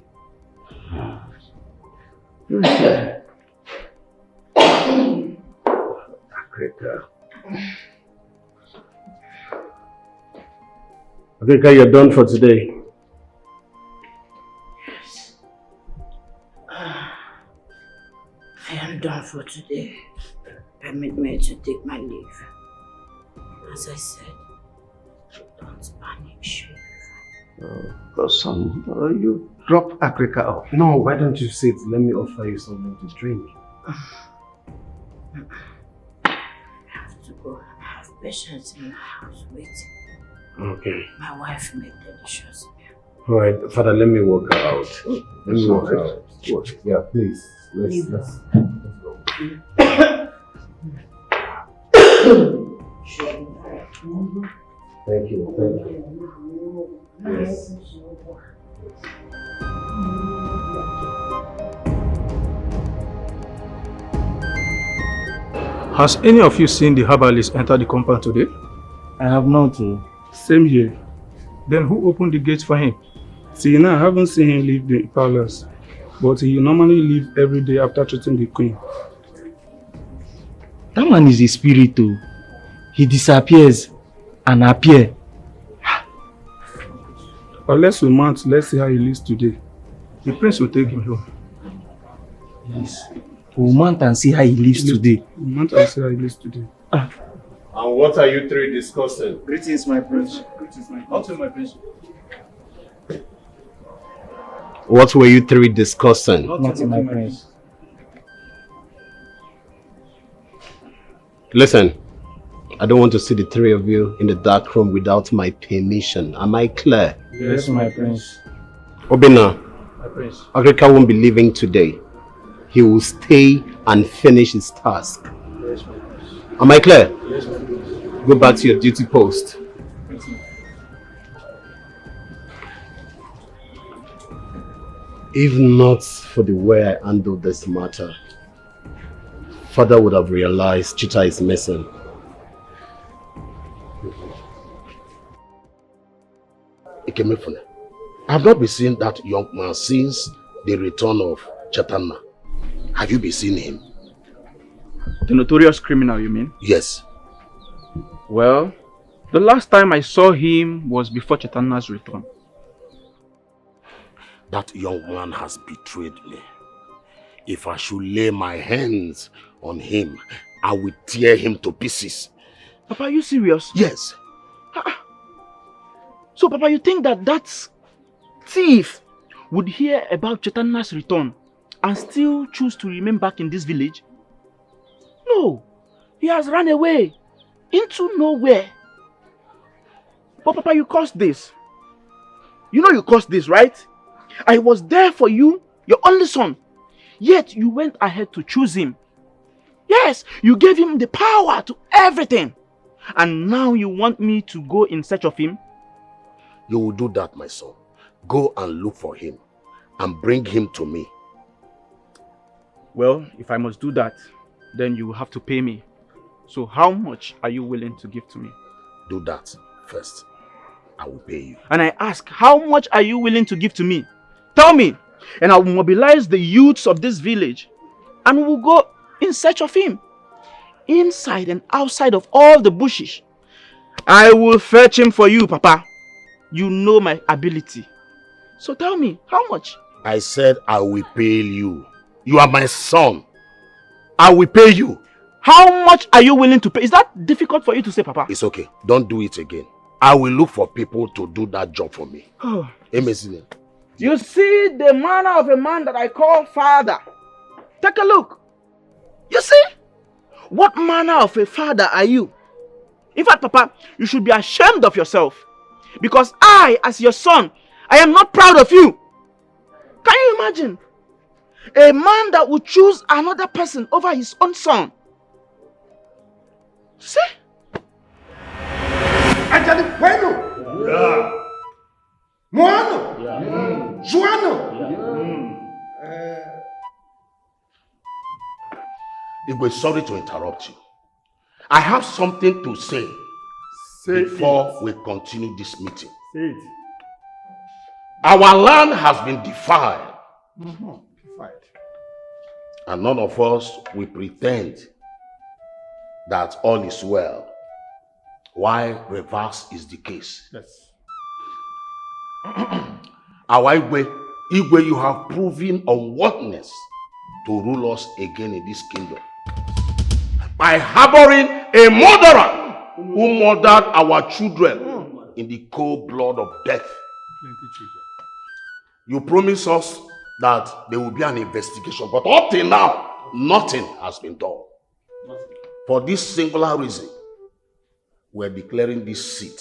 Agrika, you're done for today. Yes. I am done for today. Permit me to take my leave. As I said, don't panic, Chief. You drop Agrika off. No, why don't you sit? Let me offer you something to drink. I have to go. I have patients in the house waiting. Okay. My wife made delicious meal. Alright, Father, let me walk her out. Let me walk her out. Yeah, please. Let's go. Thank you. Yes. Has any of you seen the herbalist enter the compound today? I have not. Same here. Then who opened the gate for him? See, now I haven't seen him leave the palace, but he normally leaves every day after treating the queen. That man is a spirit too. He disappears and appears. Unless we mount, let's see how he lives today. The prince will take him home. Yes. We'll mount and see how he lives today. We'll mount and see how he lives today. And what are you three discussing? Greetings, my prince. Greetings, my prince. What were you three discussing? Nothing, my prince. Listen, I don't want to see the three of you in the dark room without my permission. Am I clear? Yes, my prince. Obina, My prince. Agrika won't be leaving today. He will stay and finish his task. Yes, my prince. Am I clear? Yes, my prince. Go back to your duty post. If not for the way I handled this matter, Father would have realized Chita is missing. Ikemefune, I have not been seeing that young man since the return of Chatanna. Have you been seeing him? The notorious criminal, you mean? Yes. Well, the last time I saw him was before Chatanna's return. That young man has betrayed me. If I should lay my hands on him, I will tear him to pieces. Papa, are you serious? Yes. So, Papa, you think that thief would hear about Chatanna's return and still choose to remain back in this village? No, he has run away into nowhere. But Papa, you caused this. You know you caused this, right? I was there for you, your only son. Yet you went ahead to choose him. Yes, you gave him the power to everything. And now you want me to go in search of him? You will do that, my son. Go and look for him and bring him to me. Well, if I must do that, then you will have to pay me. So how much are you willing to give to me? Do that first. I will pay you. And I ask, how much are you willing to give to me? Tell me, and I will mobilize the youths of this village and we will go in search of him. Inside and outside of all the bushes. I will fetch him for you, Papa. You know my ability. So tell me, how much? I said I will pay you. You are my son. I will pay you. How much are you willing to pay? Is that difficult for you to say, Papa? It's okay. Don't do it again. I will look for people to do that job for me. Oh. Amazing. You see the manner of a man that I call father. Take a look. You see? What manner of a father are you? In fact, Papa, you should be ashamed of yourself. Because I, as your son, I am not proud of you. Can you imagine? A man that would choose another person over his own son. See? Ajali bueno. Yeah. Moano. Yeah. Joano. Igwe, sorry to interrupt you. I have something to say before we continue this meeting. Say it. Our land has been defiled. Defiled. And none of us will pretend that all is well, while reverse is the case. Yes. Our Igwe, you have proven unworthiness to rule us again in this kingdom by harboring a murderer who murdered our children in the cold blood of death. Plenty children. You promised us that there will be an investigation, but up till now, nothing has been done. For this singular reason, we're declaring this seat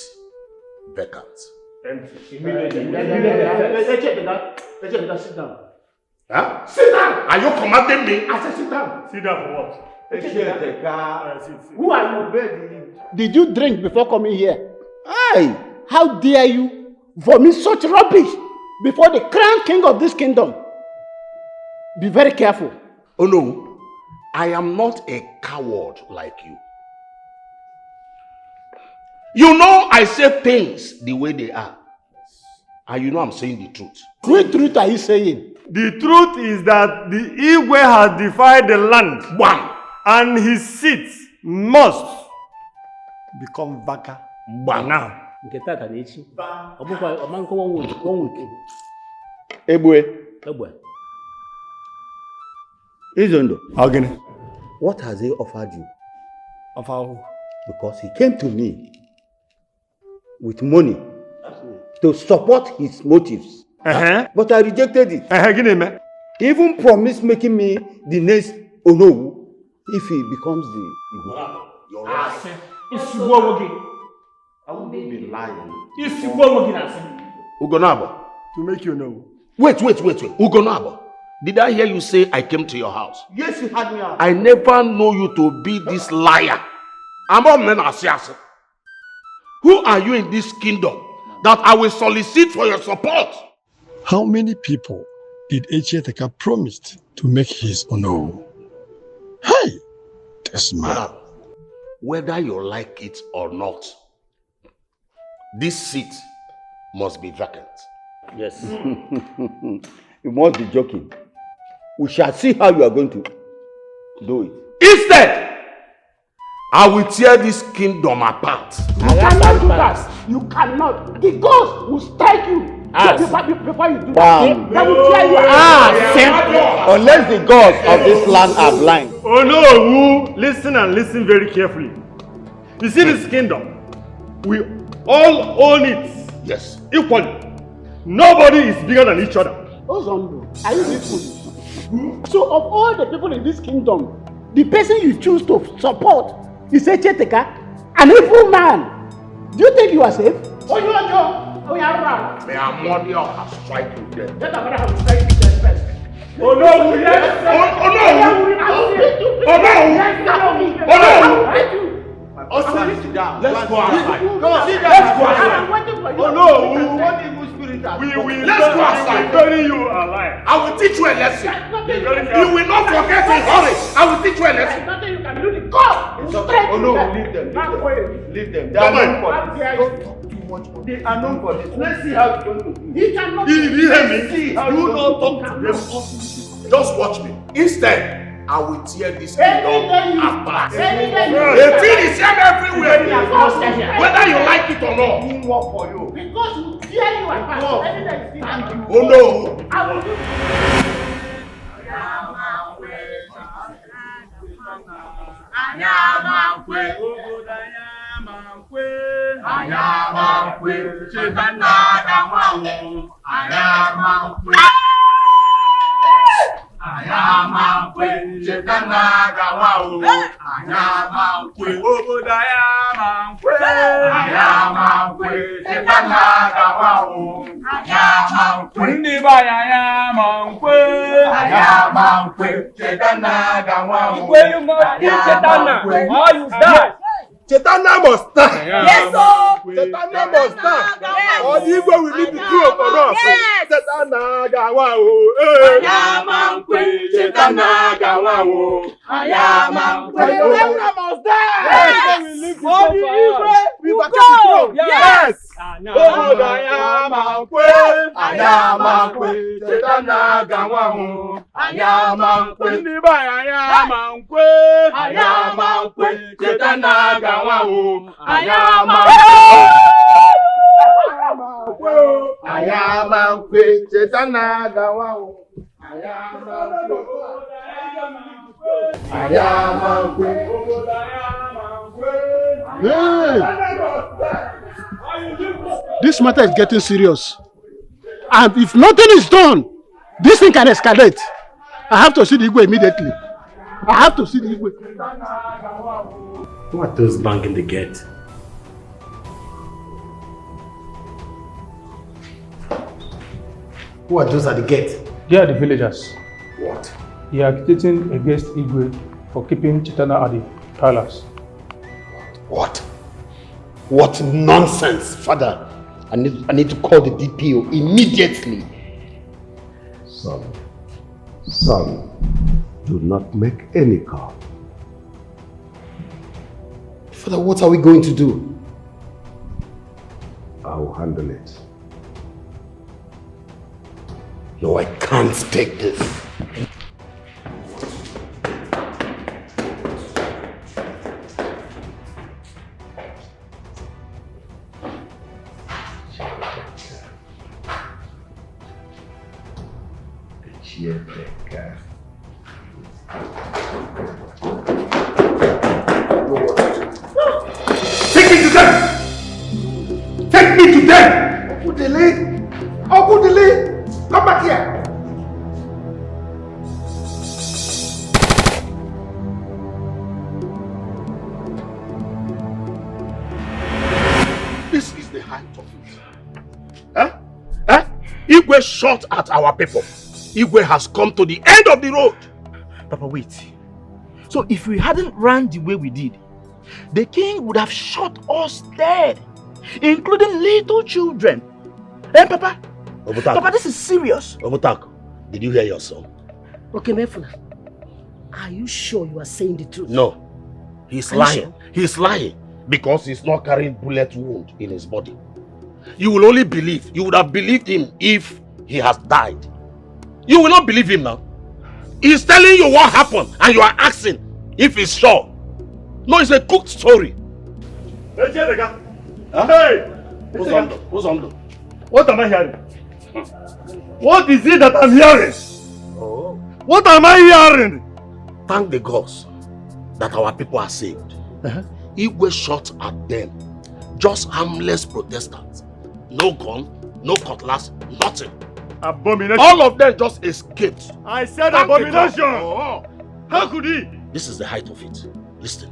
vacant. Empty. Sit down. Huh? Sit down! Are you commanding me? I said sit down. Sit down for what? Who are you, baby? Did you drink before coming here? Hey, how dare you vomit such rubbish before the crown king of this kingdom? Be very careful. Oh no, I am not a coward like you. You know I say things the way they are. And you know I'm saying the truth. What truth are you saying? The truth is that the Igwe has defied the land. One. And his seat must become vacant. Now. Ebue. Izondo. Again. What has he offered you? Offer who? Because he came to me with money to support his motives. But I rejected it. He even promised making me the next Onowu if he becomes the Igbo. You're right. I won't be lying. Ugonabo. To make you know. Wait. Ugonabo. Did I hear you say I came to your house? Yes, you had me out. I never know you to be this liar. Who are you in this kingdom that I will solicit for your support? How many people did Echieteka promise to make his Onowu? Hey, this man. Whether you like it or not, this seat must be vacant. Yes. You must be joking. We shall see how you are going to do it. Instead, I will tear this kingdom apart. You cannot do that. You cannot. The ghost will strike you. Before you do that, they will tear you apart. Unless the gods of this land are blind. Oh no, listen and listen very carefully. You see this kingdom, we all own it. Yes. Equally. Nobody is bigger than each other. Ozondo, are you listening? So of all the people in this kingdom, the person you choose to support is Echieteka, an evil man. Do you think you are safe? Oh, you are Joe. Oh, you are right. May our money have strike you dead. Let our mother have strike you dead first. Oh no! Oh no! Sit down. Let's go outside. Let's go outside. I'm waiting for you. Oh no! We will bury you alive. I will teach you a lesson. You will not forget in hurry. I will teach you a lesson. Nothing you can do. Go! Oh no, leave them. Leave them. They are known for this. Don't talk too much. They are known for this. Let's see how it's going to be. He cannot. You hear me? Do not talk to them. Just watch me. Instead, I will tear this kingdom apart. The thing is here everywhere. Whether you like it or not. It won't work for you. Because you tear you apart. Thank you. Oh no. I will do. Chetana must stand. Yes, sir. Chetana must stand. Or the Igwe will leave the two for us. Yes. Chetana gawa o. Ayamankwe. Chetana gawa o. Ayamankwe. Chetana must stand. Yes. Or the Igwe will go. vacate the throne. Yes. Oh, Ayamankwe. Ayamankwe. Chetana gawa o. Ayamankwe. Ndiba Ayamankwe. Ayamankwe. Chetana gawa o. Ayamankwe. Chetana gawa o. Hey! This matter is getting serious. And if nothing is done, this thing can escalate. I have to see the Igwe immediately. I have to see the Igwe. Who are those banging the gate? Who are those at the gate? They are the villagers. What? They are agitating against Igwe for keeping Chitana at the palace. What? What nonsense, Father! I need to call the DPO immediately. Son, do not make any call. Father, what are we going to do? I'll handle it. No, I can't take this. Take me to them! Take me to them! Uncle Dele! Come back here! This is the height of it. Igwe shot at our people. Igwe has come to the end of the road. Papa, wait. So if we hadn't run the way we did, the king would have shot us dead, including little children. Eh, Papa? Obutak. Papa, this is serious. Obutak, did you hear your son? Okay, Mefuna, are you sure you are saying the truth? No. He's lying. He's lying because he's not carrying bullet wound in his body. You will only believe. You would have believed him if he has died. You will not believe him now. He's telling you what happened and you are asking if he's sure. No, it's a cooked story. Hey, Jedega. Huh? Hey! Who's on? Who's on? What am I hearing? What is it that I'm hearing? Oh. What am I hearing? Thank the gods that our people are saved. Igwe shot at them. Just harmless protestants. No gun, no cutlass, nothing. Abomination. All of them just escaped. I said Thank abomination. Oh. How could he? This is the height of it. Listen.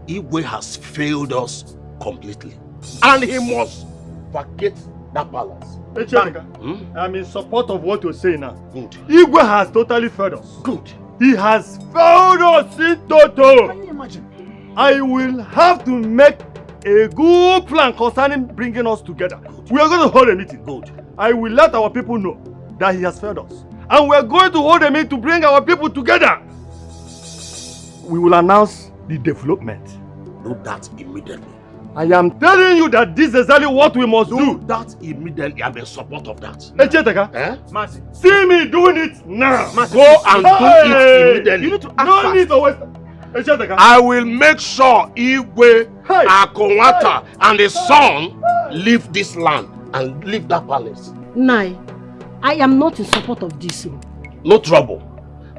Igwe has failed us completely. And he must vacate that palace. Hey, Chedeka, I'm in support of what you're saying now. Good. Igwe has totally failed us. Good. He has failed us in total. Can you imagine? I will have to make a good plan concerning bringing us together. Good. We are going to hold a meeting. Good. I will let our people know that he has failed us. And we are going to hold a meeting to bring our people together. We will announce the development. Do that immediately. I am telling you that this is exactly what we must do. That immediately. I'm in support of that. Hey, Cheteka. Mercy. See me doing it now. Mercy. Go and do it immediately. You need to act No need to waste. Hey, Cheteka. I will make sure Igwe, Akonwata, and his son leave this land and leave that palace. Nai, I am not in support of this. No trouble.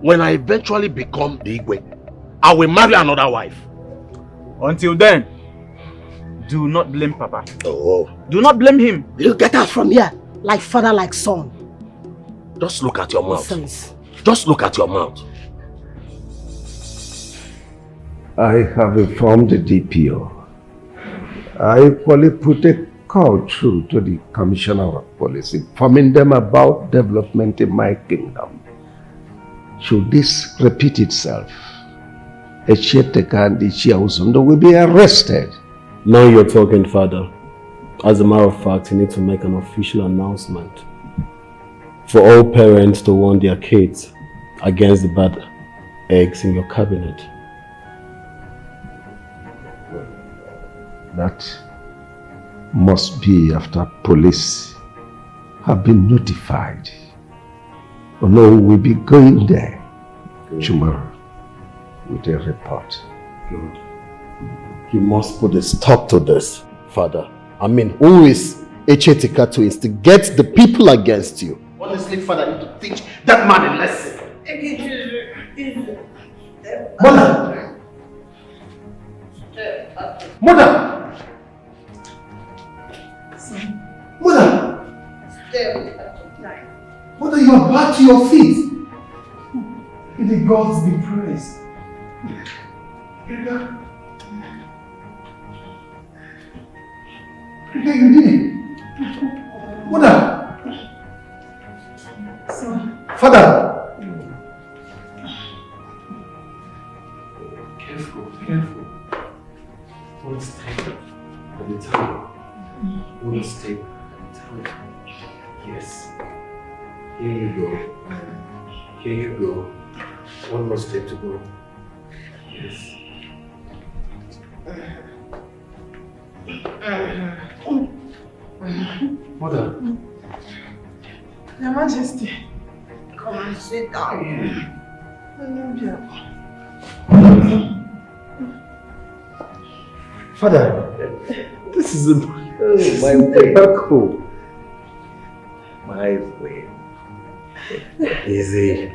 When I eventually become the Igwe, I will marry another wife. Until then, do not blame Papa. Oh. Do not blame him. You get out from here, like father, like son. Just look at your mouth. Nonsense. Just look at your mouth. I have informed the DPO. I equally put a call through to the Commissioner of Police, informing them about development in my kingdom. Should this repeat itself, Echieteka and Ichia will be arrested. Now you're talking, Father. As a matter of fact, you need to make an official announcement for all parents to warn their kids against the bad eggs in your cabinet. That must be after police have been notified. No, we'll be going there tomorrow with a report. Good. You must put a stop to this, Father. I mean, who is Echieteka to instigate the people against you? Honestly, Father, I need to teach that man a lesson. Mother! Mother! Mother! Mother, you are back to your feet. May the gods be praised. You did it. Mother! Father! Careful, careful. One step at a time. One step at a time. Yes. Here you go. Here you go. One more step to go. Yes. Mother. Your Majesty, come and sit down. Father, this is my miracle. My way. Easy.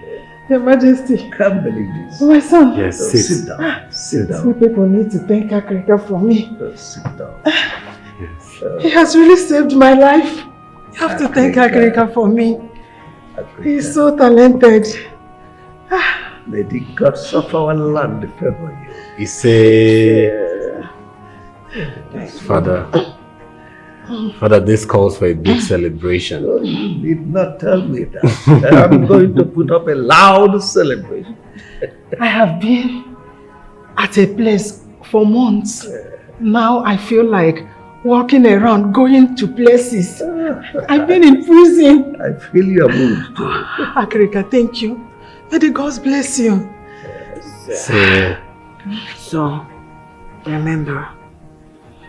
Your Majesty. Can't believe this. My son. Yes, sit down. Sit down. You people need to thank Akrika for me. Sit down. Yes. He has really saved my life. You have to thank Akrika for me. He's so talented. May the gods of our land favor you. He said, Father, this calls for a big celebration. Oh, you did not tell me that. I'm going to put up a loud celebration. I have been at a place for months. Now I feel like walking around, going to places. I've been in prison. I feel your mood too. Akrika, thank you. May the gods bless you. So, remember,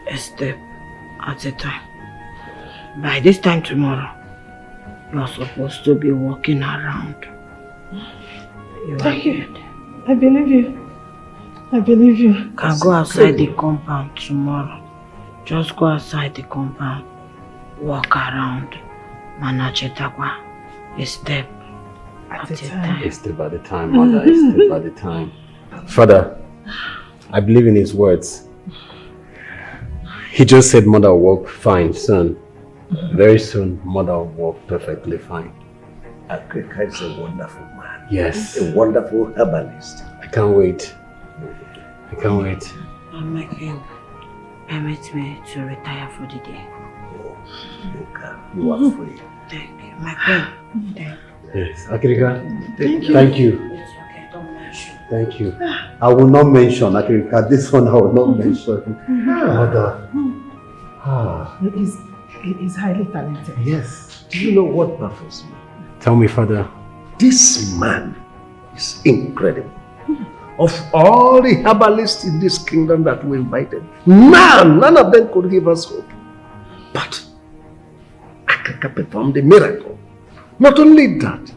a step at a time. By this time tomorrow, you're supposed to be walking around. Thank you. I believe you. I believe you. Can go outside the compound tomorrow. Just go outside the compound, walk around, Manachetakwa, a step at a time. A step at a time, Mother, a step at a time. Father, I believe in his words. He just said Mother will walk fine soon. Very soon, Mother will walk perfectly fine. Akrika is a wonderful man. Yes. A wonderful herbalist. I can't wait. I can't wait. I'm making permit me to retire for the day. You are free. Thank you. My queen. Thank you. Yes. Akrika, Thank you. thank you. It's okay, don't mention. Thank you. I will not mention Akrika. This one I will not mention. Mother. He is highly talented. Yes. Do you know what baffles me? Tell me, Father. This man is incredible. Of all the herbalists in this kingdom that we invited, none of them could give us hope. But Akrika performed a miracle. Not only that,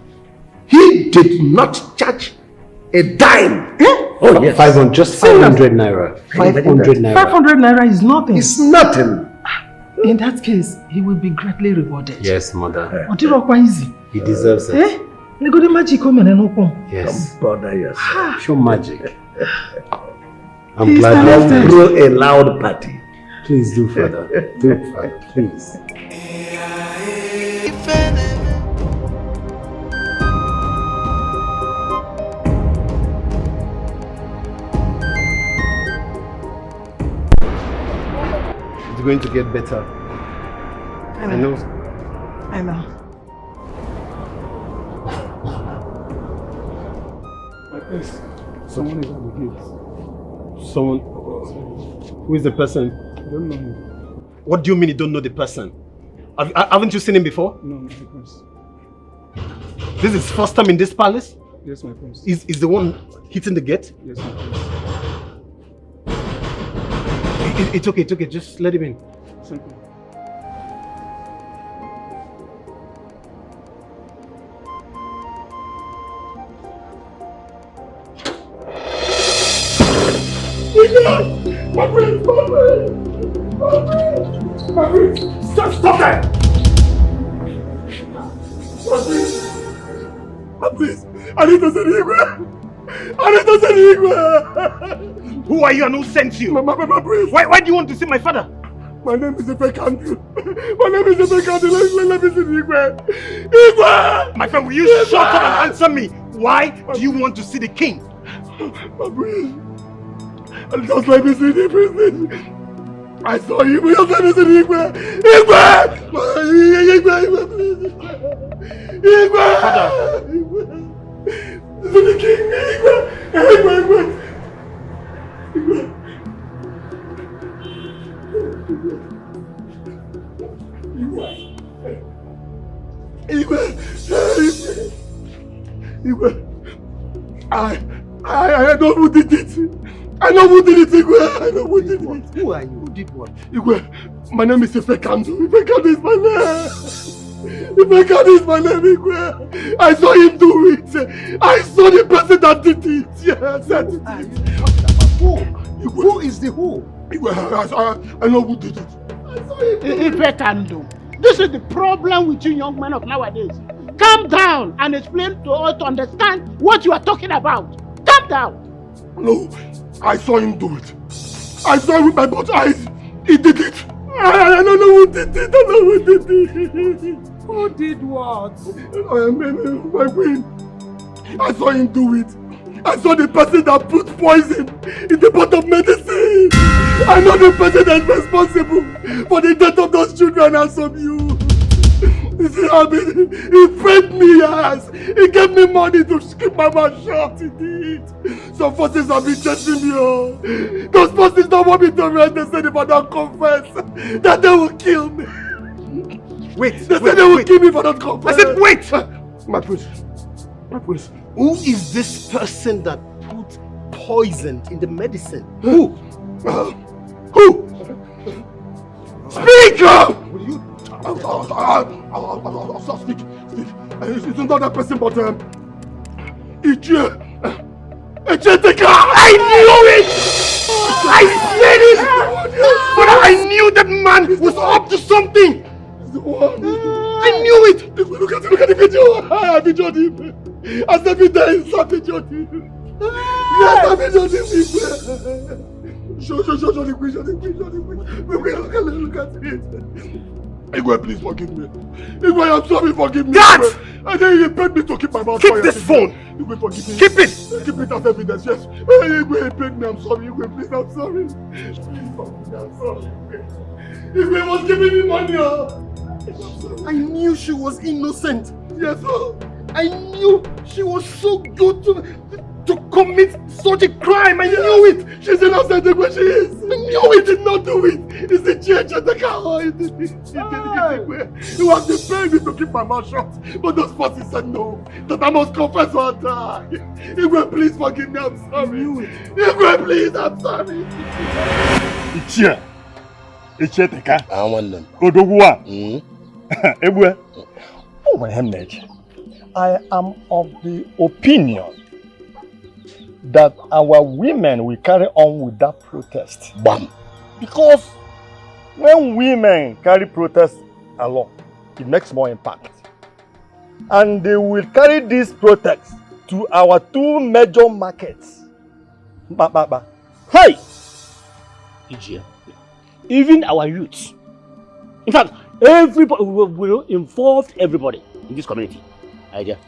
he did not charge a dime. Oh, yes. 500, just 500 naira. 500 naira. 500 naira is nothing. It's nothing. In that case, he will be greatly rewarded. Yes, Mother. Easy. He deserves it. Eh? You got the magic Yes. Don't bother yourself. Show magic. I'm He's glad talented. you Throw a loud party. Please do, Father. Do it, Father. Please. It's going to get better. I know. I know. My prince, someone is at the gate. Someone... Who is the person? I don't know him. What do you mean you don't know the person? Haven't you seen him before? No, my prince. This is first time in this palace? Yes, my prince. Is the one hitting the gate? Yes, my prince. It's okay, just let him in. Thank you. My friend! Stop that! Please, I need to send Igwe! Who are you and who sent you? My priest! Why do you want to see my father? My name is Ifekandu. Let me see Igwe! Igwe! My friend, will you shut up and answer me? Why do you want to see the king? My priest, just let me see the priest. I saw him, just let me see Igwe! Igwe, please! Igwe! Father! This is the king! Igwe! Igwe! I know who did it! I know who did it, Igwe! I know who did it! Who are you? Who did what? Igwe, my name is Ifekandu. Ifekandu is my name! Ifekandu is my name, Igwe! I saw him do it! I saw the person that did it! Yes, that did it! Who is the who? Igwe, I know who did it. I saw him do it! Ifekandu, this is the problem with you young men of nowadays. Calm down and explain to us to understand what you are talking about. Calm down! No, I saw him do it. I saw him with my both eyes. He did it. I don't know who did it. I don't know who did it. Who did what? My queen. I saw him do it. I saw the person that put poison in the pot of medicine. I know the person that's responsible for the death of those children and some you. You see how he paid me, yes. He gave me money to keep my mouth shut. He did. Some forces have been chasing me. Oh. Those forces don't want me to rest. They said if I don't confess, that they will kill me. Wait, they said they will kill me if I don't confess. I said wait! My prince. My prince. Who is this person that put poison in the medicine? Who? Who? Speak up! Will you? I'll speak. It's not that person, but Echeteka! I knew it! I said it! But I knew that man was up to something! I knew it! Look at the video! I videoed him! As evidence, I videoed him! Yes, I videoed him! Show the queen! Look at it! Igwe, please forgive me. Igwe, I'm sorry, forgive me. God! And then you paid me to keep my mouth Keep quiet. this phone! Igwe, forgive me. Keep it! Keep it as evidence, yes. Igwe, he paid me, I'm sorry. Igwe, please, I'm sorry. Please, I'm sorry. Igwe was giving me money. I knew she was innocent. Yes, sir. I knew she was so good to commit such a crime. I knew it. She's innocent, Igwe, she is. I knew it. He did not do it. It's the church and the car. He did it. He was the baby to keep my mouth shut. But those forces said no. That I must confess or die. Igwe, please forgive me. I'm sorry. Igwe, please, I'm sorry. Icheteka. I want them. Odogwa. Ebwe. Oh my hemorrhage. I am of the opinion that our women will carry on with that protest. Bam. Because when women carry protest along, it makes more impact. And they will carry this protest to our two major markets. Hey! Even our youths. In fact, everybody will involve everybody in this community. Idea.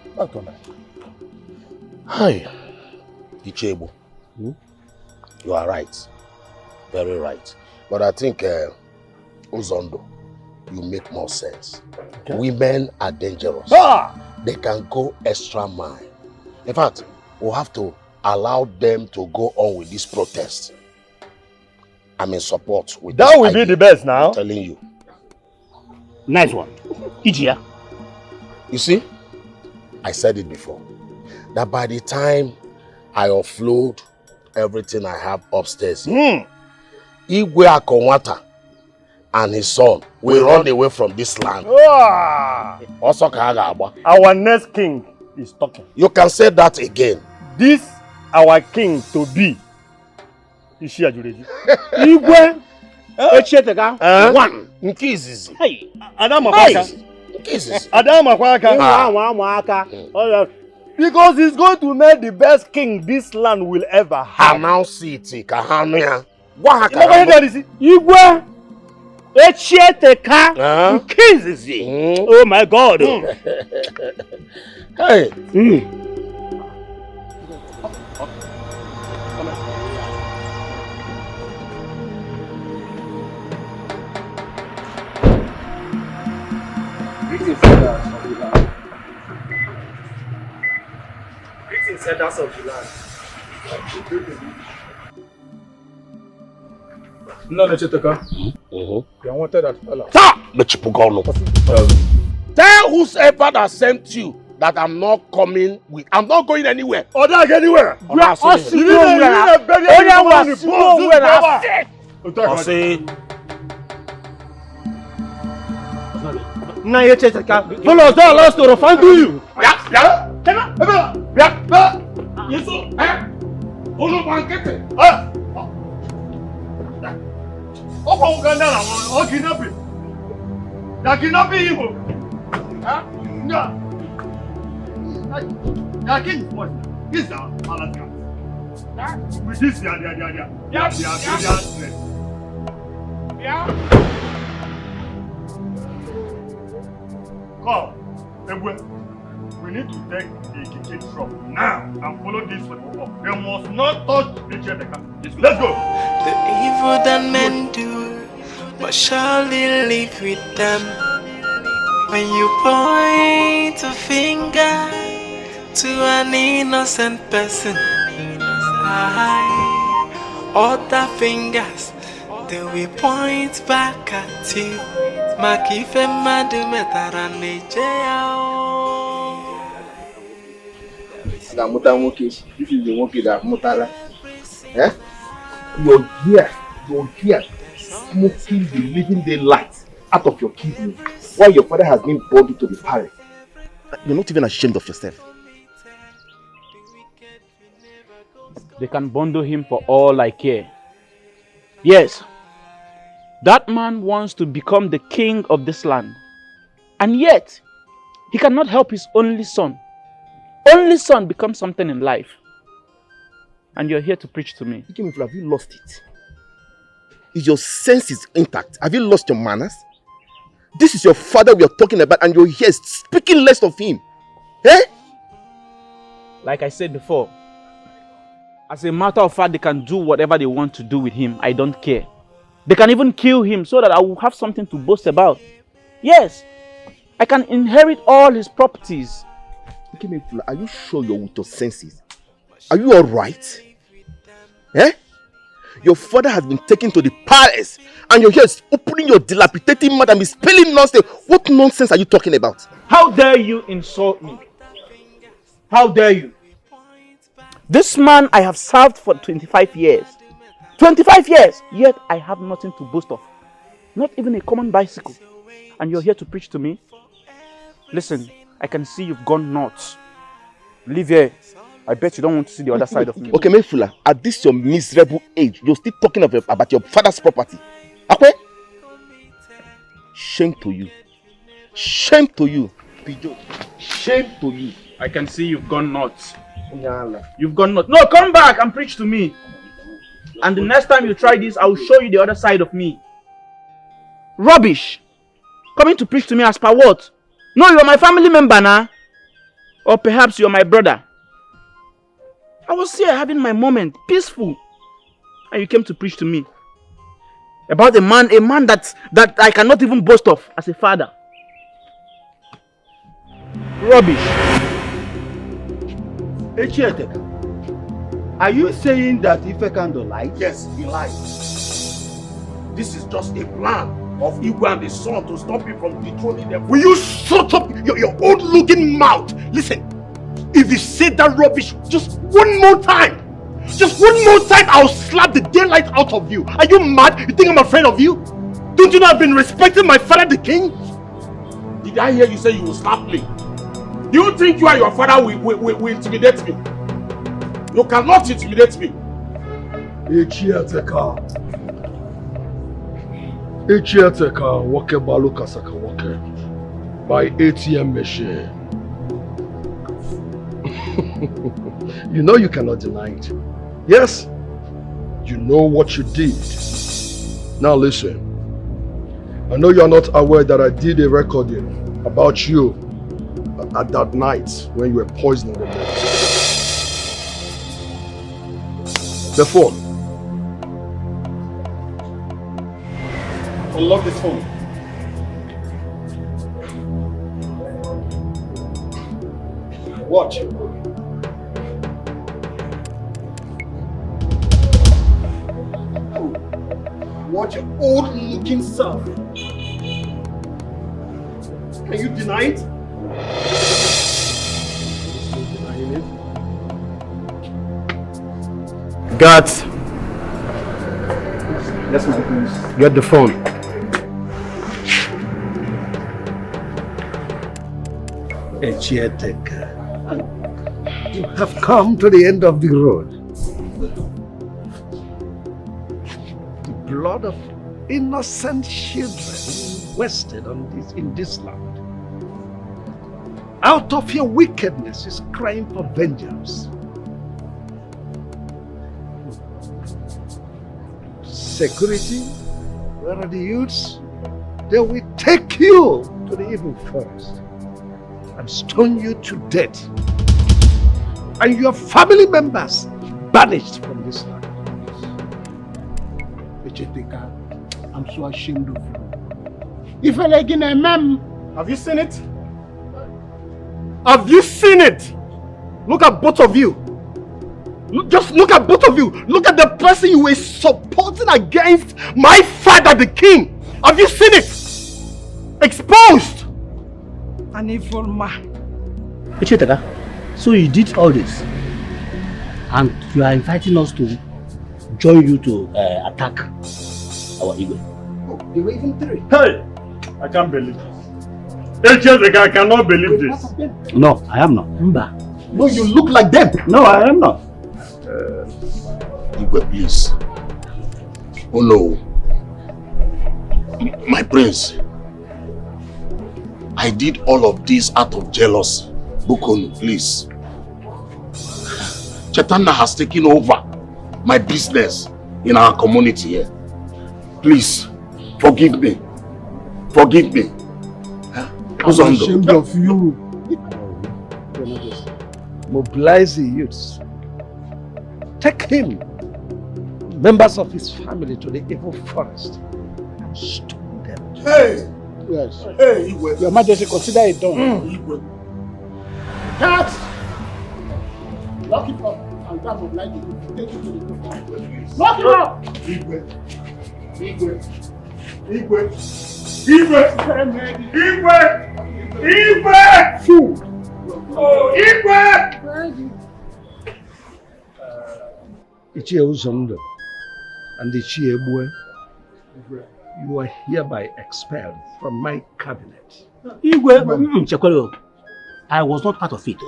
Hi. Ichebo. You are right. Very right. But I think Uzondo, you make more sense. Okay. Women are dangerous. They can go extra mile. In fact, we'll have to allow them to go on with this protest. I'm in support with that. Will be the best now. I'm telling you. Nice one. Ijia. You see, I said it before, that by the time I offload everything I have upstairs, Igwe Akonwata and his son will run away from this land. Also, our next king is talking. You can say that again. This our king to be. Ishia Jureji. Igwe Echetega. One. Nkizizi. Hey, Adam Akwaka. Nkizizi. Adam Akwaka. Because he's going to make the best king this land will ever have. Announce it, Kahania. Igwe Echeteka Nkizizi. Oh my God. Hey. Greetings, elders of the land. No, Necheteka. You wanted that fella. Tell whosoever that sent you that I'm not coming with. I'm not going anywhere. Or not anywhere. You are us. Now you check follow us down last to find you. Come, we need to take the kitchen shop now and follow this one. They must not touch the Echeteka. Let's go. The evil that men do must surely live with them. When you point a finger to an innocent person, other fingers they will point back at you. Makife This is the monkey that Mutala. Eh? You're here smoking the living daylight out of your kidney while your father has been brought to the palace. You're not even ashamed of yourself. They can bundle him for all I care. Yes, that man wants to become the king of this land. And yet, he cannot help his only son. Only son become something in life. And you're here to preach to me. Have you lost it? Is your senses intact? Have you lost your manners? This is your father we are talking about and you're here speaking less of him. Eh? Like I said before, as a matter of fact, they can do whatever they want to do with him. I don't care. They can even kill him so that I will have something to boast about. Yes, I can inherit all his properties. Are you sure you're with your senses? Are you alright? Eh? Your father has been taken to the palace and you're here opening your dilapidating mouth and spelling nonsense. What nonsense are you talking about? How dare you insult me? How dare you? This man I have served for 25 years. 25 years! Yet I have nothing to boast of. Not even a common bicycle. And you're here to preach to me? Listen, I can see you've gone nuts. Leave here. I bet you don't want to see the other side of me. Okay, Mefula, at this your miserable age, you're still talking about your father's property. Okay? Shame to you. Shame to you. Pijo. Shame to you. I can see you've gone nuts. You've gone nuts. No, come back and preach to me. And the next time you try this, I will show you the other side of me. Rubbish. Coming to preach to me as per what? No, you're my family member now. Or perhaps you're my brother. I was here having my moment, peaceful. And you came to preach to me. About a man that I cannot even boast of as a father. Rubbish. Echeteka, are you saying that Ife Kando lied? Yes, he lied. this is just a plan of Igwe and the son to stop you from dethroning them. Will you shut up your old-looking mouth? Listen, if you say that rubbish just one more time, I'll slap the daylight out of you. Are you mad? You think I'm afraid of you? Don't you know I've been respecting my father, the king? Did I hear you say you will slap me? Do you think you and your father will intimidate me? You cannot intimidate me. Echiateka wake baluka saka wake by ATM machine. You know you cannot deny it. Yes? You know what you did. Now listen. I know you are not aware that I did a recording about you at that night when you were poisoning the medicine. The phone. Unlock this phone. Watch. Watch your old-looking self. Can you deny it? Guards, Yes, my prince. get the phone. Echiateka, you have come to the end of the road. The blood of innocent children wasted in this land. Out of your wickedness is crying for vengeance. Security, where are the youths? They will take you to the evil forest and stone you to death, and your family members banished from this land. Echiateka, I'm so ashamed of you. If I like in a mem, Have you seen it? Have you seen it? Look at both of you. Just look at both of you. Look at the person you were supporting against my father, the king. Have you seen it? Exposed. An evil man. Echiateka, so you did all this, and you are inviting us to join you to attack our Igwe. There were even three. Hey! I can't believe this. Echiateka, I cannot believe this. No, I am not. Mba. No, you look like them. No, I am not. Igwe, please. Oh no. My prince. I did all of this out of jealousy. Bukonu, please. Chetana has taken over my business in our community here. Please, forgive me. Forgive me. I'm ashamed of you. Mobilize the youths. Take him, members of his family, to the evil forest and stone them. Hey! Yes. Hey, Your Majesty, consider it done. Cats! Lock it up and grab of light. Take it to the roof. Lock it up! Igwe! Fool! Oh, Igwe! Ichie Uzondo and Ichie Ebue, you are hereby expelled from my cabinet. Igwe, Chekwelo, I was not part of it.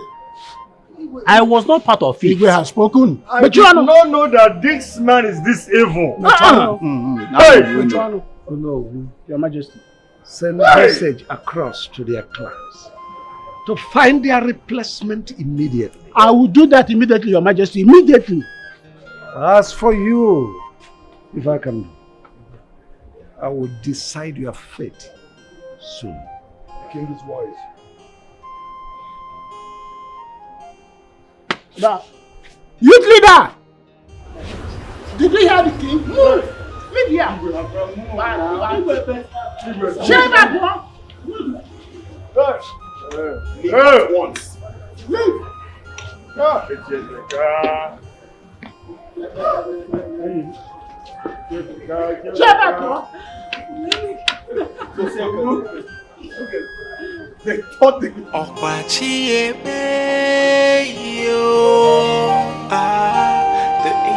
I was not part of it. Igwe has spoken. I did not know that this man is this evil. Hey! No, Your Majesty. Send a message across to their clans to find their replacement immediately. I will do that immediately, Your Majesty. Immediately. As for you, if I can, I will decide your fate soon. The king is wise. Now, youth leader! Did you hear the king? Move! Leave here! Shame up, Leave once. Leave! The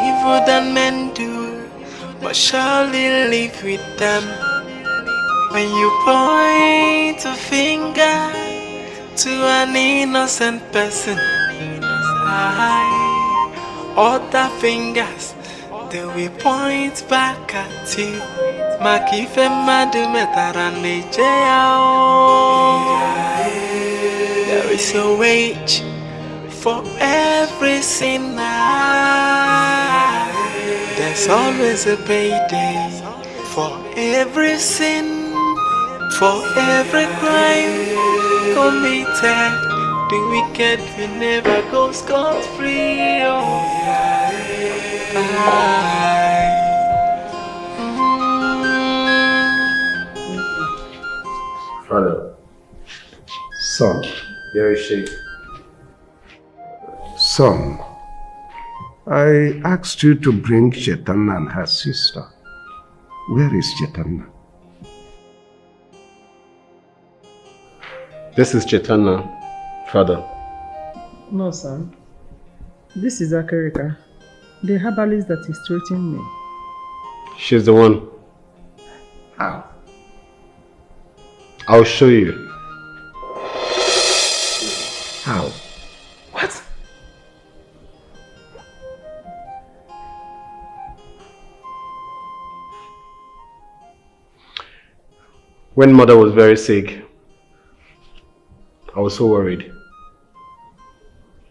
evil that men do must surely live with them. When you point a finger to an innocent person, other fingers they will point back at you. Makife madu there is a wage for every sinner. There's always a payday for every sin. For every crime committed, the wicked will never go scot-free. Father. Son. Very shake. Son, I asked you to bring Chaitanya and her sister. Where is Chaitanya? This is Chaitanya, Father. No, son. This is Akarika, the herbalist that is treating me. She's the one. How? I'll show you. How? What? When Mother was very sick, I was so worried.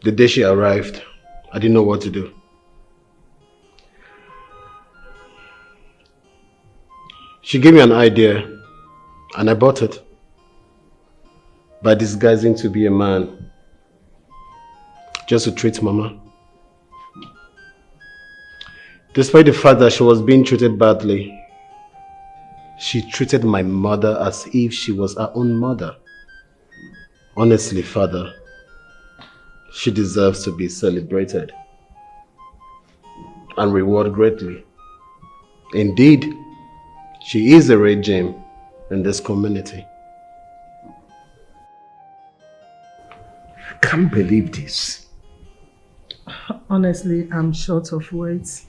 The day she arrived, I didn't know what to do. She gave me an idea and I bought it by disguising to be a man just to treat Mama. Despite the fact that she was being treated badly, she treated my mother as if she was her own mother. Honestly, Father, she deserves to be celebrated and rewarded greatly. Indeed, she is a real gem in this community. I can't believe this. Honestly, I'm short of words.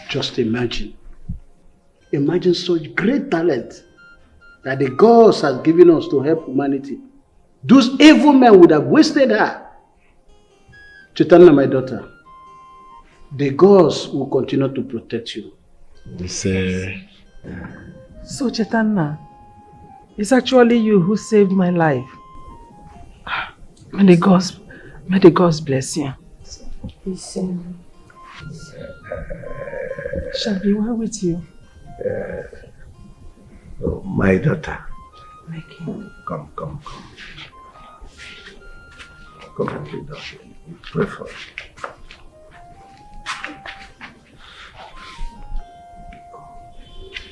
Just imagine. Imagine such great talent that the gods have given us to help humanity. Those evil men would have wasted her. Chaitanya, my daughter, the gods will continue to protect you. So Chaitanya, it's actually you who saved my life. May the gods bless you. Shall be well with you. My daughter. My king. Come. Come and be down. Pray for you.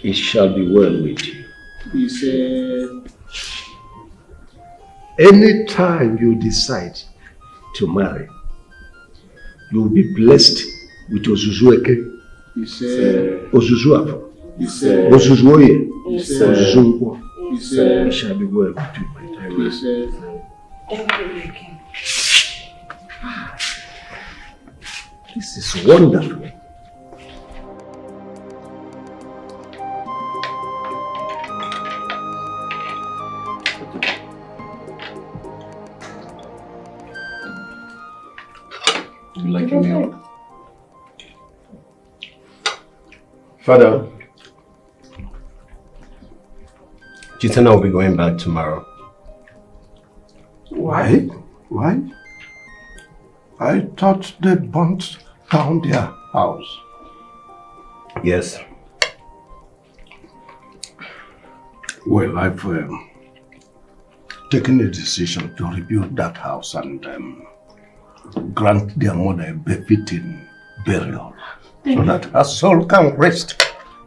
It shall be well with you. He said, anytime you decide to marry, you will be blessed with Ozuzueke. He said, Ozuzuafo. He said, Ozuzuoye. He said, Ozuzunkwo. He said, it shall be well with you, my dear. He said, thank you, my king. This is wonderful. You like your meal? Father, Chaitanya will be going back tomorrow. Why? Why? I thought they burnt down their house. Yes. Well, I've taken a decision to rebuild that house and grant their mother a befitting burial so that her soul can rest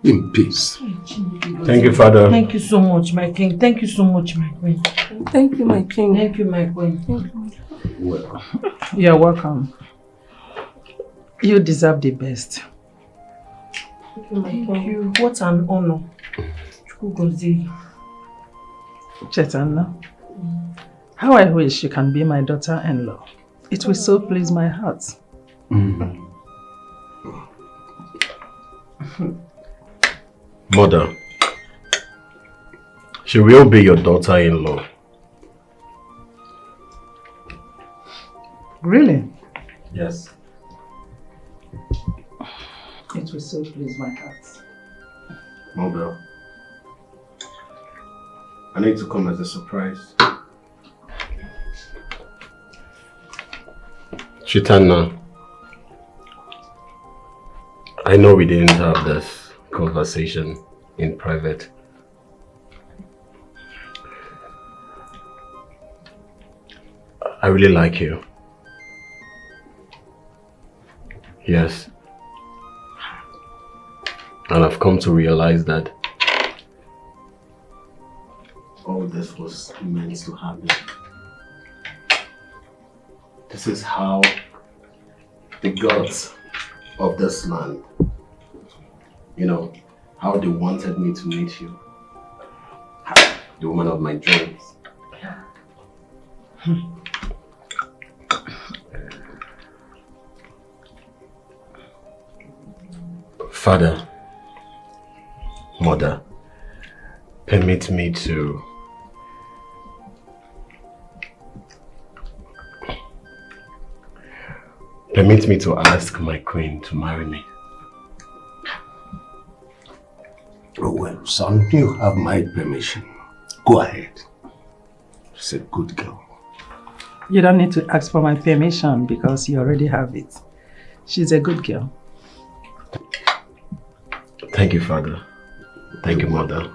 in peace. Thank you, Father. Thank you so much, my king. Thank you so much, my queen. Thank you, my king. Thank you, my queen. Well, you're welcome. You deserve the best. Thank you. What an honor. Chetana, how I wish you can be my daughter-in-law. It will so please my heart. Mother, she will be your daughter-in-law. Really? Yes. It will so please my heart. Mother, I need to come as a surprise. Chitana, I know we didn't have this conversation in private. I really like you. Yes. And I've come to realize that all this was meant to happen. This is how the gods of this land, you know, how they wanted me to meet you. The woman of my dreams. Father, Mother, permit me to ask my queen to marry me. Oh well, son, you have my permission. Go ahead. She's a good girl. You don't need to ask for my permission because you already have it. She's a good girl. Thank you, Father. Thank you, Mother.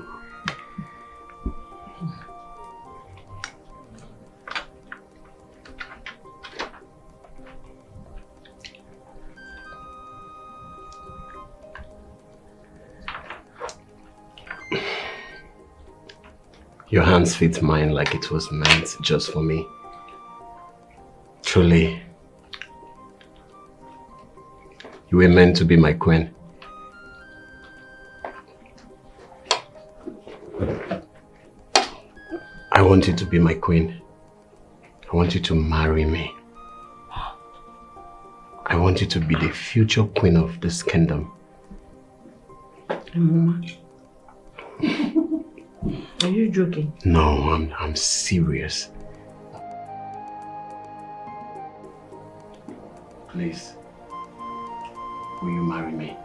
Your hands fit mine like it was meant just for me. Truly, you were meant to be my queen. I want you to be my queen. I want you to marry me. I want you to be the future queen of this kingdom. Mama, are you joking? No, I'm serious. Please, will you marry me?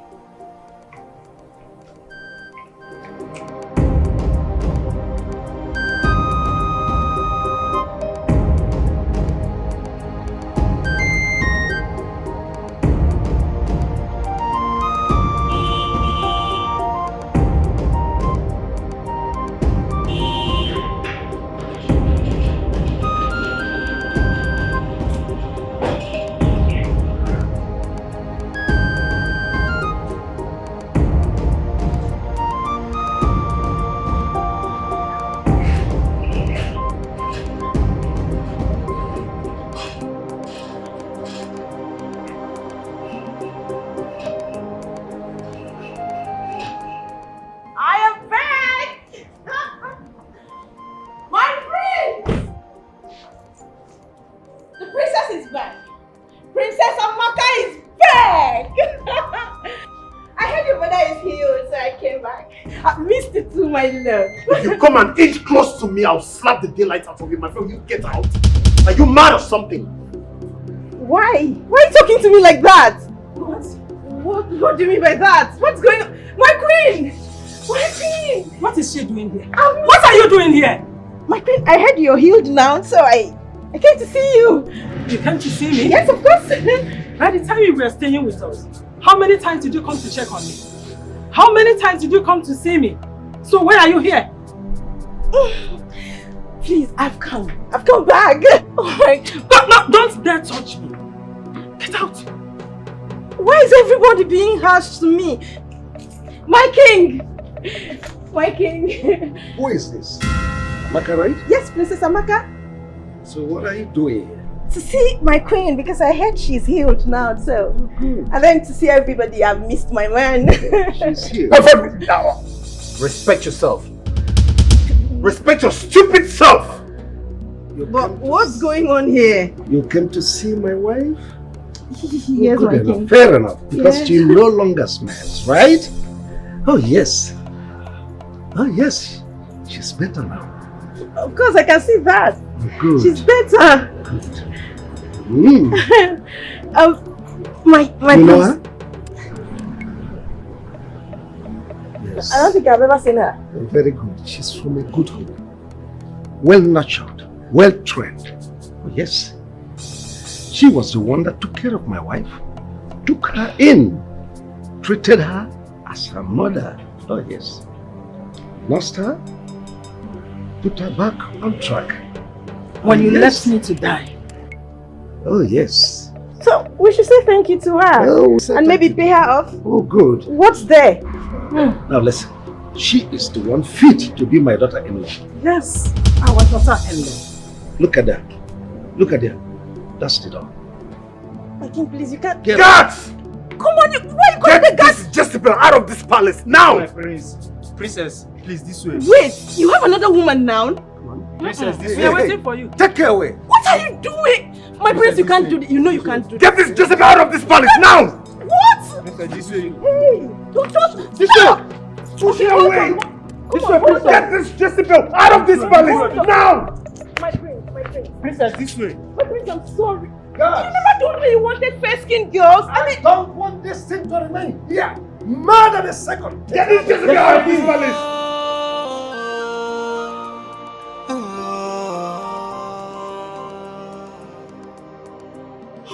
If you come an inch close to me, I'll slap the daylight out of you, my friend. You get out. Are you mad or something? Why? Why are you talking to me like that? What do you mean by that? What's going on? My queen! My queen! What is she doing here? What are you doing here? My queen, I heard you're healed now, so I came to see you. You came to see me? Yes, of course. By the time you were staying with us, how many times did you come to check on me? How many times did you come to see me? So why are you here? Please, I've come back. Oh my God. No, don't dare touch me. Get out. Why is everybody being harsh to me? My king. My king. Who is this? Amaka, right? Yes, Princess Amaka. So what are you doing here? to see my queen because I heard she's healed now. So, and then to see everybody, I've missed my man. She's here. Respect yourself. Respect your stupid self. But what's going on here? You came to see my wife? Yes, Good my enough. king. Fair enough. Because Yeah. she no longer smells, right? Oh, yes. Oh, yes. She's better now. Of course, I can see that. Good. She's better. My You know prince. her? Yes. I don't think I've ever seen her. Very good. She's from a good home. Well nurtured, well trained. Oh, yes. She was the one that took care of my wife, took her in, treated her as her mother. Oh, yes. Lost her, put her back on track. When you Yes. left me to die. Oh, yes. So we should say thank you to her Oh, and maybe pay her off. Oh, good. What's there? Now listen, she is the one fit to be my daughter-in-law. Yes, our daughter-in-law. Look at that. Look at that. That's the door. My king, please, you can't. Get Guards! Come on, why you calling the guards? Jezebel out of this palace now! My princess, please this way. Wait, you have another woman now? Princess, this We are way. waiting for you. Take her away. What are you doing? My prince, you can't do this. You know you can't do Get this Jezebel out of this palace now! What? Princess, this way. Hey, don't touch. This way! Push her away! This way, princess. Get this Jezebel out of this palace now! My prince, my prince. Princess, this way. My prince, I'm sorry. God. You never told me you wanted fair-skinned girls. I mean, don't want this thing to remain here. More than a second. Get this Jezebel out of this palace!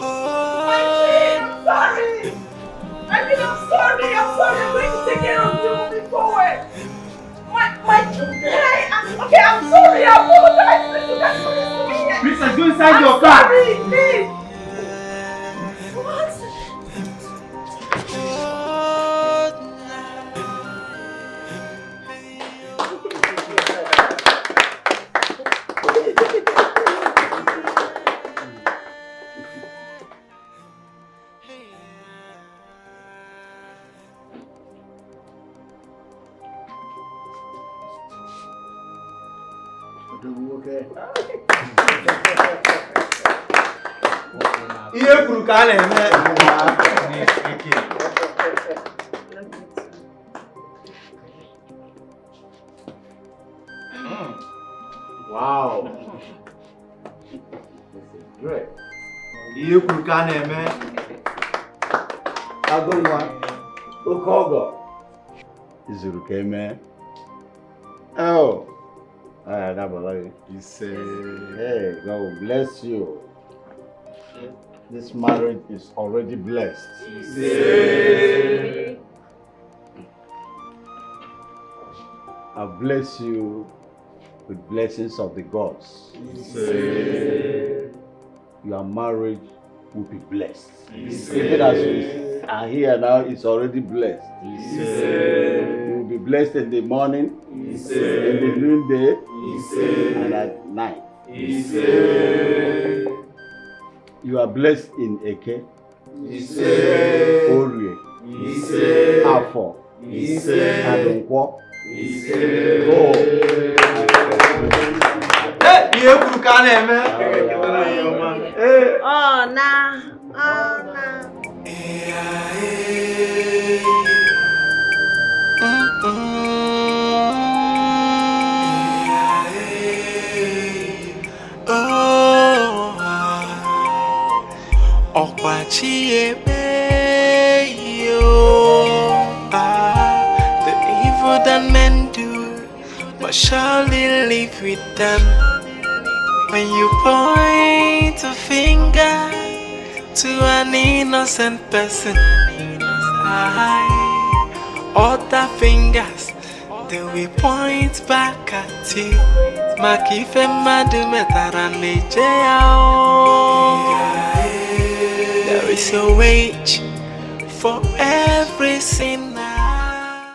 I'm sorry. I mean, I'm sorry. I'm sorry. I'm going to take care of you moving forward. Okay, I'm sorry. I apologize. Please, you can't do this to me. Princess, go inside your car. Sorry, please. What? Ihe kwuru ka a na-eme. Wow. Great. Ihe kwuru ka a na-eme. Agụnwa, oke ọgọ. Izuru ka eme. Oh. Hey, God bless you. This marriage is already blessed. I bless you with blessings of the gods. Your marriage will be blessed. Even as we are here now, it's already blessed. You will be blessed in the morning, in the noonday, and at night. You are blessed in Eke, Orie, Afo, Adonkwo. Go. Ihe kwuru ka a na-eme. Oh, nah. Oh, nah. The evil that men do must surely live with them. When you point a finger to an innocent person, other fingers they will point back at you. Makife madu metarane jao. There is a wage for every sin.